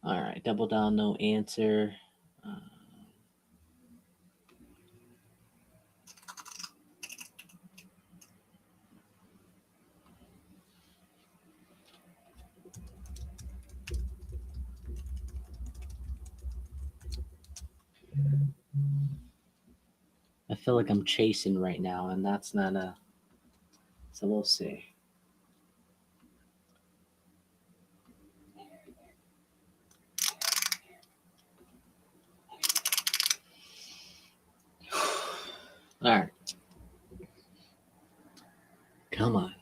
[SPEAKER 1] All right, double down, no answer. I feel like I'm chasing right now, and that's not a. So we'll see. All right. Come on.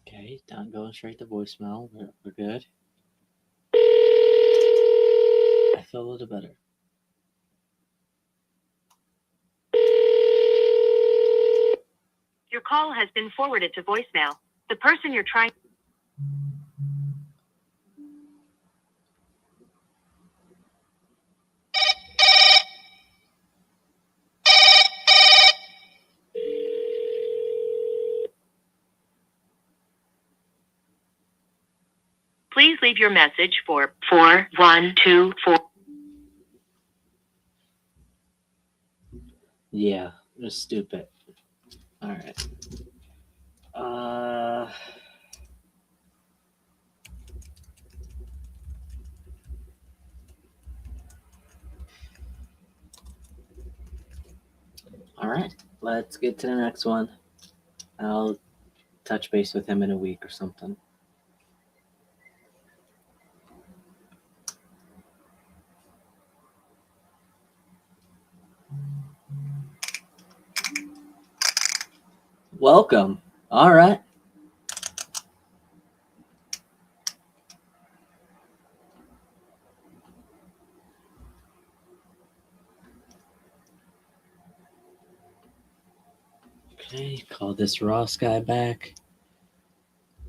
[SPEAKER 1] Okay, not going straight to voicemail. We're good. I feel a little better.
[SPEAKER 5] Your call has been forwarded to voicemail. The person you're trying. Please leave your message for 4124.
[SPEAKER 1] Yeah, it was stupid. All right. All right, let's get to the next one. I'll touch base with him in a week or something. Welcome. All right. Okay, call this Ross guy back.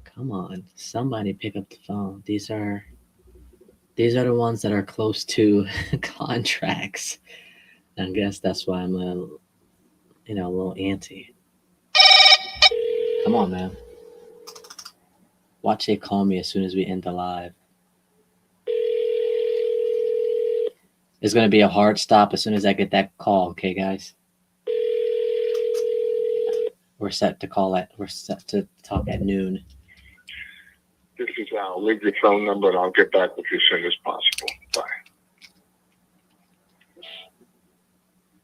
[SPEAKER 1] Come on, somebody pick up the phone. These are the ones that are close to contracts. I guess that's why I'm a little antsy. Come on, man. Watch it call me as soon as we end the live. It's gonna be a hard stop as soon as I get that call, okay, guys? We're set to talk at noon.
[SPEAKER 2] This is Al. Leave your phone number and I'll get back with you as soon as possible. Bye.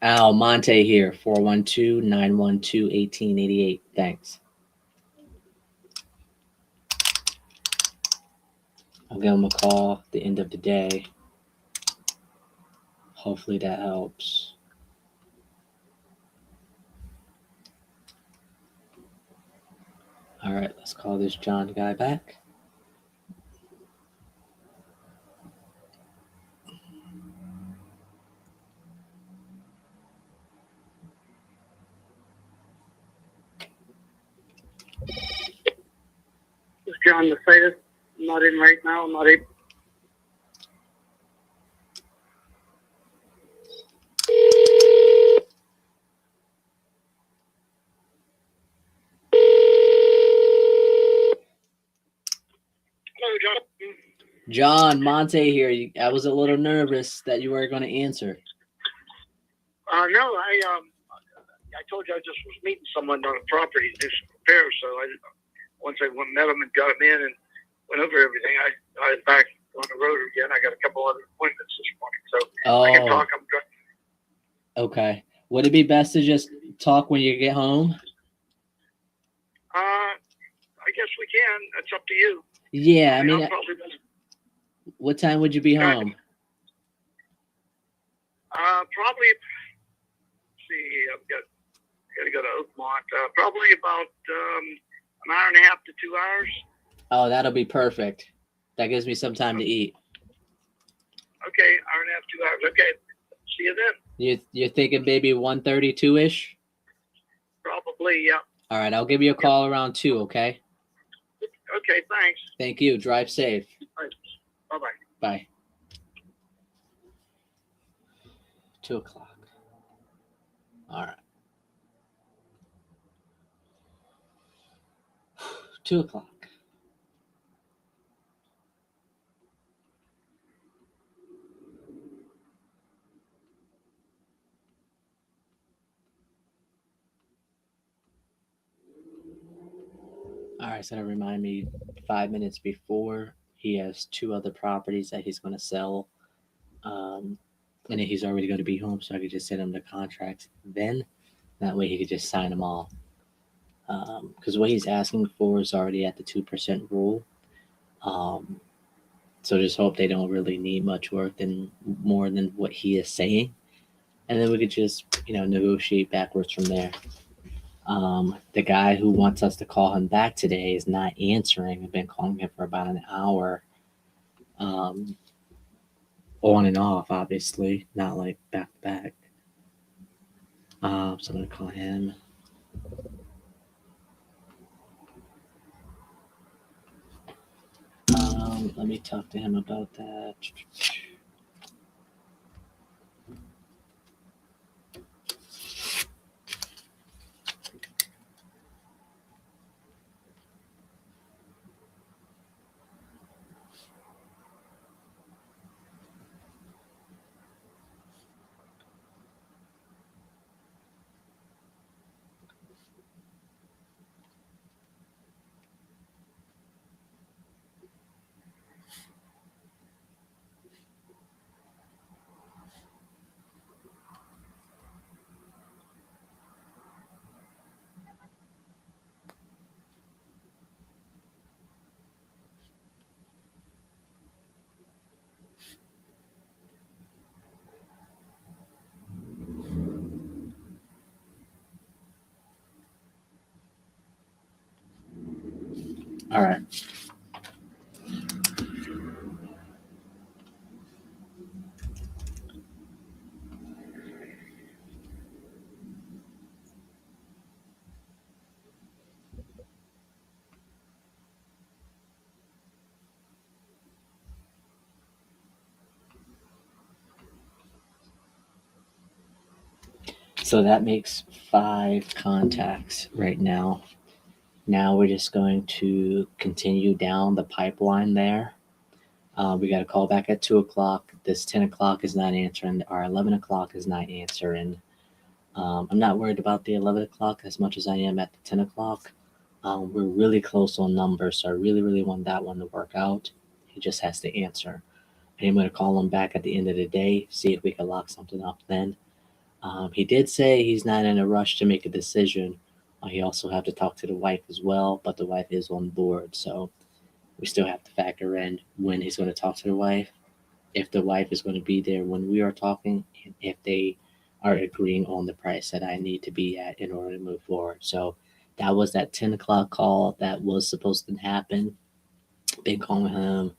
[SPEAKER 1] Al Monte here, 412-912-1888. Thanks. I'll give him a call at the end of the day. Hopefully that helps. All right, let's call this John guy back.
[SPEAKER 7] This is John Mercedes. I'm not in right now. I'm not able. Hello, John.
[SPEAKER 1] John Monte here. I was a little nervous that you were going to answer.
[SPEAKER 7] No, I told you I just was meeting someone on a property to do some repairs. So once I met them and got them in and went over everything, I was back on the road again. I got a couple other appointments this morning, so I can talk.
[SPEAKER 1] Okay. Would it be best to just talk when you get home?
[SPEAKER 7] I guess we can. That's up to you.
[SPEAKER 1] Yeah, what time would you be home?
[SPEAKER 7] Probably. See, I've got to go to Oakmont. Probably about an hour and a half to 2 hours.
[SPEAKER 1] Oh, that'll be perfect. That gives me some time to eat.
[SPEAKER 7] Okay, hour and a half, 2 hours. Okay, see you then.
[SPEAKER 1] You're thinking maybe 1:32-ish?
[SPEAKER 7] Probably, yeah.
[SPEAKER 1] All right, I'll give you a call around 2, okay?
[SPEAKER 7] Okay, thanks.
[SPEAKER 1] Thank you. Drive safe.
[SPEAKER 7] Bye-bye.
[SPEAKER 1] Bye. 2 o'clock. All right. 2 o'clock. All right, so to remind me 5 minutes before, he has 2 other properties that he's going to sell. And he's already going to be home, so I could just send him the contracts then. That way he could just sign them all. Because what he's asking for is already at the 2% rule. So just hope they don't really need much work more than what he is saying. And then we could just, negotiate backwards from there. The guy who wants us to call him back today is not answering. I've been calling him for about an hour. On and off, obviously, not like back to back. So I'm going to call him. Let me talk to him about that. All right. So that makes 5 contacts right now. Now we're just going to continue down the pipeline there. We got a call back at 2 o'clock. This 10 o'clock is not answering. Our 11 o'clock is not answering. I'm not worried about the 11 o'clock as much as I am at the 10 o'clock. We're really close on numbers, so I really, really want that one to work out. He just has to answer. I'm going to call him back at the end of the day, see if we can lock something up then. He did say he's not in a rush to make a decision. He also have to talk to the wife as well, but the wife is on board, so we still have to factor in when he's going to talk to the wife, if the wife is going to be there when we are talking, and if they are agreeing on the price that I need to be at in order to move forward. So that was that 10 o'clock call that was supposed to happen. Been calling him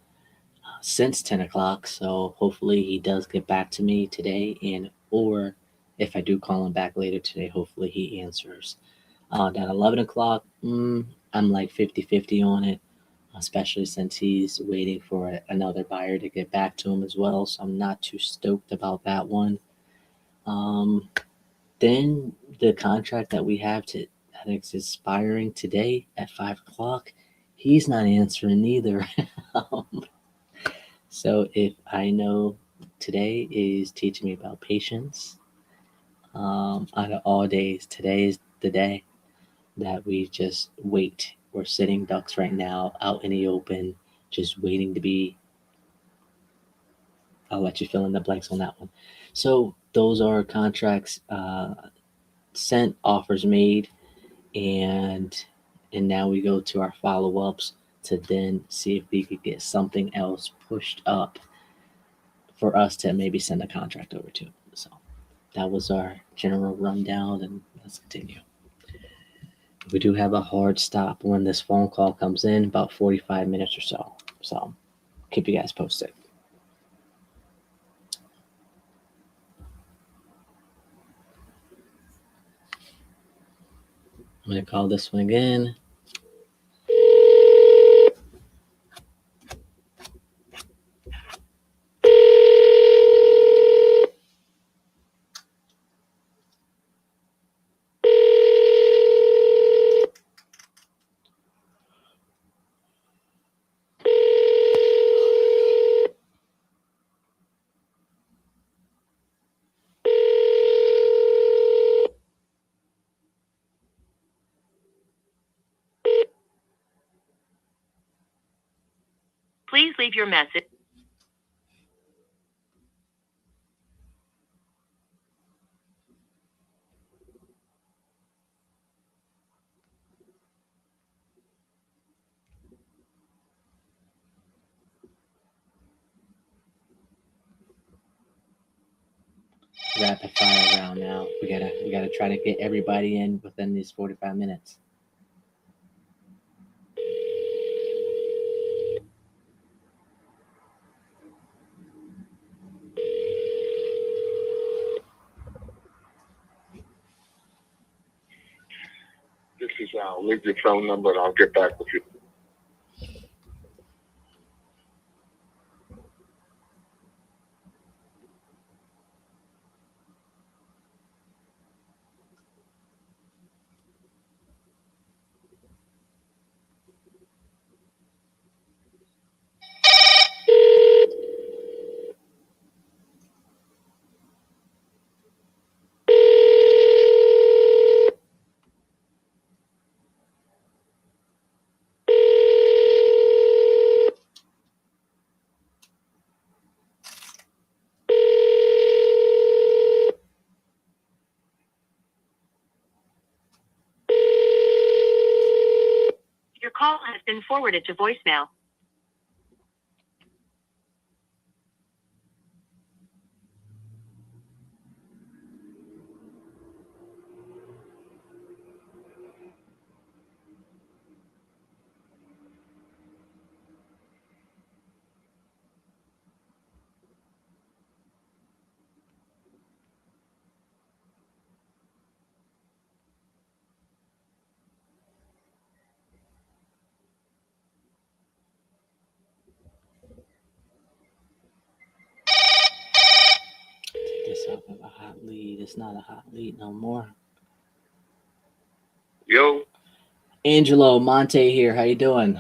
[SPEAKER 1] since 10 o'clock, so hopefully he does get back to me today, and or if I do call him back later today, hopefully he answers. That 11 o'clock, I'm like 50-50 on it, especially since he's waiting for another buyer to get back to him as well. So I'm not too stoked about that one. Um, then the contract that we have to that is expiring today at 5 o'clock, he's not answering either. So if I know today is teaching me about patience, out of all days, today is the day that we just wait. We're sitting ducks right now out in the open, just waiting to be. I'll let you fill in the blanks on that one. So those are contracts sent, offers made, and now we go to our follow ups to then see if we could get something else pushed up for us to maybe send a contract over to. So that was our general rundown, and let's continue. We do have a hard stop when this phone call comes in, about 45 minutes or so. So keep you guys posted. I'm going to call this one again.
[SPEAKER 5] Please leave your message.
[SPEAKER 1] Rapid fire round now. We gotta try to get everybody in within these 45 minutes.
[SPEAKER 2] This is Al. Leave your phone number and I'll get back with you.
[SPEAKER 5] Your call has been forwarded to voicemail.
[SPEAKER 1] Talking about a hot lead. It's not a hot lead no more.
[SPEAKER 6] Yo,
[SPEAKER 1] Angelo, Monte here. How you doing?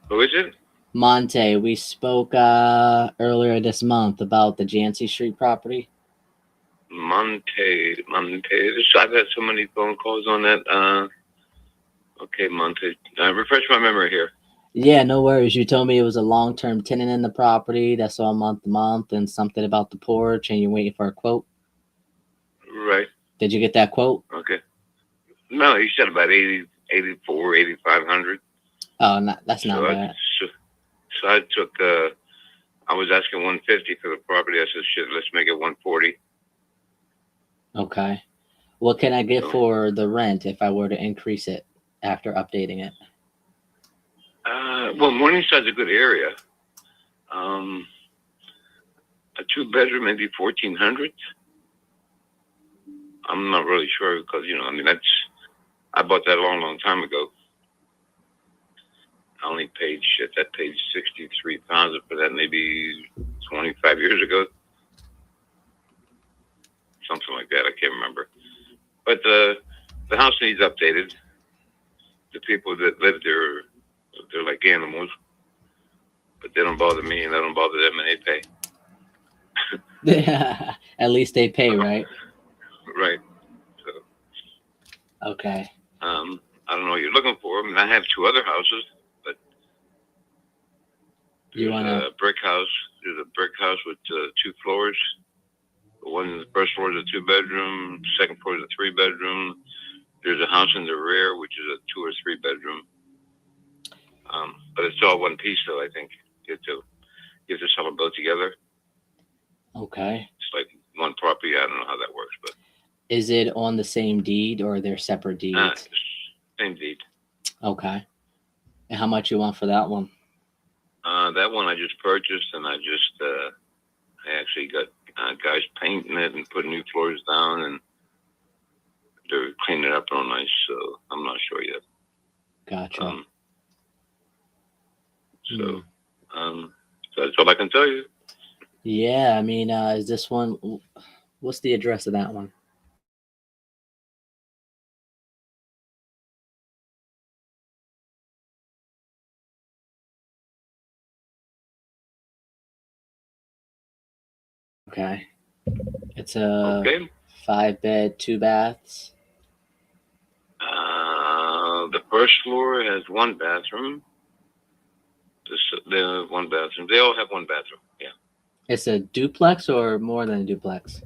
[SPEAKER 6] who is it?
[SPEAKER 1] Monte, we spoke earlier this month about the Jancy Street property.
[SPEAKER 6] Monte. I've had so many phone calls on that. Okay, Monte. Refresh my memory here.
[SPEAKER 1] Yeah, no worries. You told me it was a long-term tenant in the property that's on month to month and something about the porch and you're waiting for a quote.
[SPEAKER 6] Right.
[SPEAKER 1] Did you get that quote?
[SPEAKER 6] Okay. No, he said about 8,500.
[SPEAKER 1] Oh, that's not
[SPEAKER 6] So
[SPEAKER 1] bad.
[SPEAKER 6] I took. I was asking 150 for the property. I said, shit, let's make it 140.
[SPEAKER 1] Okay. What can I get
[SPEAKER 6] So,
[SPEAKER 1] for the rent if I were to increase it after updating it?
[SPEAKER 6] well, Morningside's a good area. A 2-bedroom, maybe 1,400. I'm not really sure because I mean I bought that a long time ago. I only paid that paid 63,000 for that maybe 25 years ago, something like that. I can't remember. But the house needs updated. The people that live there, they're like animals, but they don't bother me and I don't bother them, and they pay.
[SPEAKER 1] At least they pay, right?
[SPEAKER 6] Right. So,
[SPEAKER 1] Okay.
[SPEAKER 6] I don't know what you're looking for. I mean, I have 2 other houses, but
[SPEAKER 1] You
[SPEAKER 6] there's
[SPEAKER 1] wanna?
[SPEAKER 6] a brick house. There's a brick house with 2 floors. The one in the first floor is a 2-bedroom. Second floor is a 3-bedroom. There's a house in the rear which is a 2 or 3-bedroom. But it's all one piece, though. I think you have to sell them both together.
[SPEAKER 1] Okay.
[SPEAKER 6] It's like one property. I don't know how that works, but
[SPEAKER 1] Is it on the same deed or they're separate deeds?
[SPEAKER 6] same deed.
[SPEAKER 1] Okay. And how much you want for that one?
[SPEAKER 6] That one I just purchased, and I actually got guys painting it and putting new floors down, and they're cleaning it up real nice. So I'm not sure yet.
[SPEAKER 1] Gotcha.
[SPEAKER 6] So that's all I can tell you.
[SPEAKER 1] Yeah, I mean, is this one? What's the address of that one? Okay. It's a
[SPEAKER 6] Okay.
[SPEAKER 1] 5-bed, 2 baths.
[SPEAKER 6] The first floor has 1 bathroom. The 1 bathroom. They all have 1 bathroom. Yeah.
[SPEAKER 1] It's a duplex or more than a duplex?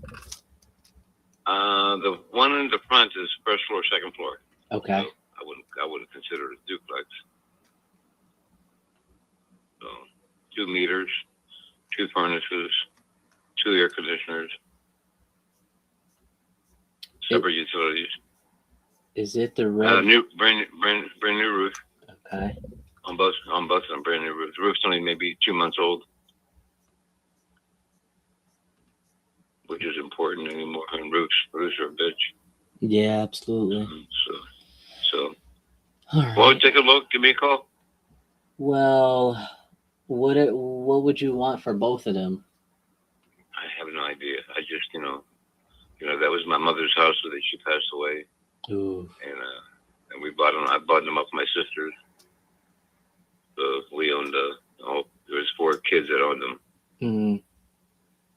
[SPEAKER 6] The one in the front is first floor, second floor.
[SPEAKER 1] Okay.
[SPEAKER 6] So I wouldn't consider it a duplex. So 2 meters, 2 furnaces, 2 air conditioners, separate utilities.
[SPEAKER 1] Is it the red?
[SPEAKER 6] Brand new roof.
[SPEAKER 1] Okay.
[SPEAKER 6] On both of them, brand new roofs. The roof's only maybe 2 months old, which is important anymore. And roofs are a bitch.
[SPEAKER 1] Yeah, absolutely.
[SPEAKER 6] So.
[SPEAKER 1] All right.
[SPEAKER 6] Well, take a look. Give me a call.
[SPEAKER 1] Well, what would you want for both of them?
[SPEAKER 6] I have no idea. I just, that was my mother's house that she passed away.
[SPEAKER 1] Ooh.
[SPEAKER 6] And we bought them. I bought them off my sisters. So we owned there was 4 kids that owned them.
[SPEAKER 1] Mm-hmm.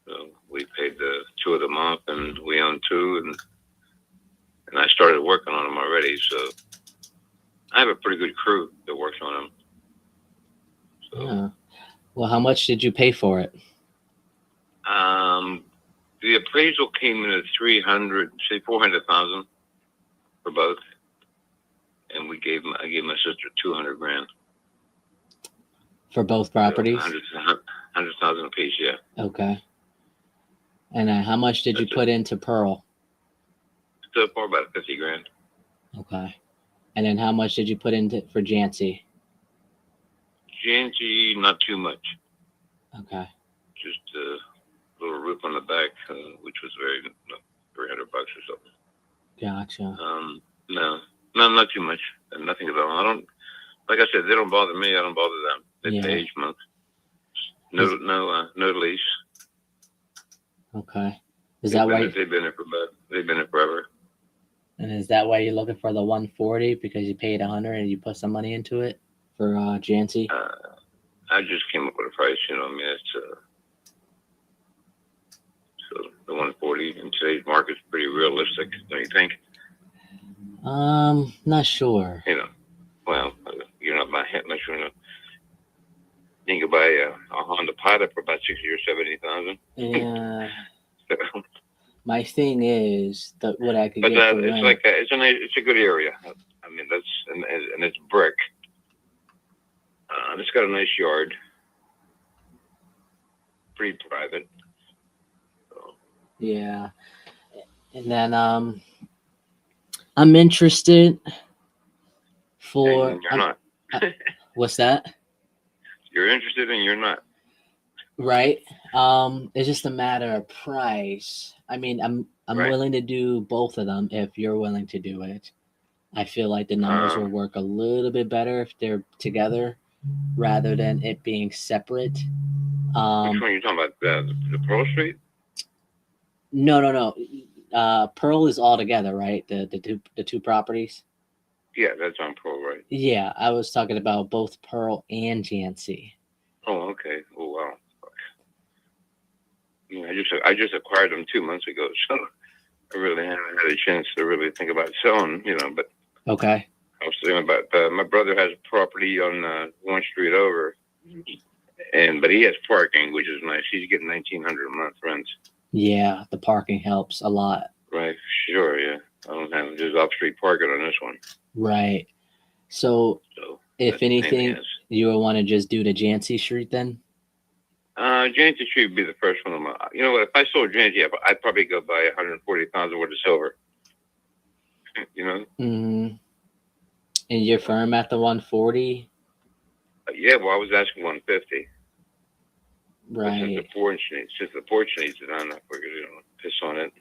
[SPEAKER 6] So we paid the 2 of them off, and we owned 2, and I started working on them already. So I have a pretty good crew that works on them. So,
[SPEAKER 1] yeah. Well, how much did you pay for it?
[SPEAKER 6] The appraisal came in at 400,000 for both, and I gave my sister 200 grand
[SPEAKER 1] for both properties.
[SPEAKER 6] 100,000 apiece, yeah.
[SPEAKER 1] Okay. And how much did you put into Pearl?
[SPEAKER 6] So far, about 50 grand.
[SPEAKER 1] Okay. And then how much did you put into for Jancy?
[SPEAKER 6] Jancy, not too much.
[SPEAKER 1] Okay.
[SPEAKER 6] Just a little roof on the back, which was $300 or something.
[SPEAKER 1] Gotcha.
[SPEAKER 6] No, not too much. Nothing at all. Like I said, they don't bother me. I don't bother them. They pay each month. No lease.
[SPEAKER 1] Okay. Is that why?
[SPEAKER 6] They've been there forever.
[SPEAKER 1] And is that why you're looking for the 140 because you paid 100 and you put some money into it for Jancy?
[SPEAKER 6] I just came up with a price. You know, I mean, it's so the 140 in today's market is pretty realistic, don't you think?
[SPEAKER 1] Not sure.
[SPEAKER 6] You know, well, you're not my head much. You know, you can buy a Honda Pilot for about 60 or 70,000.
[SPEAKER 1] Yeah. My thing is that what I could
[SPEAKER 6] But
[SPEAKER 1] get for
[SPEAKER 6] it's
[SPEAKER 1] rent.
[SPEAKER 6] like it's a good area. I mean, that's and it's brick. It's got a nice yard, pretty private. So.
[SPEAKER 1] Yeah, and then I'm interested for.
[SPEAKER 6] And you're not.
[SPEAKER 1] What's that?
[SPEAKER 6] You're interested and you're not.
[SPEAKER 1] Right. It's just a matter of price. I mean, I'm
[SPEAKER 6] Right.
[SPEAKER 1] willing to do both of them if you're willing to do it. I feel like the numbers will work a little bit better if they're together rather than it being separate.
[SPEAKER 6] Which one are you talking about? The Pearl Street?
[SPEAKER 1] No. Pearl is all together, right? The two properties.
[SPEAKER 6] Yeah, that's on Pearl, right?
[SPEAKER 1] Yeah, I was talking about both Pearl and Jancy.
[SPEAKER 6] Oh, okay. Oh, wow. Yeah, I just acquired them 2 months ago, so I really haven't had a chance to really think about selling. You know, but
[SPEAKER 1] Okay.
[SPEAKER 6] I was thinking about my brother has a property on 1 street over, but he has parking, which is nice. He's getting $1,900 a month rent.
[SPEAKER 1] Yeah, the parking helps a lot.
[SPEAKER 6] Right, sure, yeah. I don't have there's off-street parking on this one.
[SPEAKER 1] Right. So if anything, you would want to just do the Jancy Street then?
[SPEAKER 6] Jancy Street would be the first one. You know what? If I sold Jancy, I'd probably go buy 140,000 worth of silver. You know?
[SPEAKER 1] Mm-hmm. And you're firm at the 140?
[SPEAKER 6] Yeah, well, I was asking 150.
[SPEAKER 1] Right.
[SPEAKER 6] Since the porch needs it, I'm not going to piss on it.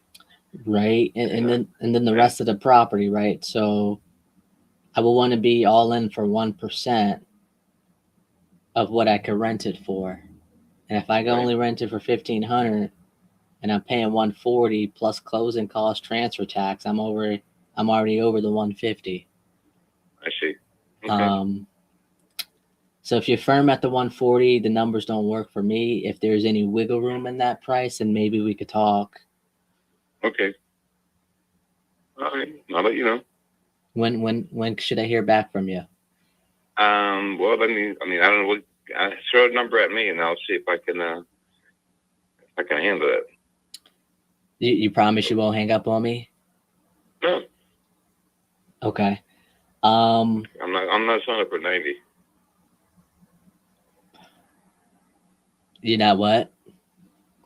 [SPEAKER 1] Right. And then the rest of the property, right? So I will want to be all in for 1% of what I could rent it for. And if I can only rent it for $1,500 and I'm paying 140 plus closing costs, transfer tax, I'm already over the 150.
[SPEAKER 6] I see. Okay.
[SPEAKER 1] So if you're firm at the 140, the numbers don't work for me. If there's any wiggle room in that price, then maybe we could talk.
[SPEAKER 6] Okay. All right. I'll let you know.
[SPEAKER 1] When should I hear back from you?
[SPEAKER 6] Well, I mean, I don't know what. Throw a number at me, and I'll see if I can handle it.
[SPEAKER 1] You promise you won't hang up on me?
[SPEAKER 6] No.
[SPEAKER 1] Okay.
[SPEAKER 6] I'm not signing up for 90.
[SPEAKER 1] You're not what?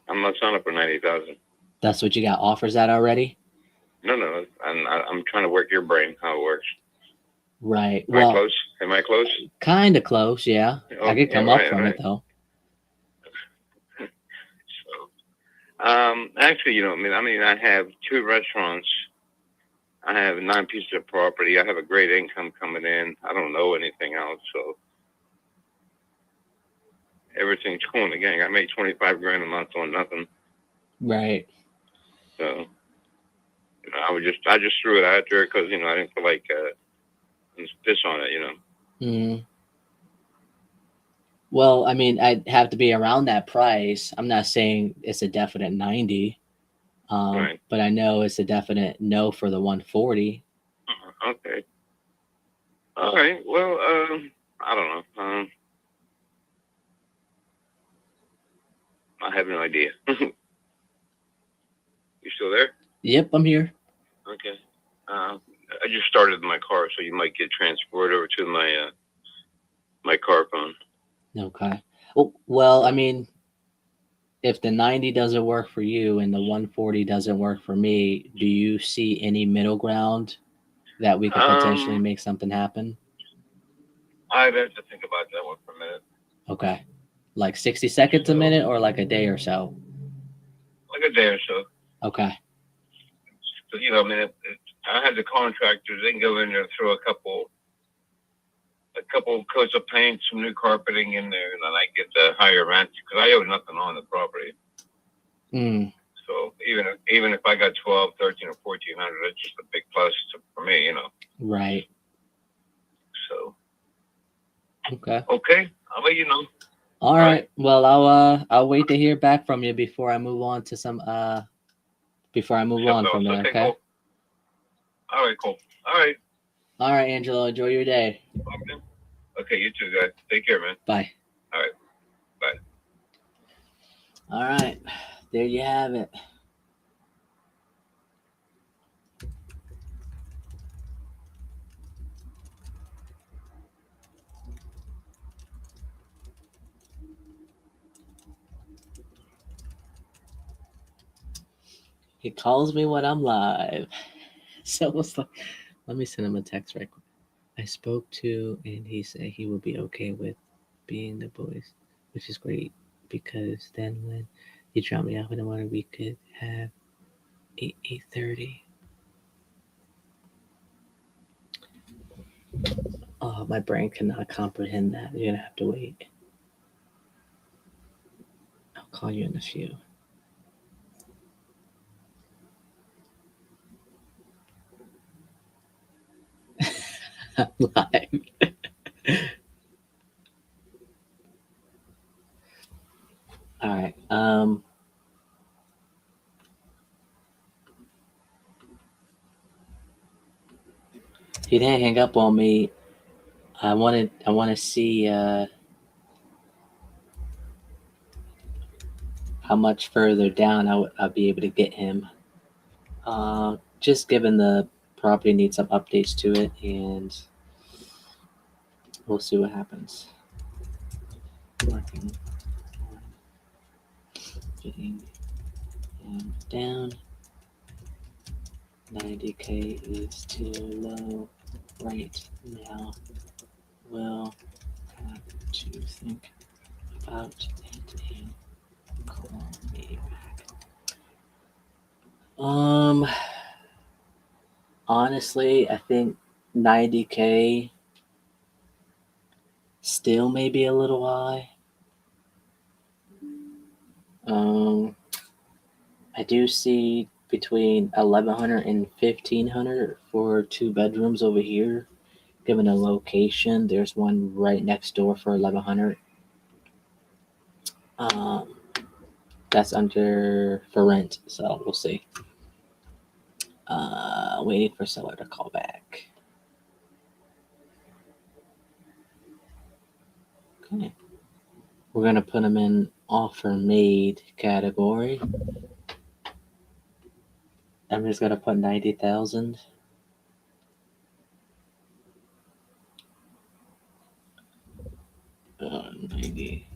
[SPEAKER 6] I'm not signing up for 90,000.
[SPEAKER 1] That's what you got offers at already?
[SPEAKER 6] No. I'm trying to work your brain how it works.
[SPEAKER 1] Right.
[SPEAKER 6] Am I close?
[SPEAKER 1] Kind of close, yeah. I could come up from it though.
[SPEAKER 6] So, actually, you know, I mean, I have 2 restaurants. I have 9 pieces of property. I have a great income coming in. I don't know anything else, so everything's cool in the gang. I made $25,000 a month on nothing.
[SPEAKER 1] Right.
[SPEAKER 6] So, you know, I just threw it out there because, you know, I didn't feel like piss on it, you know.
[SPEAKER 1] Mm. Well, I mean, I'd have to be around that price. I'm not saying it's a definite 90,
[SPEAKER 6] Right.
[SPEAKER 1] but I know it's a definite no for the 140.
[SPEAKER 6] Okay. All right. Well, I don't know. I have no idea. You still there?
[SPEAKER 1] Yep, I'm here.
[SPEAKER 6] Okay. I just started my car, so you might get transported over to my car phone.
[SPEAKER 1] Okay. Well, I mean, if the 90 doesn't work for you and the 140 doesn't work for me, do you see any middle ground that we could potentially make something happen?
[SPEAKER 6] I'd have to think about that one for a minute.
[SPEAKER 1] Okay. Like 60 seconds a minute or like a day or so?
[SPEAKER 6] Like a day or so.
[SPEAKER 1] Okay.
[SPEAKER 6] So, you know, I mean, I had the contractors, they can go in there and throw a couple coats of paint, some new carpeting in there, and then I get the higher rent because I owe nothing on the property.
[SPEAKER 1] Mm.
[SPEAKER 6] So even if I got 12, 13, or 1400, that's just a big plus for me, you know.
[SPEAKER 1] Right.
[SPEAKER 6] So
[SPEAKER 1] Okay.
[SPEAKER 6] okay, I'll let you know.
[SPEAKER 1] All right. Well, I'll wait to hear back from you before I move on to some before I move on from there. Okay.
[SPEAKER 6] Cool. All right, cool. All right.
[SPEAKER 1] All right, Angelo. Enjoy your day.
[SPEAKER 6] Okay, you too, guys. Take care, man.
[SPEAKER 1] Bye.
[SPEAKER 6] All right. Bye.
[SPEAKER 1] All right. There you have it. He calls me when I'm live. So it's like, let me send him a text right quick. I spoke to, and he said he would be okay with being the boys, which is great because then when you drop me off in the morning, we could have 8:30. Oh, my brain cannot comprehend that. You're gonna have to wait. I'll call you in a few. I'm live. All right. He didn't hang up on me. I want to see how much further down I'll be able to get him. Just given the property needs some updates to it, and we'll see what happens. Working on getting him down. 90K is too low right now. We'll have to think about it and call me back. Honestly, I think 90K still may be a little high. I do see between 1,100 and 1,500 for 2 bedrooms over here. Given a location, there's one right next door for 1,100. That's under for rent, so we'll see. Waiting for seller to call back. Okay. We're gonna put them in offer made category. I'm just gonna put 90,000. Uh, 90.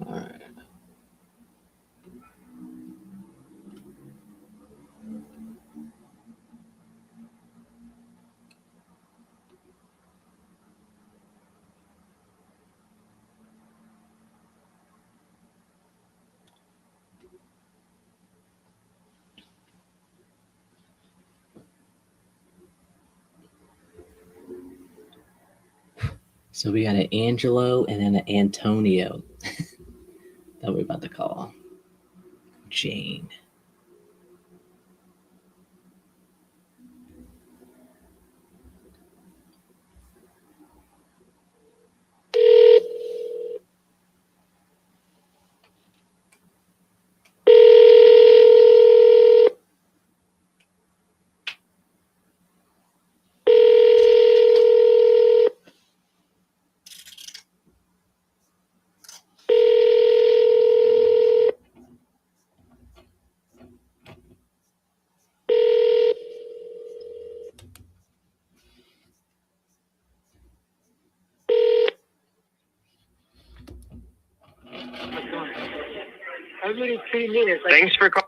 [SPEAKER 1] All right. So we got an Angelo and then an Antonio that we're about to call Jane.
[SPEAKER 2] Every 3 minutes.
[SPEAKER 7] Thanks for calling.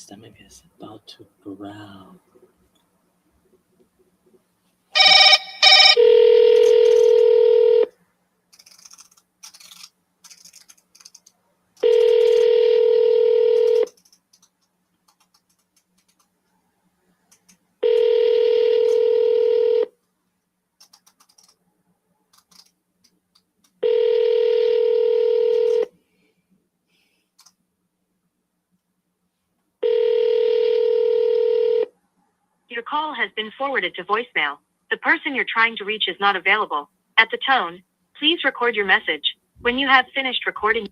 [SPEAKER 1] stomach is about to growl.
[SPEAKER 5] Your call has been forwarded to voicemail. The person you're trying to reach is not available. At the tone, please record your message. When you have finished recording.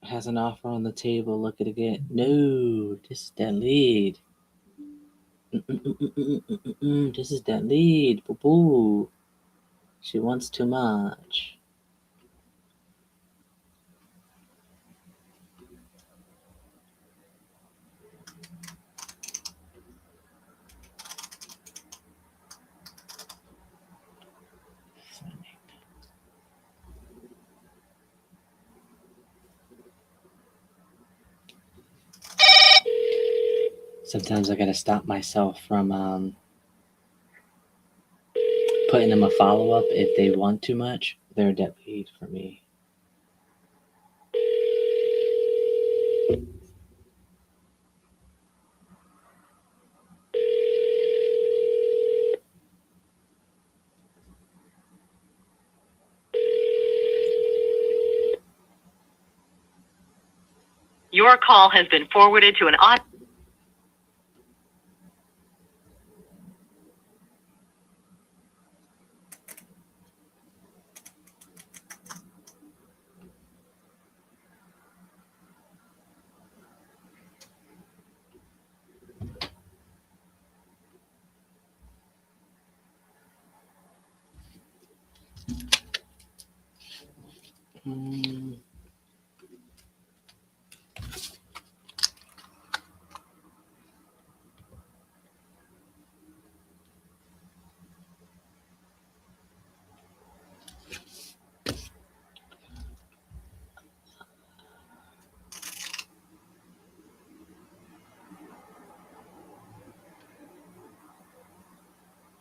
[SPEAKER 1] Has an offer on the table. Look at it again. No, this is that lead. This is that lead. Boo boo. She wants too much. Sometimes I gotta stop myself from putting them a follow-up if they want too much. They're a dead lead for me.
[SPEAKER 5] Your call has been forwarded to an audio.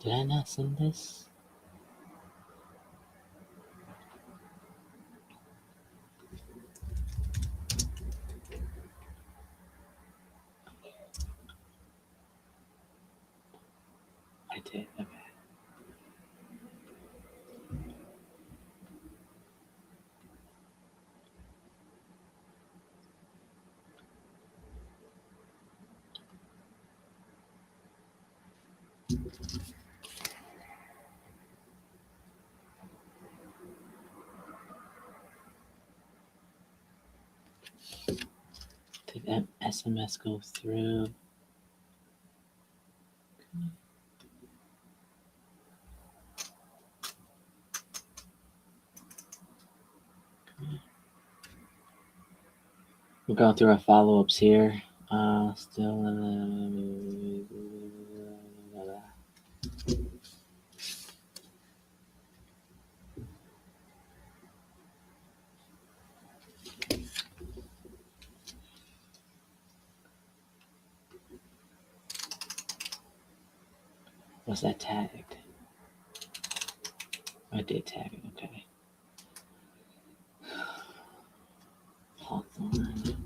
[SPEAKER 1] Did I not send this? I did. Okay. Did that SMS go through? We're going through our follow-ups here. Still. Was that tagged? I did tag it. Okay. Hawthorne.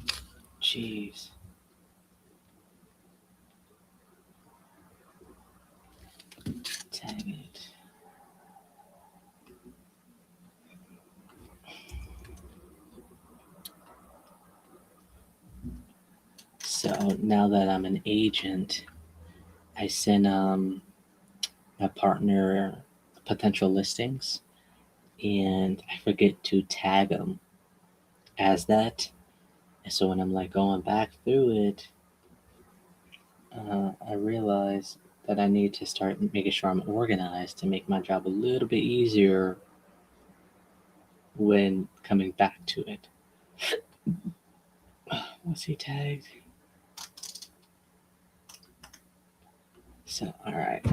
[SPEAKER 1] Jeez. Tag it. So now that I'm an agent, I send my partner potential listings, and I forget to tag them as that. And so when I'm like going back through it, I realize that I need to start making sure I'm organized to make my job a little bit easier when coming back to it. Was he tagged? So, all right.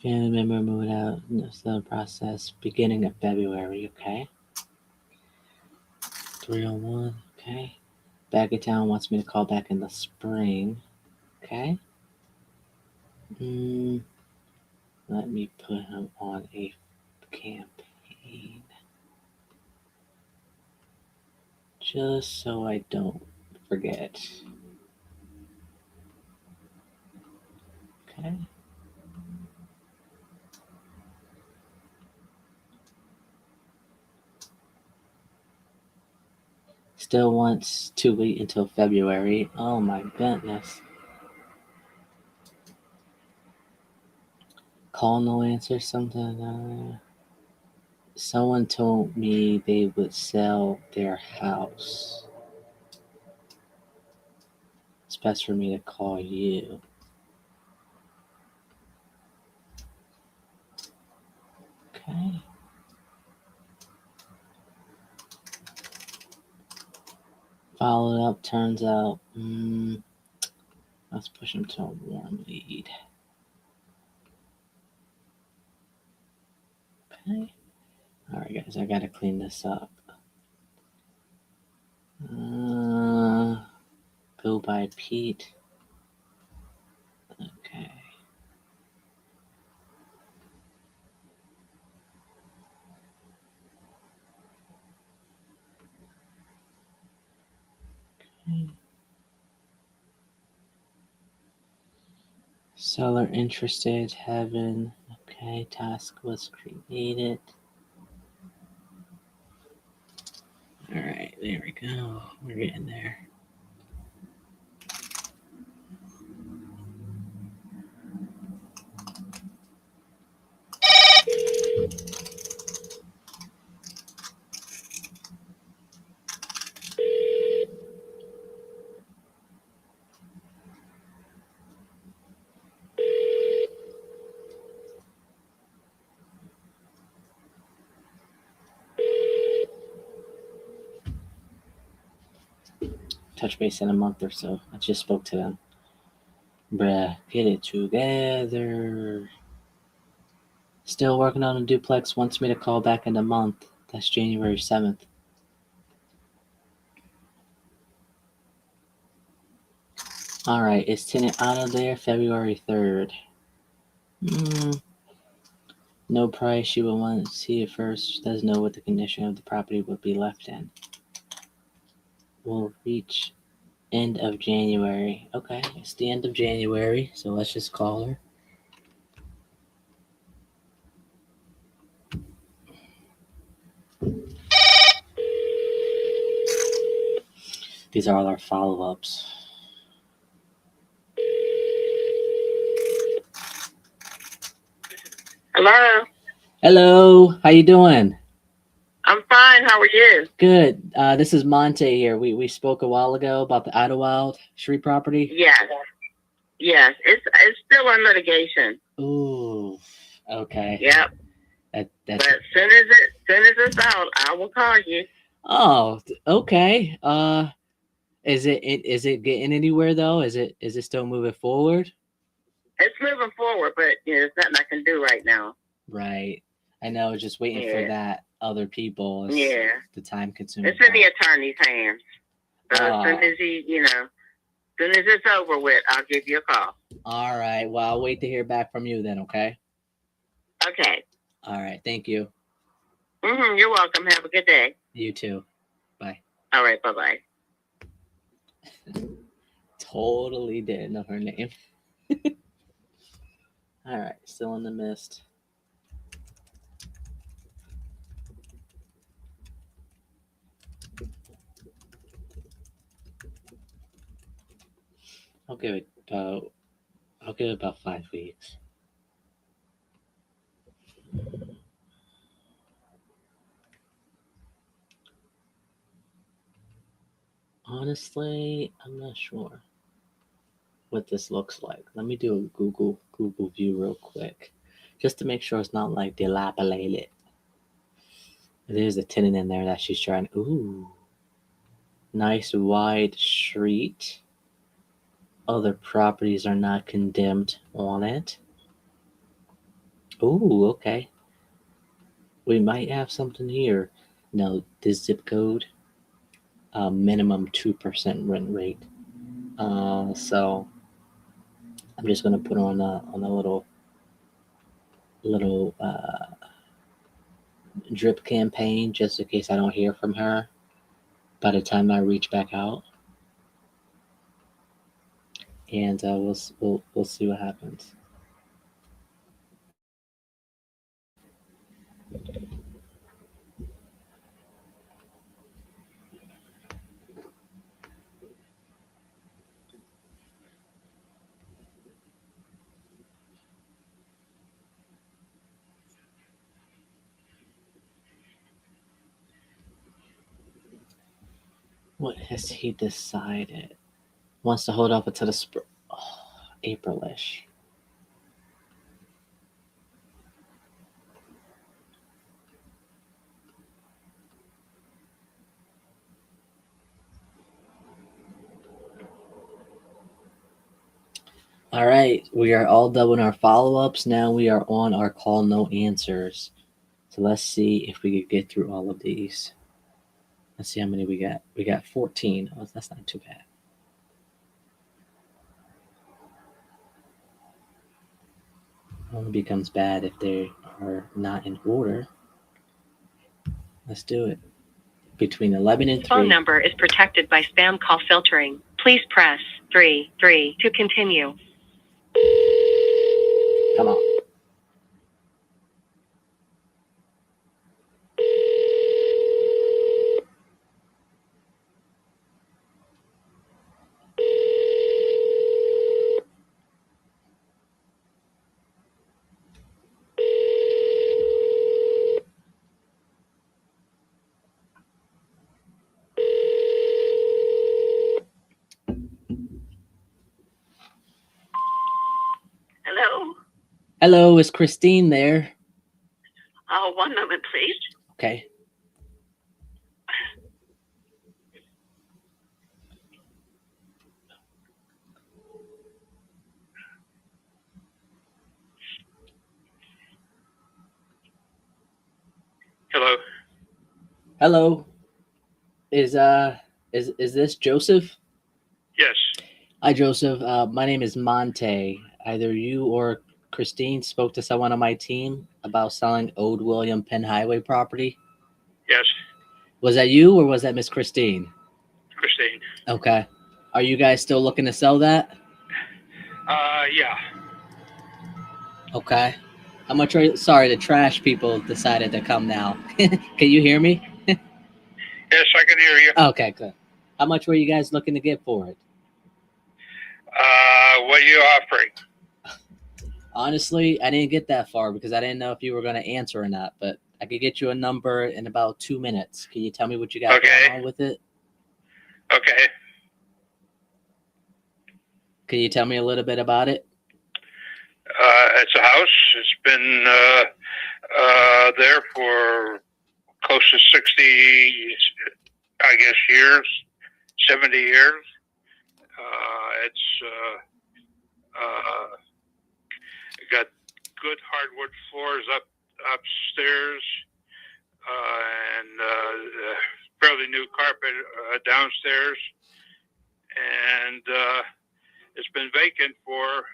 [SPEAKER 1] Family member moved out. No sale process beginning of February. Okay. 301. Okay. Back in town wants me to call back in the spring. Okay. Let me put him on a campaign just so I don't forget. Okay. Still wants to wait until February. Oh my goodness. Call no answer, something. Someone told me they would sell their house. It's best for me to call you. Okay. Followed up, turns out, let's push him to a warm lead. Okay. All right, guys, I gotta clean this up. Go by Pete. Okay. Okay. Seller interested, having, okay, task was created. All right, there we go. We're getting there. Touch base in a month or so. I just spoke to them. Bruh, get it together. Still working on a duplex. Wants me to call back in a month. That's January 7th. All right, is tenant out of there February 3rd? No price. She will want to see it first. She doesn't know what the condition of the property would be left in. We'll reach end of January. Okay, it's the end of January, so let's just call her. These are all our follow-ups.
[SPEAKER 3] Hello.
[SPEAKER 1] Hello, how you doing?
[SPEAKER 3] I'm fine. How are you?
[SPEAKER 1] Good. This is Monte here. We spoke a while ago about the Idlewild Street property.
[SPEAKER 3] Yes. Yes. It's still in litigation.
[SPEAKER 1] Ooh. Okay.
[SPEAKER 3] Yep.
[SPEAKER 1] That's.
[SPEAKER 3] But as soon as it's out, I will call you.
[SPEAKER 1] Oh, okay. Is it getting anywhere though? Is it still moving forward?
[SPEAKER 3] It's moving forward, but there's nothing I can do right now.
[SPEAKER 1] Right. I know. Just waiting for that other people. Is the time consuming.
[SPEAKER 3] It's in the attorney's hands. So as soon as as soon as it's over with, I'll give you a call.
[SPEAKER 1] All right. Well, I'll wait to hear back from you then. Okay.
[SPEAKER 3] Okay.
[SPEAKER 1] All right. Thank you.
[SPEAKER 3] You're welcome. Have a good day.
[SPEAKER 1] You too. Bye.
[SPEAKER 3] All right. Bye-bye.
[SPEAKER 1] Totally didn't know her name. All right. Still in the mist. I'll give it about 5 weeks. Honestly, I'm not sure what this looks like. Let me do a Google view real quick, just to make sure it's not like dilapidated. There's a tenant in there that she's trying. Ooh, nice wide street. Other properties are not condemned on it. Ooh, okay. We might have something here. No, this zip code, minimum 2% rent rate. So I'm just gonna put on a little drip campaign just in case I don't hear from her by the time I reach back out, and we'll see what happens. What has he decided? Wants to hold off until the Aprilish. All right, we are all done with our follow-ups. Now we are on our call no answers. So let's see if we could get through all of these. Let's see how many we got. We got 14. Oh, that's not too bad. Only becomes bad if they are not in order. Let's do it. Between 11 and 3.
[SPEAKER 5] Phone number is protected by spam call filtering. Please press 3 to continue.
[SPEAKER 1] Come on.
[SPEAKER 3] Hello.
[SPEAKER 1] Hello, is Christine there?
[SPEAKER 3] One moment, please.
[SPEAKER 1] Okay.
[SPEAKER 6] Hello.
[SPEAKER 1] Hello. Is this Joseph?
[SPEAKER 6] Yes.
[SPEAKER 1] Hi, Joseph. My name is Monte. Either you or Christine spoke to someone on my team about selling Old William Penn Highway property.
[SPEAKER 6] Yes.
[SPEAKER 1] Was that you or was that Miss Christine?
[SPEAKER 6] Christine.
[SPEAKER 1] Okay. Are you guys still looking to sell that?
[SPEAKER 6] Yeah.
[SPEAKER 1] Okay. How much are you? Sorry, the trash people decided to come now. Can you hear me?
[SPEAKER 6] Yes, I can hear you.
[SPEAKER 1] Okay, good. How much were you guys looking to get for it?
[SPEAKER 6] What are you offering?
[SPEAKER 1] Honestly, I didn't get that far because I didn't know if you were going to answer or not, but I could get you a number in about 2 minutes. Can you tell me what you got going on with it?
[SPEAKER 6] Okay.
[SPEAKER 1] Can you tell me a little bit about it?
[SPEAKER 6] It's a house. It's been there for close to 60, I guess, years, 70 years. It's got good hardwood floors upstairs, and fairly new carpet downstairs, and it's been vacant for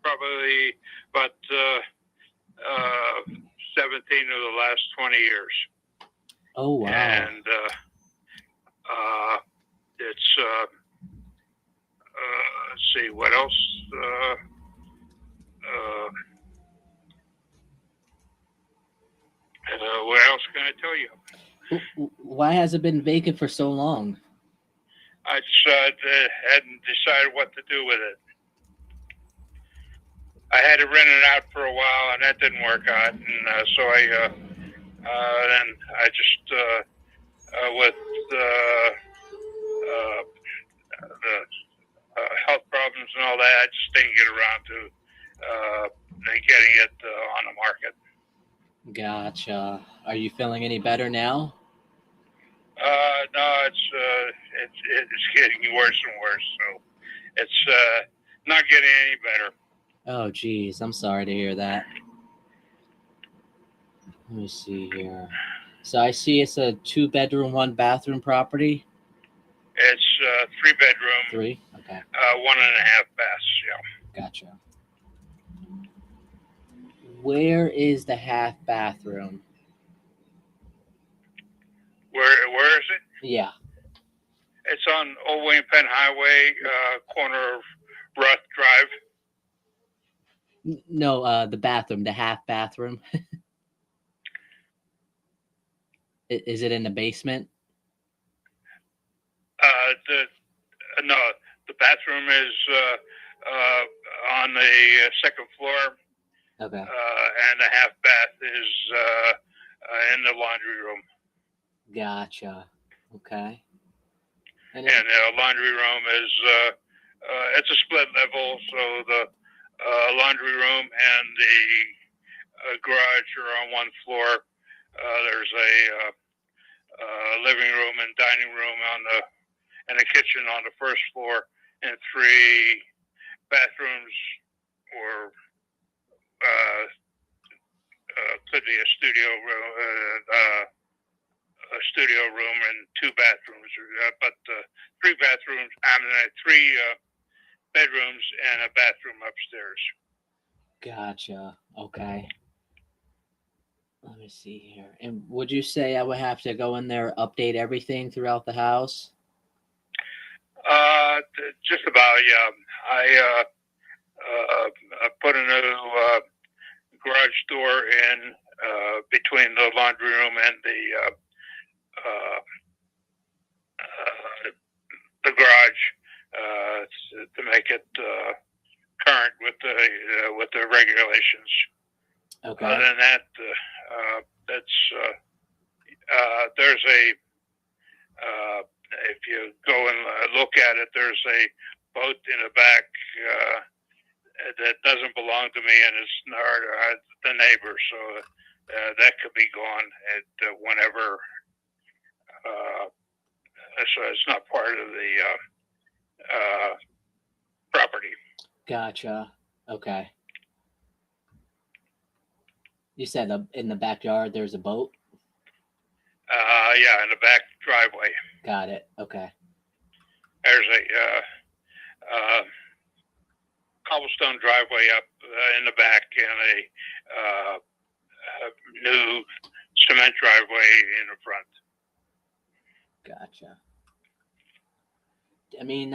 [SPEAKER 6] probably about 17 of the last 20 years.
[SPEAKER 1] Oh, wow.
[SPEAKER 6] And it's let's see what else. What else can I tell you?
[SPEAKER 1] Why has it been vacant for so long?
[SPEAKER 6] I just hadn't decided what to do with it. I had to rent it out for a while, and that didn't work out. And so then I just with the health problems and all that, I just didn't get around to getting it on the market.
[SPEAKER 1] Gotcha. Are you feeling any better now?
[SPEAKER 6] No, it's getting worse and worse. So it's not getting any better.
[SPEAKER 1] Oh, geez. I'm sorry to hear that. Let me see here. So I see it's a 2-bedroom, 1-bathroom property.
[SPEAKER 8] It's 3-bedroom,
[SPEAKER 1] 3? Okay.
[SPEAKER 8] 1.5 baths. Yeah.
[SPEAKER 1] Gotcha. Where is the half bathroom?
[SPEAKER 8] Where is it?
[SPEAKER 1] Yeah.
[SPEAKER 8] It's on Old William Penn Highway, corner of Ruth Drive.
[SPEAKER 1] No, the bathroom, the half bathroom. Is it in the basement?
[SPEAKER 8] The bathroom is on the second floor,
[SPEAKER 1] Okay.
[SPEAKER 8] and the half bath is in the laundry room.
[SPEAKER 1] Gotcha. Okay.
[SPEAKER 8] And the laundry room is it's a split level, so the laundry room and the garage are on one floor. There's a living room and dining room and a kitchen on the first floor, and 3 bathrooms, or could be a studio room and 2 bathrooms, but 3 bathrooms. 3 bedrooms and a bathroom upstairs.
[SPEAKER 1] Gotcha. Okay. Let me see here. And would you say I would have to go in there, update everything throughout the house?
[SPEAKER 8] Just about, yeah. I put a new garage door in between the laundry room and the garage to make it current with the regulations.
[SPEAKER 1] Okay.
[SPEAKER 8] Other than that, there's a if you go and look at it, there's a boat in the back that doesn't belong to me, and it's the neighbor, so that could be gone at whenever. So it's not part of the property.
[SPEAKER 1] Gotcha. Okay. You said in the backyard there's a boat?
[SPEAKER 8] Yeah, in the back driveway.
[SPEAKER 1] Got it. Okay.
[SPEAKER 8] There's a cobblestone driveway up in the back, and a new cement driveway in the front.
[SPEAKER 1] Gotcha. I mean,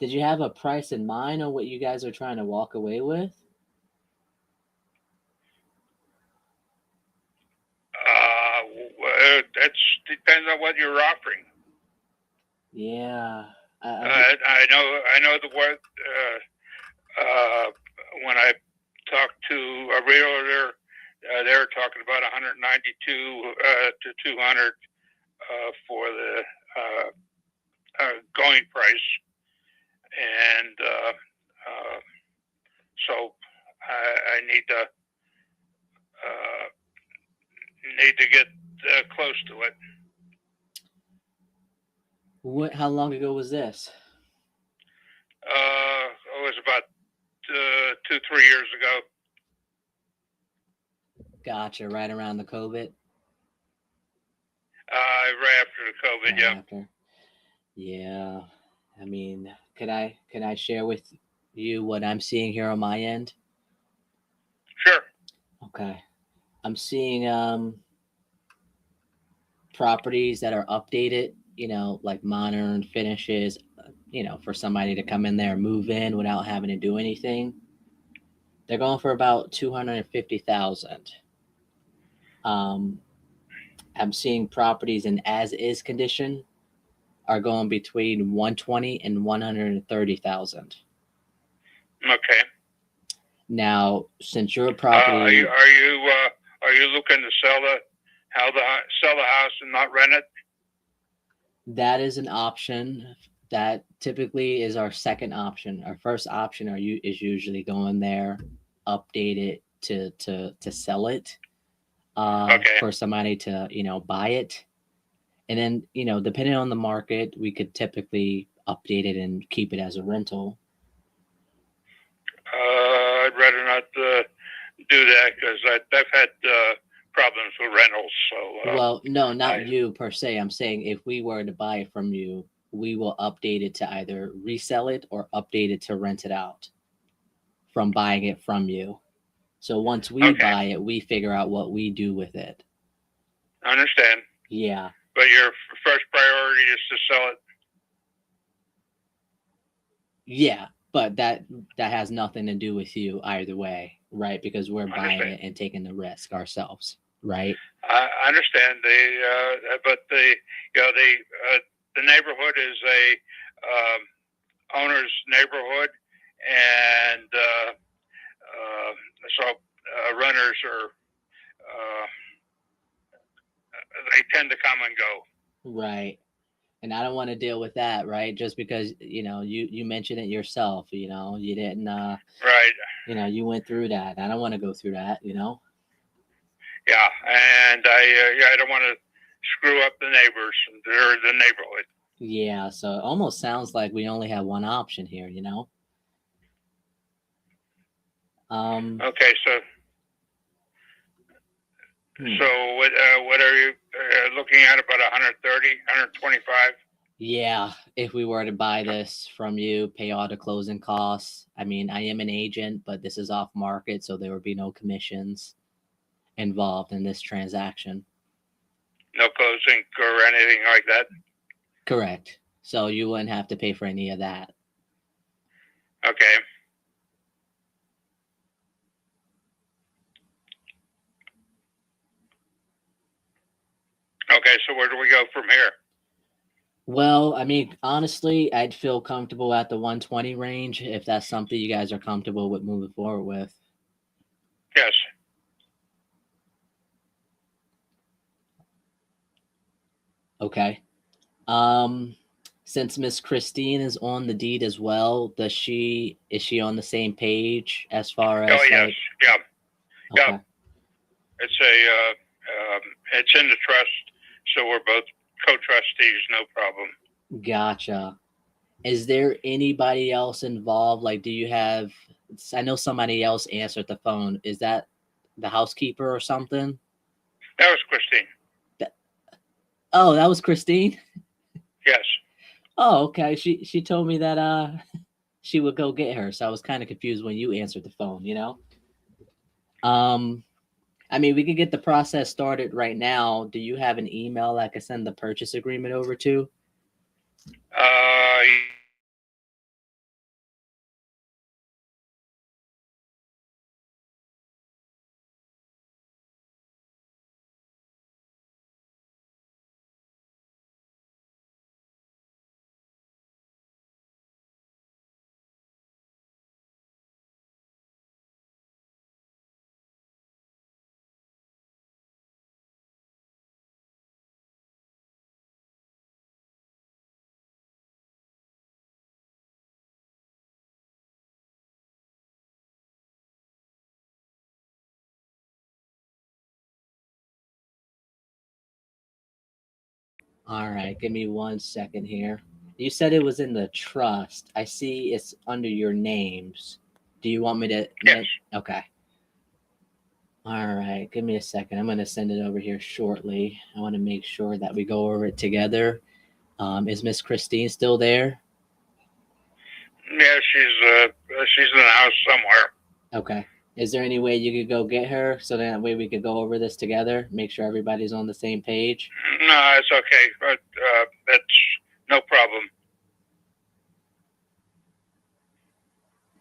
[SPEAKER 1] did you have a price in mind on what you guys are trying to walk away with?
[SPEAKER 8] That depends on what you're offering.
[SPEAKER 1] Yeah.
[SPEAKER 8] I know the word. When I talked to a realtor, they were talking about 192 to 200 for the going price, and so I need to get close to it.
[SPEAKER 1] How long ago was this?
[SPEAKER 8] It was about 2-3 years ago.
[SPEAKER 1] Gotcha. Right around the COVID.
[SPEAKER 8] Right after the COVID, yeah.
[SPEAKER 1] After. Yeah. I mean, can I share with you what I'm seeing here on my end?
[SPEAKER 8] Sure.
[SPEAKER 1] Okay. I'm seeing properties that are updated, like modern finishes, for somebody to come in there and move in without having to do anything. They're going for about $250,000. I'm seeing properties in as-is condition are going between $120,000 and $130,000.
[SPEAKER 8] Okay.
[SPEAKER 1] Now, since your property,
[SPEAKER 8] are you looking to sell the house and not rent it?
[SPEAKER 1] that is an option. That typically is our second option. Our first option is usually going there, update it to sell it,
[SPEAKER 8] Okay.
[SPEAKER 1] for somebody to buy it, and then depending on the market, we could typically update it and keep it as a rental.
[SPEAKER 8] I'd rather not do that because I've had problems with rentals. So
[SPEAKER 1] Well, no, not you per se. I'm saying if we were to buy it from you, we will update it to either resell it or update it to rent it out from buying it from you. So once we
[SPEAKER 8] Okay.
[SPEAKER 1] buy it, we figure out what we do with it.
[SPEAKER 8] I understand.
[SPEAKER 1] Yeah.
[SPEAKER 8] But your first priority is to sell it.
[SPEAKER 1] Yeah, but that has nothing to do with you either way, right? Because we're buying it and taking the risk ourselves, right?
[SPEAKER 8] I understand. But the neighborhood is a owner's neighborhood, and so renters are they tend to come and go.
[SPEAKER 1] Right. And I don't want to deal with that, right? Just because, you mentioned it yourself, you didn't
[SPEAKER 8] Right.
[SPEAKER 1] You went through that. I don't want to go through that,
[SPEAKER 8] Yeah, and I don't want to screw up the neighbors or the neighborhood.
[SPEAKER 1] Yeah, so it almost sounds like we only have one option here,
[SPEAKER 8] Okay, so what are you looking at? About 130, 125?
[SPEAKER 1] Yeah, if we were to buy this from you, pay all the closing costs. I mean, I am an agent, but this is off market, so there would be no commissions involved in this transaction.
[SPEAKER 8] No closing or anything like that?
[SPEAKER 1] Correct. So you wouldn't have to pay for any of that.
[SPEAKER 8] Okay. Okay, so where do we go from here?
[SPEAKER 1] Well, I mean, honestly, I'd feel comfortable at the 120 range if that's something you guys are comfortable with moving forward with.
[SPEAKER 8] Yes.
[SPEAKER 1] Okay. Since Miss Christine is on the deed as well, is she on the same page as far as?
[SPEAKER 8] Oh yes, yeah.
[SPEAKER 1] Okay.
[SPEAKER 8] Yeah. It's in the trust, so we're both co-trustees, no problem.
[SPEAKER 1] Gotcha. Is there anybody else involved? Like, do you have? I know somebody else answered the phone. Is that the housekeeper or something?
[SPEAKER 8] That was Christine.
[SPEAKER 1] Oh, that was Christine?
[SPEAKER 8] Yes.
[SPEAKER 1] Oh, okay. She told me that she would go get her, so I was kind of confused when you answered the phone, I mean, we could get the process started right now. Do you have an email I could send the purchase agreement over to? All right, give me 1 second here. You said it was in the trust. I see it's under your names. Do you want me to?
[SPEAKER 8] Yes.
[SPEAKER 1] Okay. All right, give me a second. I'm going to send it over here shortly. I want to make sure that we go over it together. Is Miss Christine still there?
[SPEAKER 8] Yeah, she's in the house somewhere.
[SPEAKER 1] Okay. Is there any way you could go get her so that way we could go over this together? Make sure everybody's on the same page?
[SPEAKER 8] No, it's okay. But that's no problem.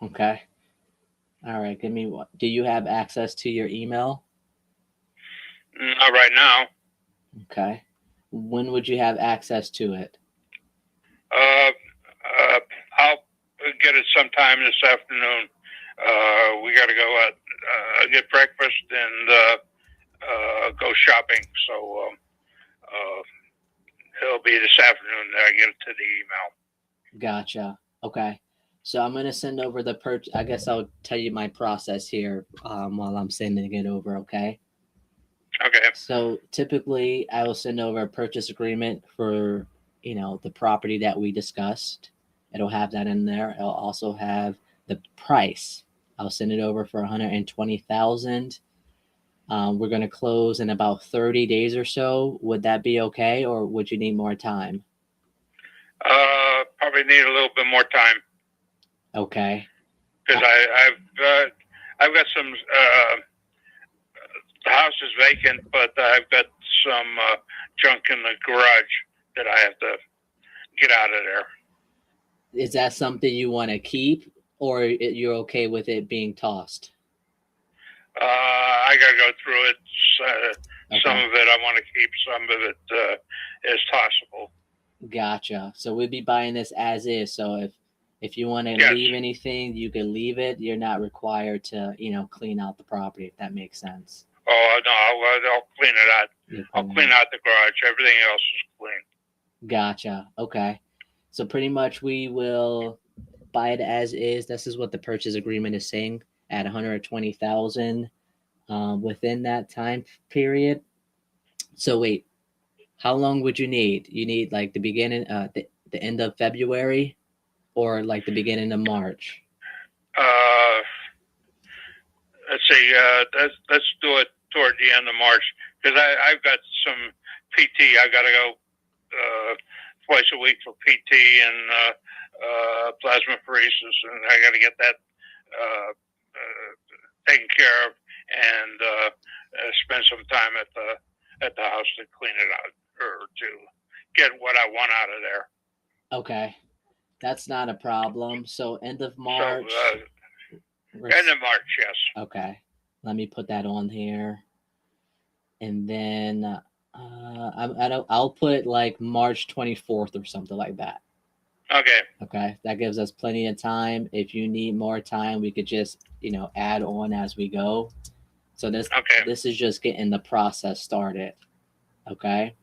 [SPEAKER 1] Okay. All right. Give me. Do you have access to your email?
[SPEAKER 8] Not right now.
[SPEAKER 1] Okay. When would you have access to it?
[SPEAKER 8] I'll get it sometime this afternoon. We got to go out, get breakfast, and go shopping. So it'll be this afternoon that I get it to the email.
[SPEAKER 1] Gotcha. Okay. So I'm going to send over the I guess I'll tell you my process here while I'm sending it over, okay?
[SPEAKER 8] Okay.
[SPEAKER 1] So typically I will send over a purchase agreement for, the property that we discussed. It'll have that in there. It'll also have the price I'll send it over for 120,000. We're going to close in about 30 days or so. Would that be okay, or would you need more time?
[SPEAKER 8] Probably need a little bit more time
[SPEAKER 1] Okay.
[SPEAKER 8] because I've got some. The house is vacant, but I've got some junk in the garage that I have to get out of there.
[SPEAKER 1] Is that something you want to keep, or you're okay with it being tossed?
[SPEAKER 8] I got to go through it.
[SPEAKER 1] Okay.
[SPEAKER 8] Some of it I want to keep. Some of it is tossable.
[SPEAKER 1] Gotcha. So we'd be buying this as is. So if you want to
[SPEAKER 8] Yes.
[SPEAKER 1] leave anything, you can leave it. You're not required to, clean out the property, if that makes sense.
[SPEAKER 8] Oh no, I'll clean it out. I'll clean out the garage. Everything else is clean.
[SPEAKER 1] Gotcha. Okay. So pretty much we will buy it as is. This is what the purchase agreement is saying at 120,000 within that time period. So wait, how long would you need? You need like the beginning, the end of February, or like the beginning of March?
[SPEAKER 8] Let's see. Let's do it toward the end of March because I've got some PT. I got to go twice a week for PT and plasmapheresis, and I got to get that taken care of and spend some time at the house to clean it out or to get what I want out of there.
[SPEAKER 1] Okay, that's not a problem. So end of March.
[SPEAKER 8] So, end of March, yes.
[SPEAKER 1] Okay, let me put that on here, and then I'll put like March 24th or something like that.
[SPEAKER 8] Okay.
[SPEAKER 1] Okay, that gives us plenty of time. If you need more time, we could just add on as we go. So this is just getting the process started. Okay,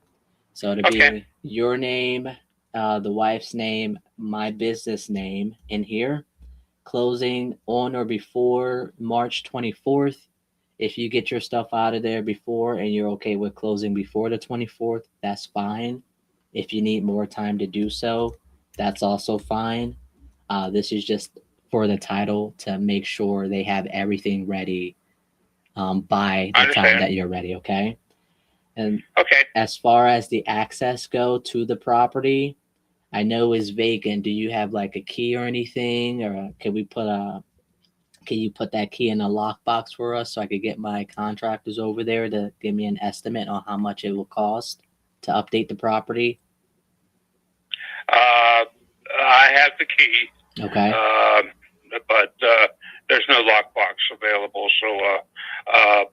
[SPEAKER 1] so it'll be your name, the wife's name, my business name in here. Closing on or before March 24th. If you get your stuff out of there before and you're okay with closing before the 24th, that's fine. If you need more time to do so, that's also fine. This is just for the title to make sure they have everything ready by the time that you're ready, okay? And as far as the access go to the property, I know it's vacant. Do you have like a key or anything, or can you put that key in a lockbox for us so I could get my contractors over there to give me an estimate on how much it will cost to update the property?
[SPEAKER 8] I have the key.
[SPEAKER 1] Okay.
[SPEAKER 8] But there's no lockbox available, so I'll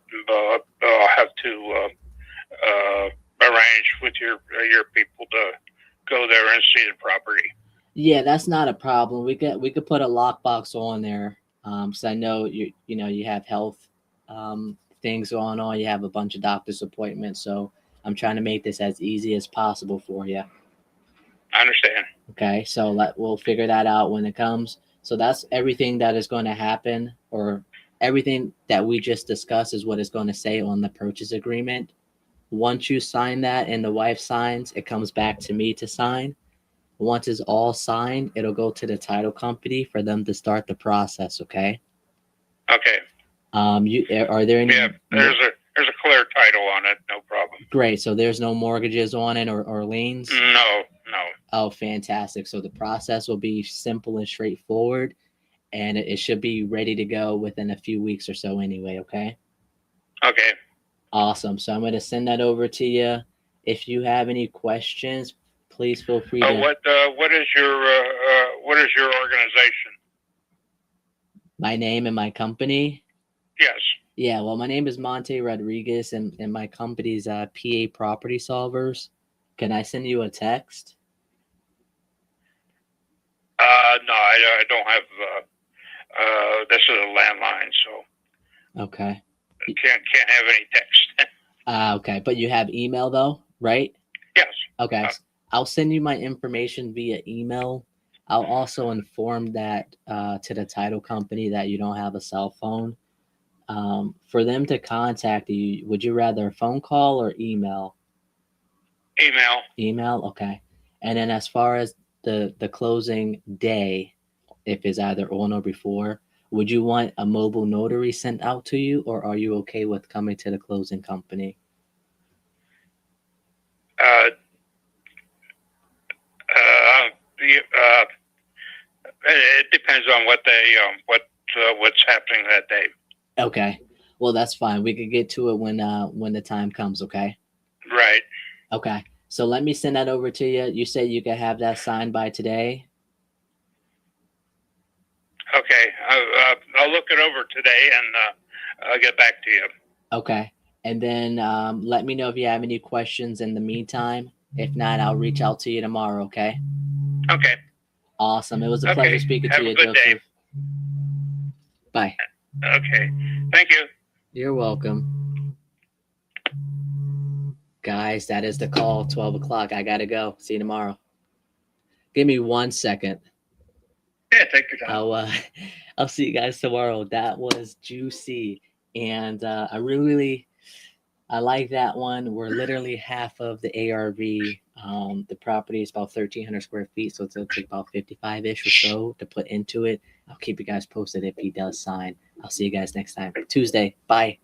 [SPEAKER 8] have to arrange with your people to go there and see the property.
[SPEAKER 1] Yeah, that's not a problem. We could put a lockbox on there. So I know you have health things going on. You have a bunch of doctor's appointments, so I'm trying to make this as easy as possible for you.
[SPEAKER 8] I understand.
[SPEAKER 1] Okay, so we'll figure that out when it comes. So that's everything that is going to happen, or everything that we just discussed is what is going to say on the purchase agreement. Once you sign that and the wife signs, it comes back to me to sign. Once it's all signed, it'll go to the title company for them to start the process. Okay.
[SPEAKER 8] Okay.
[SPEAKER 1] Are there any?
[SPEAKER 8] Yeah, there's a clear title on it. No problem.
[SPEAKER 1] Great. So there's no mortgages on it or liens?
[SPEAKER 8] No.
[SPEAKER 1] Oh, fantastic. So the process will be simple and straightforward, and it should be ready to go within a few weeks or so anyway. Okay.
[SPEAKER 8] Okay.
[SPEAKER 1] Awesome. So I'm going to send that over to you. If you have any questions, please feel free to.
[SPEAKER 8] What is your organization?
[SPEAKER 1] My name and my company?
[SPEAKER 8] Yes.
[SPEAKER 1] Yeah, well, my name is Monte Rodriguez, and my company's PA Property Solvers. Can I send you a text?
[SPEAKER 8] No, I don't have. This is a landline, so.
[SPEAKER 1] Okay.
[SPEAKER 8] Can't have any text.
[SPEAKER 1] Okay, but you have email though, right?
[SPEAKER 8] Yes.
[SPEAKER 1] Okay. I'll send you my information via email. I'll also inform that to the title company that you don't have a cell phone. For them to contact you, would you rather a phone call or email?
[SPEAKER 8] Email.
[SPEAKER 1] Email, okay. And then as far as the closing day, if it's either on or before, Would you want a mobile notary sent out to you, or are you okay with coming to the closing company?
[SPEAKER 8] It depends on what they what's happening that day.
[SPEAKER 1] Okay. Well, that's fine. We could get to it when the time comes, okay?
[SPEAKER 8] Right.
[SPEAKER 1] Okay. So let me send that over to you. You say you can have that signed by today?
[SPEAKER 8] Okay. I'll look it over today and I'll get back to you.
[SPEAKER 1] Okay. And then let me know if you have any questions in the meantime. If not, I'll reach out to you tomorrow, okay?
[SPEAKER 8] Okay.
[SPEAKER 1] Awesome. It was a pleasure speaking
[SPEAKER 8] Have
[SPEAKER 1] to
[SPEAKER 8] a
[SPEAKER 1] you,
[SPEAKER 8] good
[SPEAKER 1] Joseph.
[SPEAKER 8] day.
[SPEAKER 1] Bye.
[SPEAKER 8] Okay. Thank you.
[SPEAKER 1] You're welcome. Guys, that is the call, 12 o'clock. I got to go. See you tomorrow. Give me 1 second.
[SPEAKER 8] Yeah, take your time.
[SPEAKER 1] I'll see you guys tomorrow. That was juicy. And I like that one. We're literally half of the ARV. The property is about 1,300 square feet, so it's take about 55-ish or so to put into it. I'll keep you guys posted if he does sign. I'll see you guys next time. Tuesday. Bye.